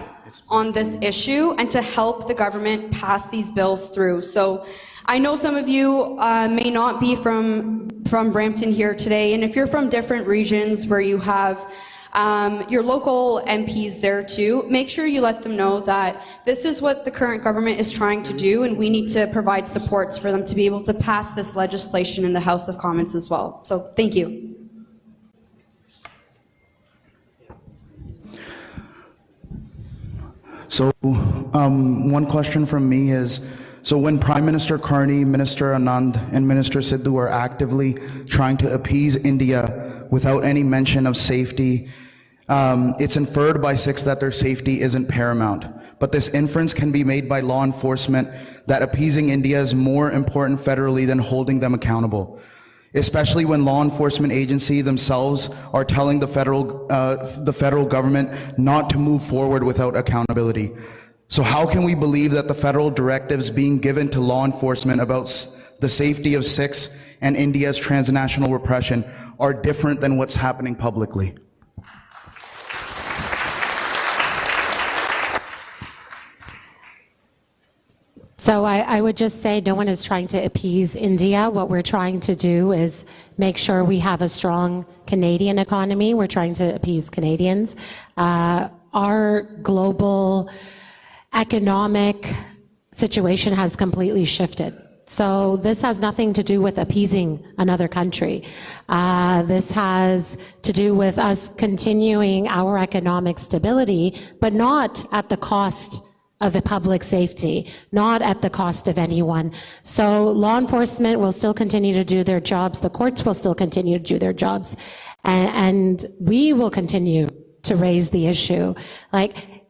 on this issue and to help the government pass these bills through. So I know some of you may not be from Brampton here today, and if you're from different regions where you have your local MPs there too, make sure you let them know that this is what the current government is trying to do, and we need to provide supports for them to be able to pass this legislation in the House of Commons as well. So thank you. So one question from me is, so when Prime Minister Carney, Minister Anand, and Minister Sidhu are actively trying to appease India without any mention of safety, it's inferred by Sikhs that their safety isn't paramount. But this inference can be made by law enforcement that appeasing India is more important federally than holding them accountable, especially when law enforcement agencies themselves are telling the federal government not to move forward without accountability. So how can we believe that the federal directives being given to law enforcement about the safety of Sikhs and India's transnational repression are different than what's happening publicly? So I would just say no one is trying to appease India. What we're trying to do is make sure we have a strong Canadian economy. We're trying to appease Canadians. Our global economic situation has completely shifted. So this has nothing to do with appeasing another country. This has to do with us continuing our economic stability, but not at the cost of public safety, not at the cost of anyone. So law enforcement will still continue to do their jobs, the courts will still continue to do their jobs, and we will continue to raise the issue. Like,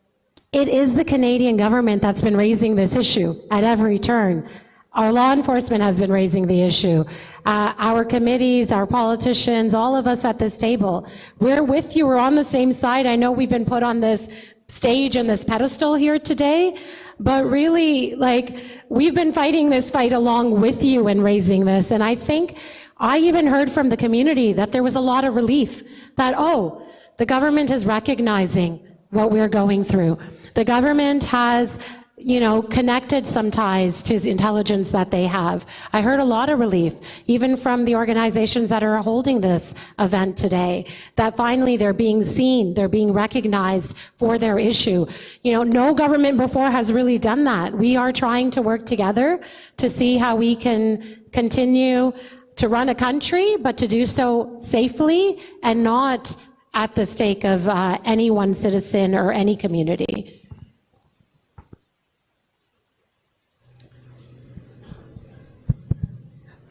it is the Canadian government that's been raising this issue at every turn. Our law enforcement has been raising the issue. Our committees, our politicians, all of us at this table, we're with you, we're on the same side. I know we've been put on this stage and this pedestal here today, but really, like, we've been fighting this fight along with you and raising this. And I think I even heard from the community that there was a lot of relief that, oh, the government is recognizing what we're going through. The government has, you know, connected some ties to intelligence that they have. I heard a lot of relief, even from the organizations that are holding this event today, that finally they're being seen, they're being recognized for their issue. You know, no government before has really done that. We are trying to work together to see how we can continue to run a country, but to do so safely and not at the stake of any one citizen or any community.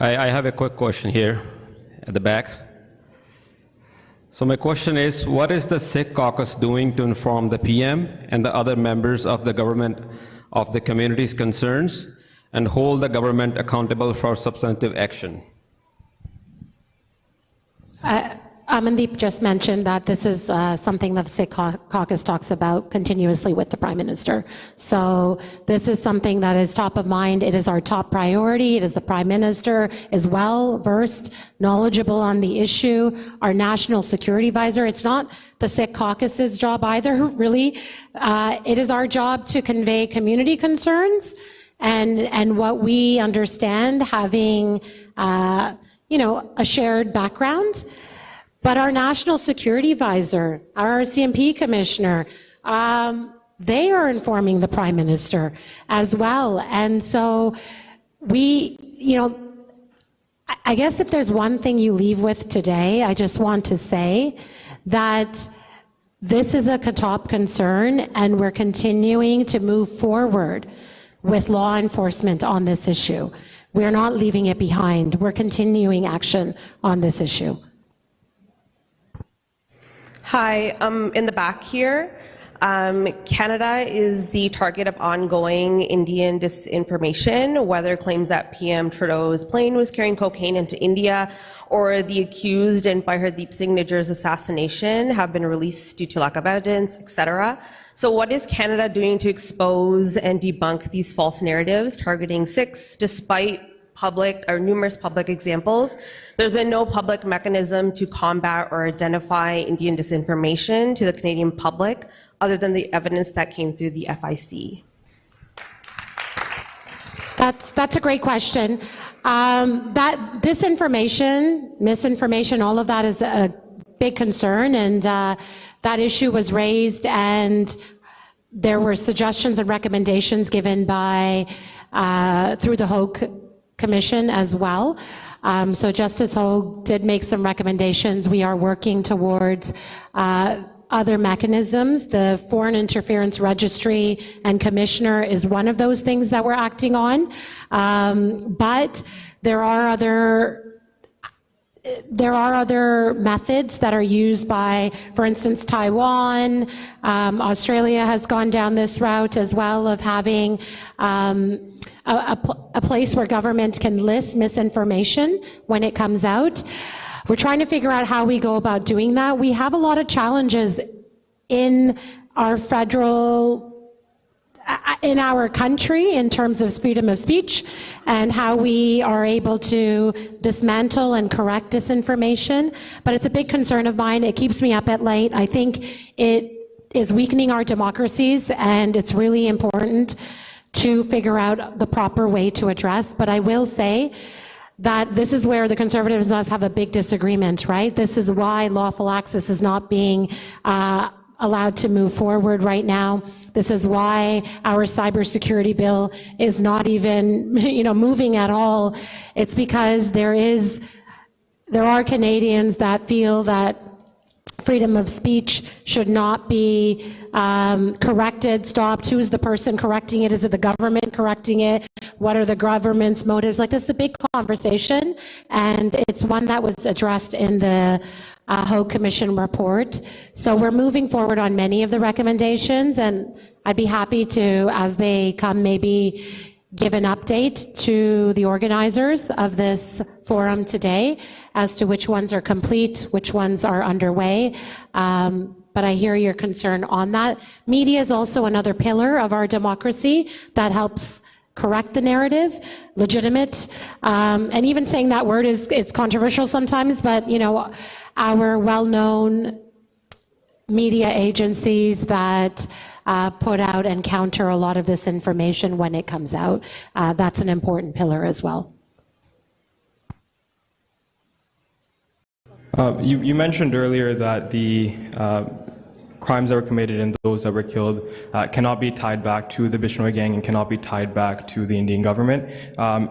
I have a quick question here at the back. So my question is, what is the Sikh caucus doing to inform the PM and the other members of the government of the community's concerns and hold the government accountable for substantive action? Amandeep just mentioned that this is something that the Sikh caucus talks about continuously with the Prime Minister. So this is something that is top of mind. It is our top priority. It is the Prime Minister is well versed, knowledgeable on the issue. Our National Security Advisor, it's not the Sikh caucus's job either, really. It is our job to convey community concerns and what we understand, having you know, a shared background. But our National Security Advisor, our RCMP Commissioner, they are informing the Prime Minister as well. And so we, you know, I guess if there's one thing you leave with today, I just want to say that this is a top concern and we're continuing to move forward with law enforcement on this issue. We're not leaving it behind. We're continuing action on this issue. Hi, in the back here, Canada is the target of ongoing Indian disinformation, whether claims that PM Trudeau's plane was carrying cocaine into India or the accused in Hardeep Singh Nijjar's assassination have been released due to lack of evidence, etc. So what is Canada doing to expose and debunk these false narratives targeting Sikhs despite numerous public examples? There's been no public mechanism to combat or identify Indian disinformation to the Canadian public other than the evidence that came through the FIC. That's a great question. That disinformation, misinformation, all of that is a big concern, and that issue was raised, and there were suggestions and recommendations given by through the Hogue Commission as well. So Justice Hogue did make some recommendations. We are working towards other mechanisms. The Foreign Interference Registry and Commissioner is one of those things that we're acting on. But there are other methods that are used by, for instance, Taiwan. Australia has gone down this route as well of having a place where government can list misinformation when it comes out. We're trying to figure out how we go about doing that. We have a lot of challenges in our in our country in terms of freedom of speech and how we are able to dismantle and correct disinformation. But it's a big concern of mine. It keeps me up at night. I think it is weakening our democracies, and it's really important to figure out the proper way to address. But I will say that this is where the Conservatives and us have a big disagreement, right? This is why lawful access is not being allowed to move forward right now. This is why our cybersecurity bill is not even, moving at all. It's because there are Canadians that feel that freedom of speech should not be corrected, stopped. Who's the person correcting it? Is it the government correcting it? What are the government's motives? Like, this is a big conversation, and it's one that was addressed in the Hague Commission report. So we're moving forward on many of the recommendations, and I'd be happy to, as they come, maybe give an update to the organizers of this forum today as to which ones are complete, which ones are underway. But I hear your concern on that. Media is also another pillar of our democracy that helps correct the narrative, legitimate. And even saying that word it's controversial sometimes, but our well-known media agencies that put out and counter a lot of this information when it comes out. That's an important pillar as well. You mentioned earlier that the crimes that were committed and those that were killed cannot be tied back to the Bishnoi gang and cannot be tied back to the Indian government,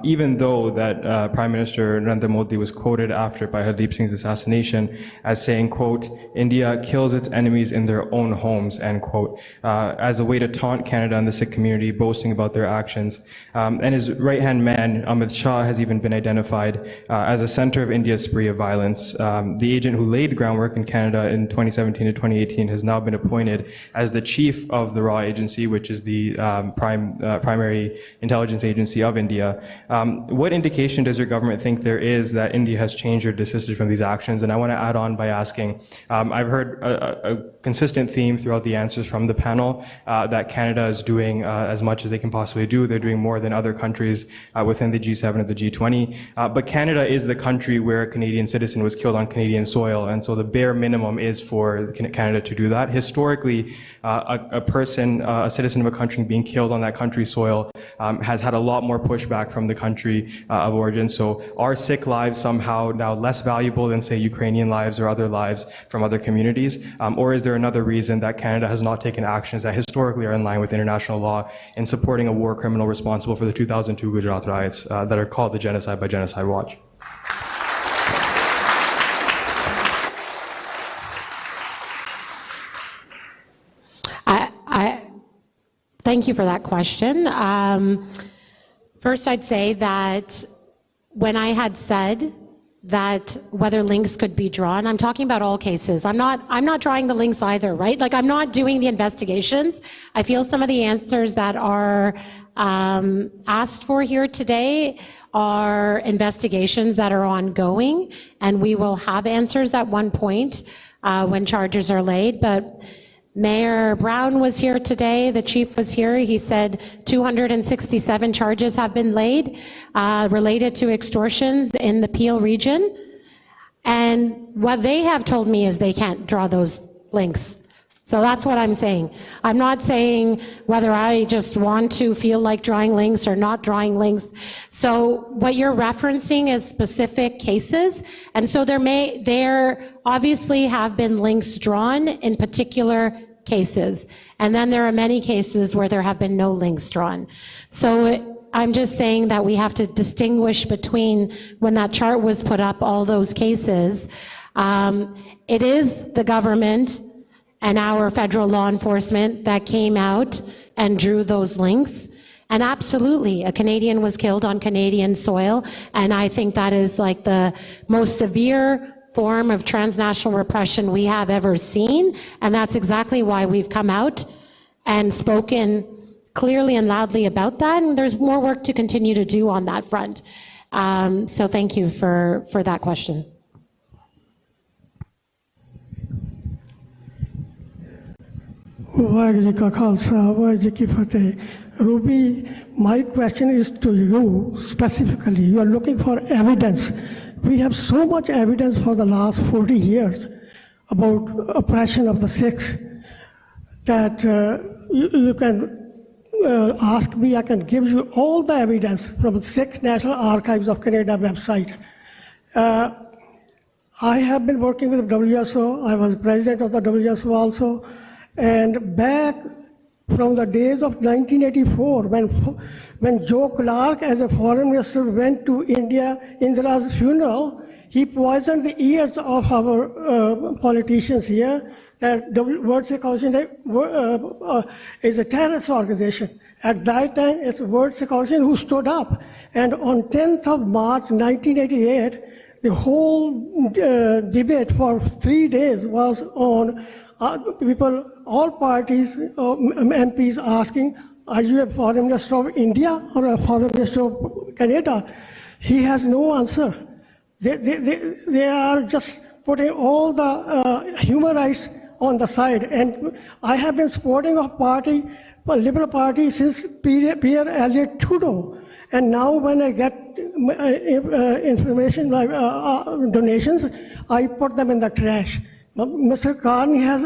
even though that Prime Minister Narendra Modi was quoted after by Hardeep Singh's assassination as saying, quote, "India kills its enemies in their own homes," end quote, as a way to taunt Canada and the Sikh community, boasting about their actions. And his right-hand man, Amit Shah, has even been identified as a center of India's spree of violence. The agent who laid the groundwork in Canada in 2017 to 2018 has now been appointed as the chief of the RAW agency, which is the primary intelligence agency of India. What indication does your government think there is that India has changed or desisted from these actions? And I want to add on by asking, I've heard a consistent theme throughout the answers from the panel that Canada is doing as much as they can possibly do. They're doing more than other countries within the G7 or the G20. But Canada is the country where a Canadian citizen was killed on Canadian soil, and so the bare minimum is for Canada to do that. Historically, a citizen of a country being killed on that country's soil has had a lot more pushback from the country of origin. So are Sikh lives somehow now less valuable than, say, Ukrainian lives or other lives from other communities? Or is there another reason that Canada has not taken actions that historically are in line with international law in supporting a war criminal responsible for the 2002 Gujarat riots that are called the Genocide by Genocide Watch? Thank you for that question. First, I'd say that when I had said that whether links could be drawn, I'm talking about all cases. I'm not drawing the links either, right? Like, I'm not doing the investigations. I feel some of the answers that are asked for here today are investigations that are ongoing, and we will have answers at one point when charges are laid. But Mayor Brown was here today, the chief was here. He said 267 charges have been laid related to extortions in the Peel region. And what they have told me is they can't draw those links. So that's what I'm saying. I'm not saying whether I just want to feel like drawing links or not drawing links. So what you're referencing is specific cases. And so there obviously have been links drawn in particular cases. And then there are many cases where there have been no links drawn. So I'm just saying that we have to distinguish between, when that chart was put up, all those cases. It is the government and our federal law enforcement that came out and drew those links. And absolutely, a Canadian was killed on Canadian soil, and I think that is like the most severe form of transnational repression we have ever seen, and that's exactly why we've come out and spoken clearly and loudly about that, and there's more work to continue to do on that front. So thank you for that question. Ruby, my question is to you specifically. You are looking for evidence. We have so much evidence for the last 40 years about oppression of the Sikhs that you can ask me. I can give you all the evidence from the Sikh National Archives of Canada website. I have been working with WSO. I was president of the WSO also. And back from the days of 1984, when Joe Clark, as a foreign minister, went to India, Indira's funeral, he poisoned the ears of our politicians here that the World Security is a terrorist organization. At that time, it's World Security who stood up. And on 10th of March, 1988, the whole debate for 3 days was on people, all parties, MPs asking, are you a foreign minister of India or a foreign minister of Canada? He has no answer. They are just putting all the human rights on the side. And I have been supporting a party, a Liberal Party, since Pierre Elliott Trudeau. And now when I get information, donations, I put them in the trash. Mr. Carney has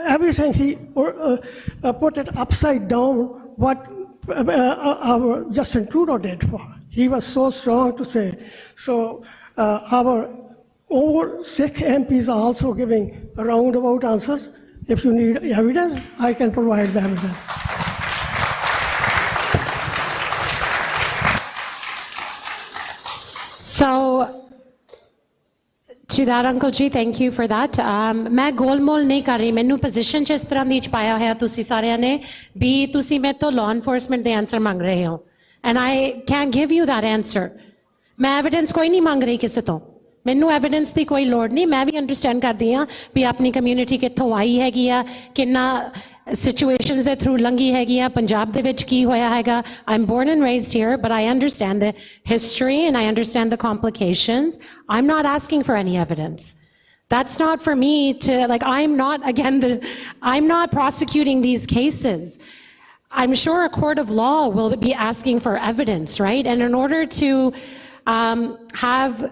everything, he put it upside down what our Justin Trudeau did for. He was so strong to say. So our over 6 MPs are also giving roundabout answers. If you need evidence, I can provide the evidence. So, to that, Uncle Ji, thank you for that. मैं गोलमोल नहीं कर रही, मैनू position च इस तरह दी पाया है तुसी सारियां ने भी तुसी मैं तो लॉ एनफोर्समेंट दे आंसर मांग रहे हो and I can't give you that answer. मैं एविडेंस कोई नहीं मांग रही किसी तो मैनू एविडेंस की कोई लोड़ नहीं मैं भी अंडरस्टैंड करती हाँ भी अपनी कम्यूनिटी कित्थों आई हैगी आ किन्ना सिचुएशंस दे थ्रू लंघी हैगी आ पंजाब दे विच की होया हैगा I'm born and raised here but I understand the history and I understand the complications. I'm not asking for any evidence. That's not for me to like I'm not prosecuting these cases. I'm sure a court of law will be asking for evidence, right? And in order to have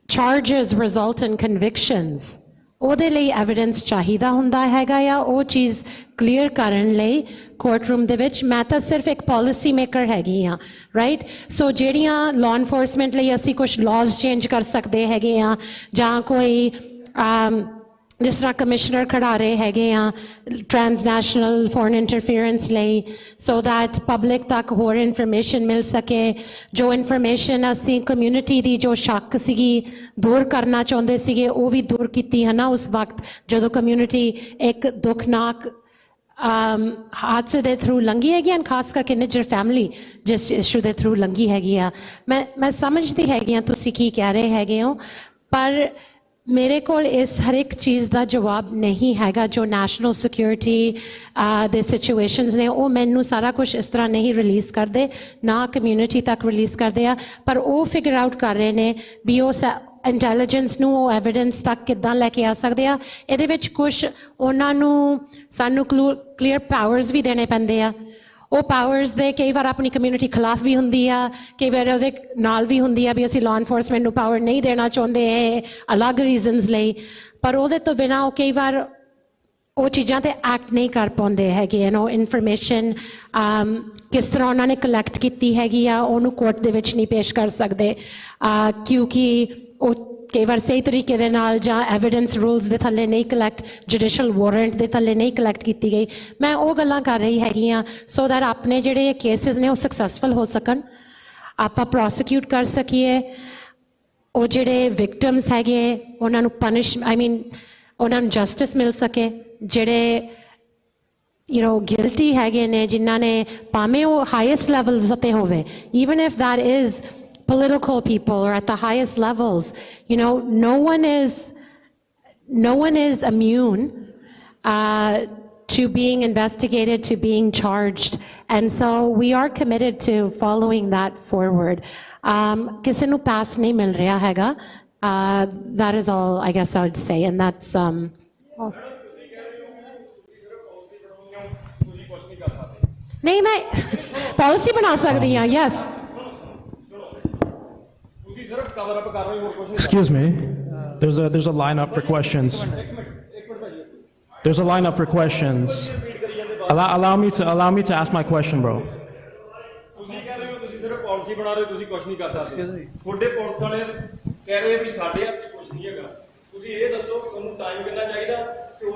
charges result in convictions, ਉਹਦੇ ਲਈ evidence ਚਾਹੀਦਾ ਹੁੰਦਾ ਹੈਗਾ ਆ ਉਹ ਚੀਜ਼ clear ਕਰਨ ਲਈ ਕੋਰਟ ਰੂਮ ਦੇ ਵਿੱਚ ਮੈਂ ਤਾਂ ਸਿਰਫ ਇੱਕ ਪਾਲਿਸੀ ਮੇਕਰ ਹੈਗੀ ਆ ਰਾਈਟ ਸੋ ਜਿਹੜੀਆਂ ਲਾਅ ਐਨਫੋਰਸਮੈਂਟ ਲਈ ਅਸੀਂ ਕੁਝ ਲਾਜ਼ ਚੇਂਜ ਕਰ ਸਕਦੇ ਹੈਗੇ ਆ ਜਾਂ ਕੋਈ ਜਿਸ ਤਰ੍ਹਾਂ ਕਮਿਸ਼ਨਰ ਖੜਾ ਰਹੇ ਹੈਗੇ ਆ ਟ੍ਰਾਂਸਨੈਸ਼ਨਲ ਫੋਰਨ ਇੰਟਰਫੀਅਰੈਂਸ ਲਈ ਸੋ ਦੈਟ ਪਬਲਿਕ ਤੱਕ ਹੋਰ ਇਨਫੋਰਮੇਸ਼ਨ ਮਿਲ ਸਕੇ ਜੋ ਇਨਫੋਰਮੇਸ਼ਨ ਅਸੀਂ ਕਮਿਊਨਿਟੀ ਦੀ ਜੋ ਸ਼ੱਕ ਸੀਗੀ ਦੂਰ ਕਰਨਾ ਚਾਹੁੰਦੇ ਸੀਗੇ ਉਹ ਵੀ ਦੂਰ ਕੀਤੀ ਹੈ ਨਾ ਉਸ ਵਕਤ ਜਦੋਂ ਕਮਿਊਨਿਟੀ ਇੱਕ ਦੁਖਨਾਕ ਹਾਦਸੇ ਦੇ ਥਰੂ ਲੰਘੀ ਹੈਗੀ ਐਂਡ ਖਾਸ ਕਰਕੇ ਨਿੱਜਰ ਫੈਮਿਲੀ ਜਿਸ ਇਸ਼ੂ ਦੇ ਥਰੂ ਲੰਘੀ ਹੈਗੀ ਆ ਮੈਂ ਸਮਝਦੀ ਹੈਗੀ ਆ ਤੁਸੀਂ ਕੀ ਕਹਿ ਰਹੇ ਹੈਗੇ ਹੋ ਪਰ ਮੇਰੇ ਕੋਲ ਇਸ ਹਰ ਇੱਕ ਚੀਜ਼ ਦਾ ਜਵਾਬ ਨਹੀਂ ਹੈਗਾ ਜੋ ਨੈਸ਼ਨਲ ਸਿਕਿਉਰਿਟੀ ਦੇ ਸਿਚੁਏਸ਼ਨਸ ਨੇ ਉਹ ਮੈਨੂੰ ਸਾਰਾ ਕੁਝ ਇਸ ਤਰ੍ਹਾਂ ਨਹੀਂ ਰਿਲੀਜ਼ ਕਰਦੇ ਨਾ ਕਮਿਊਨਿਟੀ ਤੱਕ ਰਿਲੀਜ਼ ਕਰਦੇ ਆ ਪਰ ਉਹ ਫਿਗਰ ਆਊਟ ਕਰ ਰਹੇ ਨੇ ਵੀ ਉਹ ਇੰਟੈਲੀਜੈਂਸ ਨੂੰ ਉਹ ਐਵੀਡੈਂਸ ਤੱਕ ਕਿੱਦਾਂ ਲੈ ਕੇ ਆ ਸਕਦੇ ਆ ਇਹਦੇ ਵਿੱਚ ਕੁਝ ਉਹਨਾਂ ਨੂੰ ਸਾਨੂੰ ਕਲੀਅਰ ਪਾਵਰਸ ਵੀ ਦੇਣੇ ਪੈਂਦੇ ਆ ਉਹ ਪਾਵਰਸ ਦੇ ਕਈ ਵਾਰ ਆਪਣੀ ਕਮਿਊਨਿਟੀ ਖਿਲਾਫ ਵੀ ਹੁੰਦੀ ਆ ਕਈ ਵਾਰ ਉਹਦੇ ਨਾਲ ਵੀ ਹੁੰਦੀ ਆ ਵੀ ਅਸੀਂ ਲਾਅ ਐਨਫੋਰਸਮੈਂਟ ਨੂੰ ਪਾਵਰ ਨਹੀਂ ਦੇਣਾ ਚਾਹੁੰਦੇ ਅਲੱਗ ਰੀਜ਼ਨਸ ਲਈ ਪਰ ਉਹਦੇ ਤੋਂ ਬਿਨਾਂ ਉਹ ਕਈ ਵਾਰ ਉਹ ਚੀਜ਼ਾਂ ਤੇ ਐਕਟ ਨਹੀਂ ਕਰ ਪਾਉਂਦੇ ਹੈਗੇ ਉਹ ਇਨਫੋਰਮੇਸ਼ਨ ਕਿਸ ਤਰ੍ਹਾਂ ਉਹਨਾਂ ਨੇ ਕਲੈਕਟ ਕੀਤੀ ਹੈਗੀ ਆ ਉਹਨੂੰ ਕੋਰਟ ਦੇ ਵਿੱਚ ਨਹੀਂ ਪੇਸ਼ ਕਰ ਸਕਦੇ ਕਿਉਂਕਿ ਉਹ ਕਈ ਵਾਰ ਸਹੀ ਤਰੀਕੇ ਦੇ ਨਾਲ ਜਾਂ ਐਵੀਡੈਂਸ ਰੂਲਸ ਦੇ ਥੱਲੇ ਨਹੀਂ ਕਲੈਕਟ ਜੁਡੀਸ਼ੀਅਲ ਵਾਰੰਟ ਦੇ ਥੱਲੇ ਨਹੀਂ ਕਲੈਕਟ ਕੀਤੀ ਗਈ ਮੈਂ ਉਹ ਗੱਲਾਂ ਕਰ ਰਹੀ ਹੈਗੀ ਆ ਸੋ ਦੈਟ ਆਪਣੇ ਜਿਹੜੇ ਕੇਸਿਸ ਨੇ ਉਹ ਸਕਸੈਸਫੁਲ ਹੋ ਸਕਣ ਆਪਾਂ ਪ੍ਰੋਸੀਕਿਊਟ ਕਰ ਸਕੀਏ ਉਹ ਜਿਹੜੇ ਵਿਕਟਮਸ ਹੈਗੇ ਉਹਨਾਂ ਨੂੰ ਉਹਨਾਂ ਨੂੰ ਜਸਟਿਸ ਮਿਲ ਸਕੇ ਜਿਹੜੇ ਗਿਲਟੀ ਹੈਗੇ ਨੇ ਜਿਨ੍ਹਾਂ ਨੇ ਭਾਵੇਂ ਉਹ ਹਾਈਐਸਟ ਲੈਵਲਸ ਤੇ ਹੋਵੇ even if that is political people or at the highest levels, no one is immune to being investigated, to being charged. And so we are committed to following that forward. Kisi nu pass nahi mil raha haiga. That is all I guess I would say. And that's, nahi main policy bana sakdi haan, yes. Excuse me. There's a lineup for questions. There's a lineup for questions. Allow me to ask my question, bro. So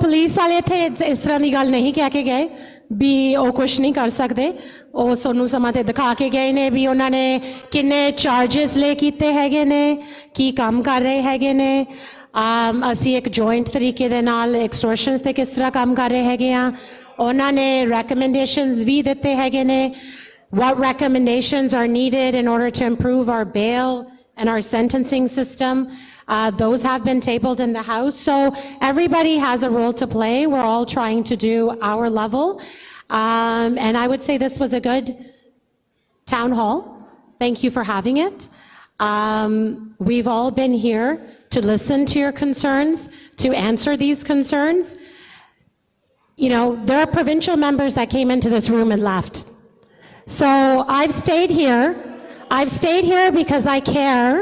police ਵਾਲੇ ਇੱਥੇ ਇਸ ਤਰ੍ਹਾਂ ਦੀ ਗੱਲ ਨਹੀਂ ਕਹਿ ਕੇ ਗਏ ਵੀ ਉਹ ਕੁਛ ਨਹੀਂ ਕਰ ਸਕਦੇ। ਉਹ ਸਾਨੂੰ ਸਮਾਂ ਤੇ ਦਿਖਾ ਕੇ ਗਏ ਨੇ ਵੀ ਉਹਨਾਂ ਨੇ ਕਿੰਨੇ ਚਾਰजेस ਲੈ ਕੀਤੇ ਹੈਗੇ ਨੇ, ਕੀ ਕੰਮ ਕਰ ਰਹੇ ਹੈਗੇ ਨੇ। ਅਸੀਂ ਇੱਕ ਜੁਆਇੰਟ ਤਰੀਕੇ ਦੇ ਨਾਲ ਐਕਸਟੋਰਸ਼ਨਸ ਤੇ ਕਿਸ ਤਰ੍ਹਾਂ ਕੰਮ ਕਰ ਰਹੇ ਹੈਗੇ ਆ। ਉਹਨਾਂ ਨੇ ਰეკਮੈਂਡੇਸ਼ਨਸ ਵੀ ਦਿੱਤੇ ਹੈਗੇ ਨੇ, what recommendations are needed in order to improve our bail and our sentencing system. Those have been tabled in the House. So everybody has a role to play. We're all trying to do our level. And I would say this was a good town hall. Thank you for having it. We've all been here to listen to your concerns, to answer these concerns. You know, there are provincial members that came into this room and left. So I've stayed here. I've stayed here because I care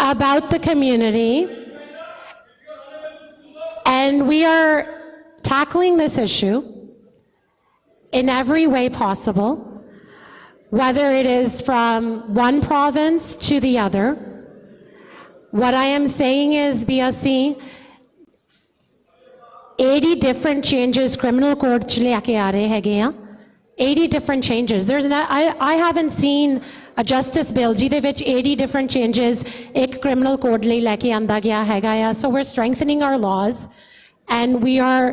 about the community, and we are tackling this issue in every way possible, whether it is from one province to the other. What I am saying is, BSC, 80 different changes criminal code ch le ke aa rahe hege ha. 80 different changes. I haven't seen a justice bill ਜਿਹਦੇ ਵਿੱਚ 80 different changes ਇੱਕ criminal code ਲਈ ਲੈ ਕੇ ਆਂਦਾ ਗਿਆ ਹੈਗਾ ਆ. So we're strengthening our laws and we are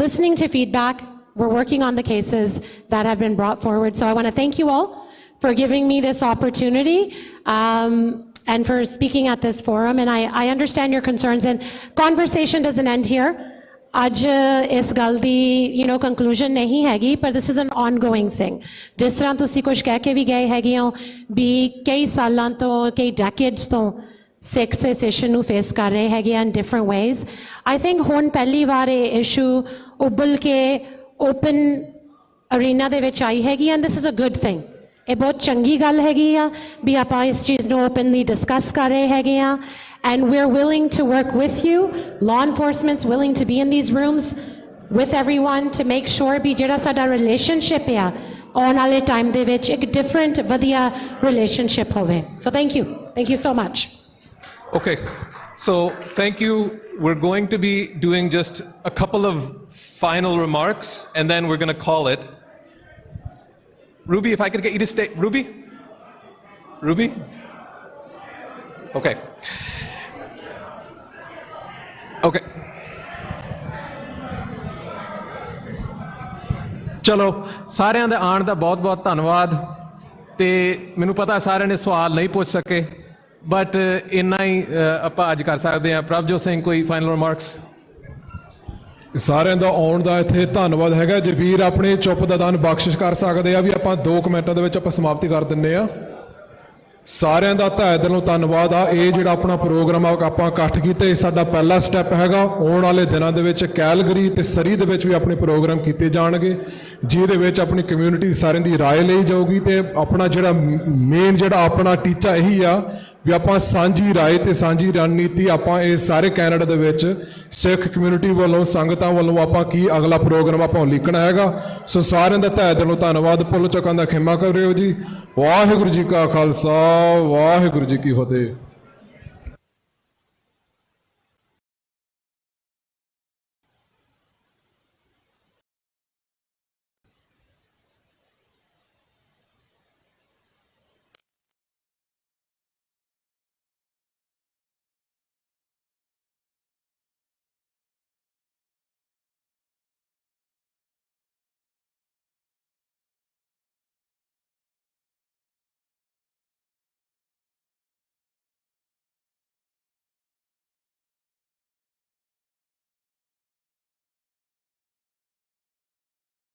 listening to feedback. We're working on the cases that have been brought forward. So I want to thank you all for giving me this opportunity and for speaking at this forum. And I understand your concerns, and conversation doesn't end here. ਅੱਜ ਇਸ ਗੱਲ ਦੀ conclusion ਨਹੀਂ ਹੈਗੀ, ਪਰ this is an ਔਨਗੋਇੰਗ thing. ਜਿਸ ਤਰ੍ਹਾਂ ਤੁਸੀਂ ਕੁਝ ਕਹਿ ਕੇ ਵੀ ਗਏ ਹੈਗੇ ਹੋ ਵੀ ਕਈ ਸਾਲਾਂ ਤੋਂ, ਕਈ ਡੈਕੇਡਸ ਤੋਂ ਸਿੱਖ ਇਸ ਇਸ਼ੂ ਨੂੰ ਫੇਸ ਕਰ ਰਹੇ ਹੈਗੇ ਆ in different ways. I think ਹੁਣ ਪਹਿਲੀ ਵਾਰ ਇਹ ਇਸ਼ੂ ਉੱਭਲ ਕੇ ਓਪਨ ਅਰੀਨਾ ਦੇ ਵਿੱਚ ਆਈ ਹੈਗੀ, and this is a good thing. ਇਹ ਬਹੁਤ ਚੰਗੀ ਗੱਲ ਹੈਗੀ ਆ ਵੀ ਆਪਾਂ ਇਸ ਚੀਜ਼ ਨੂੰ ਓਪਨਲੀ ਡਿਸਕਸ ਕਰ ਰਹੇ ਹੈਗੇ ਆ। And we're willing to work with you. Law enforcement's willing to be in these rooms with everyone to make sure bi jehda sada relationship hai aun wale time de vich ek different vadiya relationship hove. So thank you so much. Okay, so thank you. We're going to be doing just a couple of final remarks and then we're going to call it. Ruby, if I could get you to stay. Ruby? Okay. Okay. ਚਲੋ ਸਾਰਿਆਂ ਦੇ ਆਉਣ ਦਾ ਬਹੁਤ ਬਹੁਤ ਧੰਨਵਾਦ। ਤੇ ਮੈਨੂੰ ਪਤਾ ਸਾਰਿਆਂ ਨੇ ਸਵਾਲ ਨਹੀਂ ਪੁੱਛ ਸਕੇ, ਬਟ ਇੰਨਾ ਹੀ ਆਪਾਂ ਅੱਜ ਕਰ ਸਕਦੇ ਹਾਂ। ਪ੍ਰਭਜੋਤ ਸਿੰਘ, ਕੋਈ ਫਾਈਨਲ ਰਿਮਾਰਕਸ? ਸਾਰਿਆਂ ਦਾ ਆਉਣ ਦਾ ਇੱਥੇ ਧੰਨਵਾਦ ਹੈਗਾ। ਜੇ ਵੀਰ ਆਪਣੇ ਚੁੱਪ ਦਾ ਦਾਨ ਬਖਸ਼ਿਸ਼ ਕਰ ਸਕਦੇ ਆ ਵੀ ਆਪਾਂ 2 ਮਿੰਟਾਂ ਦੇ ਵਿੱਚ ਆਪਾਂ ਸਮਾਪਤੀ ਕਰ ਦਿੰਨੇ ਆ। ਸਾਰਿਆਂ ਦਾ ਤਹਿ ਦਿਲੋਂ ਧੰਨਵਾਦ ਆ। ਇਹ ਜਿਹੜਾ ਆਪਣਾ ਪ੍ਰੋਗਰਾਮ ਆਪਾਂ ਇਕੱਠ ਕੀਤਾ, ਇਹ ਸਾਡਾ ਪਹਿਲਾ ਸਟੈਪ ਹੈਗਾ। ਆਉਣ ਵਾਲੇ ਦਿਨਾਂ ਦੇ ਵਿੱਚ ਕੈਲਗਰੀ ਤੇ ਸਰੀ ਦੇ ਵਿੱਚ ਵੀ ਆਪਣੇ ਪ੍ਰੋਗਰਾਮ ਕੀਤੇ ਜਾਣਗੇ, ਜਿਹਦੇ ਵਿੱਚ ਆਪਣੀ ਕਮਿਊਨਿਟੀ ਸਾਰਿਆਂ ਦੀ ਰਾਏ ਲਈ ਜਾਊਗੀ। ਤੇ ਆਪਣਾ ਜਿਹੜਾ ਮੇਨ ਜਿਹੜਾ ਆਪਣਾ ਟੀਚਾ ਇਹੀ ਆ ਵੀ ਆਪਾਂ ਸਾਂਝੀ ਰਾਏ ਤੇ ਸਾਂਝੀ ਰਣਨੀਤੀ ਆਪਾਂ ਇਹ ਸਾਰੇ ਕੈਨੇਡਾ ਦੇ ਵਿੱਚ ਸਿੱਖ ਕਮਿਊਨਿਟੀ ਵੱਲੋਂ, ਸੰਗਤਾਂ ਵੱਲੋਂ ਆਪਾਂ ਕੀ ਅਗਲਾ ਪ੍ਰੋਗਰਾਮ ਆਪਾਂ ਲਿਖਣਾ ਹੈਗਾ। ਸੋ ਸਾਰਿਆਂ ਦਾ ਤਹਿ ਦਿਲੋਂ ਧੰਨਵਾਦ। ਭੁੱਲ ਚੁੱਕਾਂ ਦਾ ਖਿਮਾ ਕਰਿਓ ਜੀ। ਵਾਹਿਗੁਰੂ ਜੀ ਕਾ ਖਾਲਸਾ, ਵਾਹਿਗੁਰੂ ਜੀ ਕੀ ਫਤਿਹ।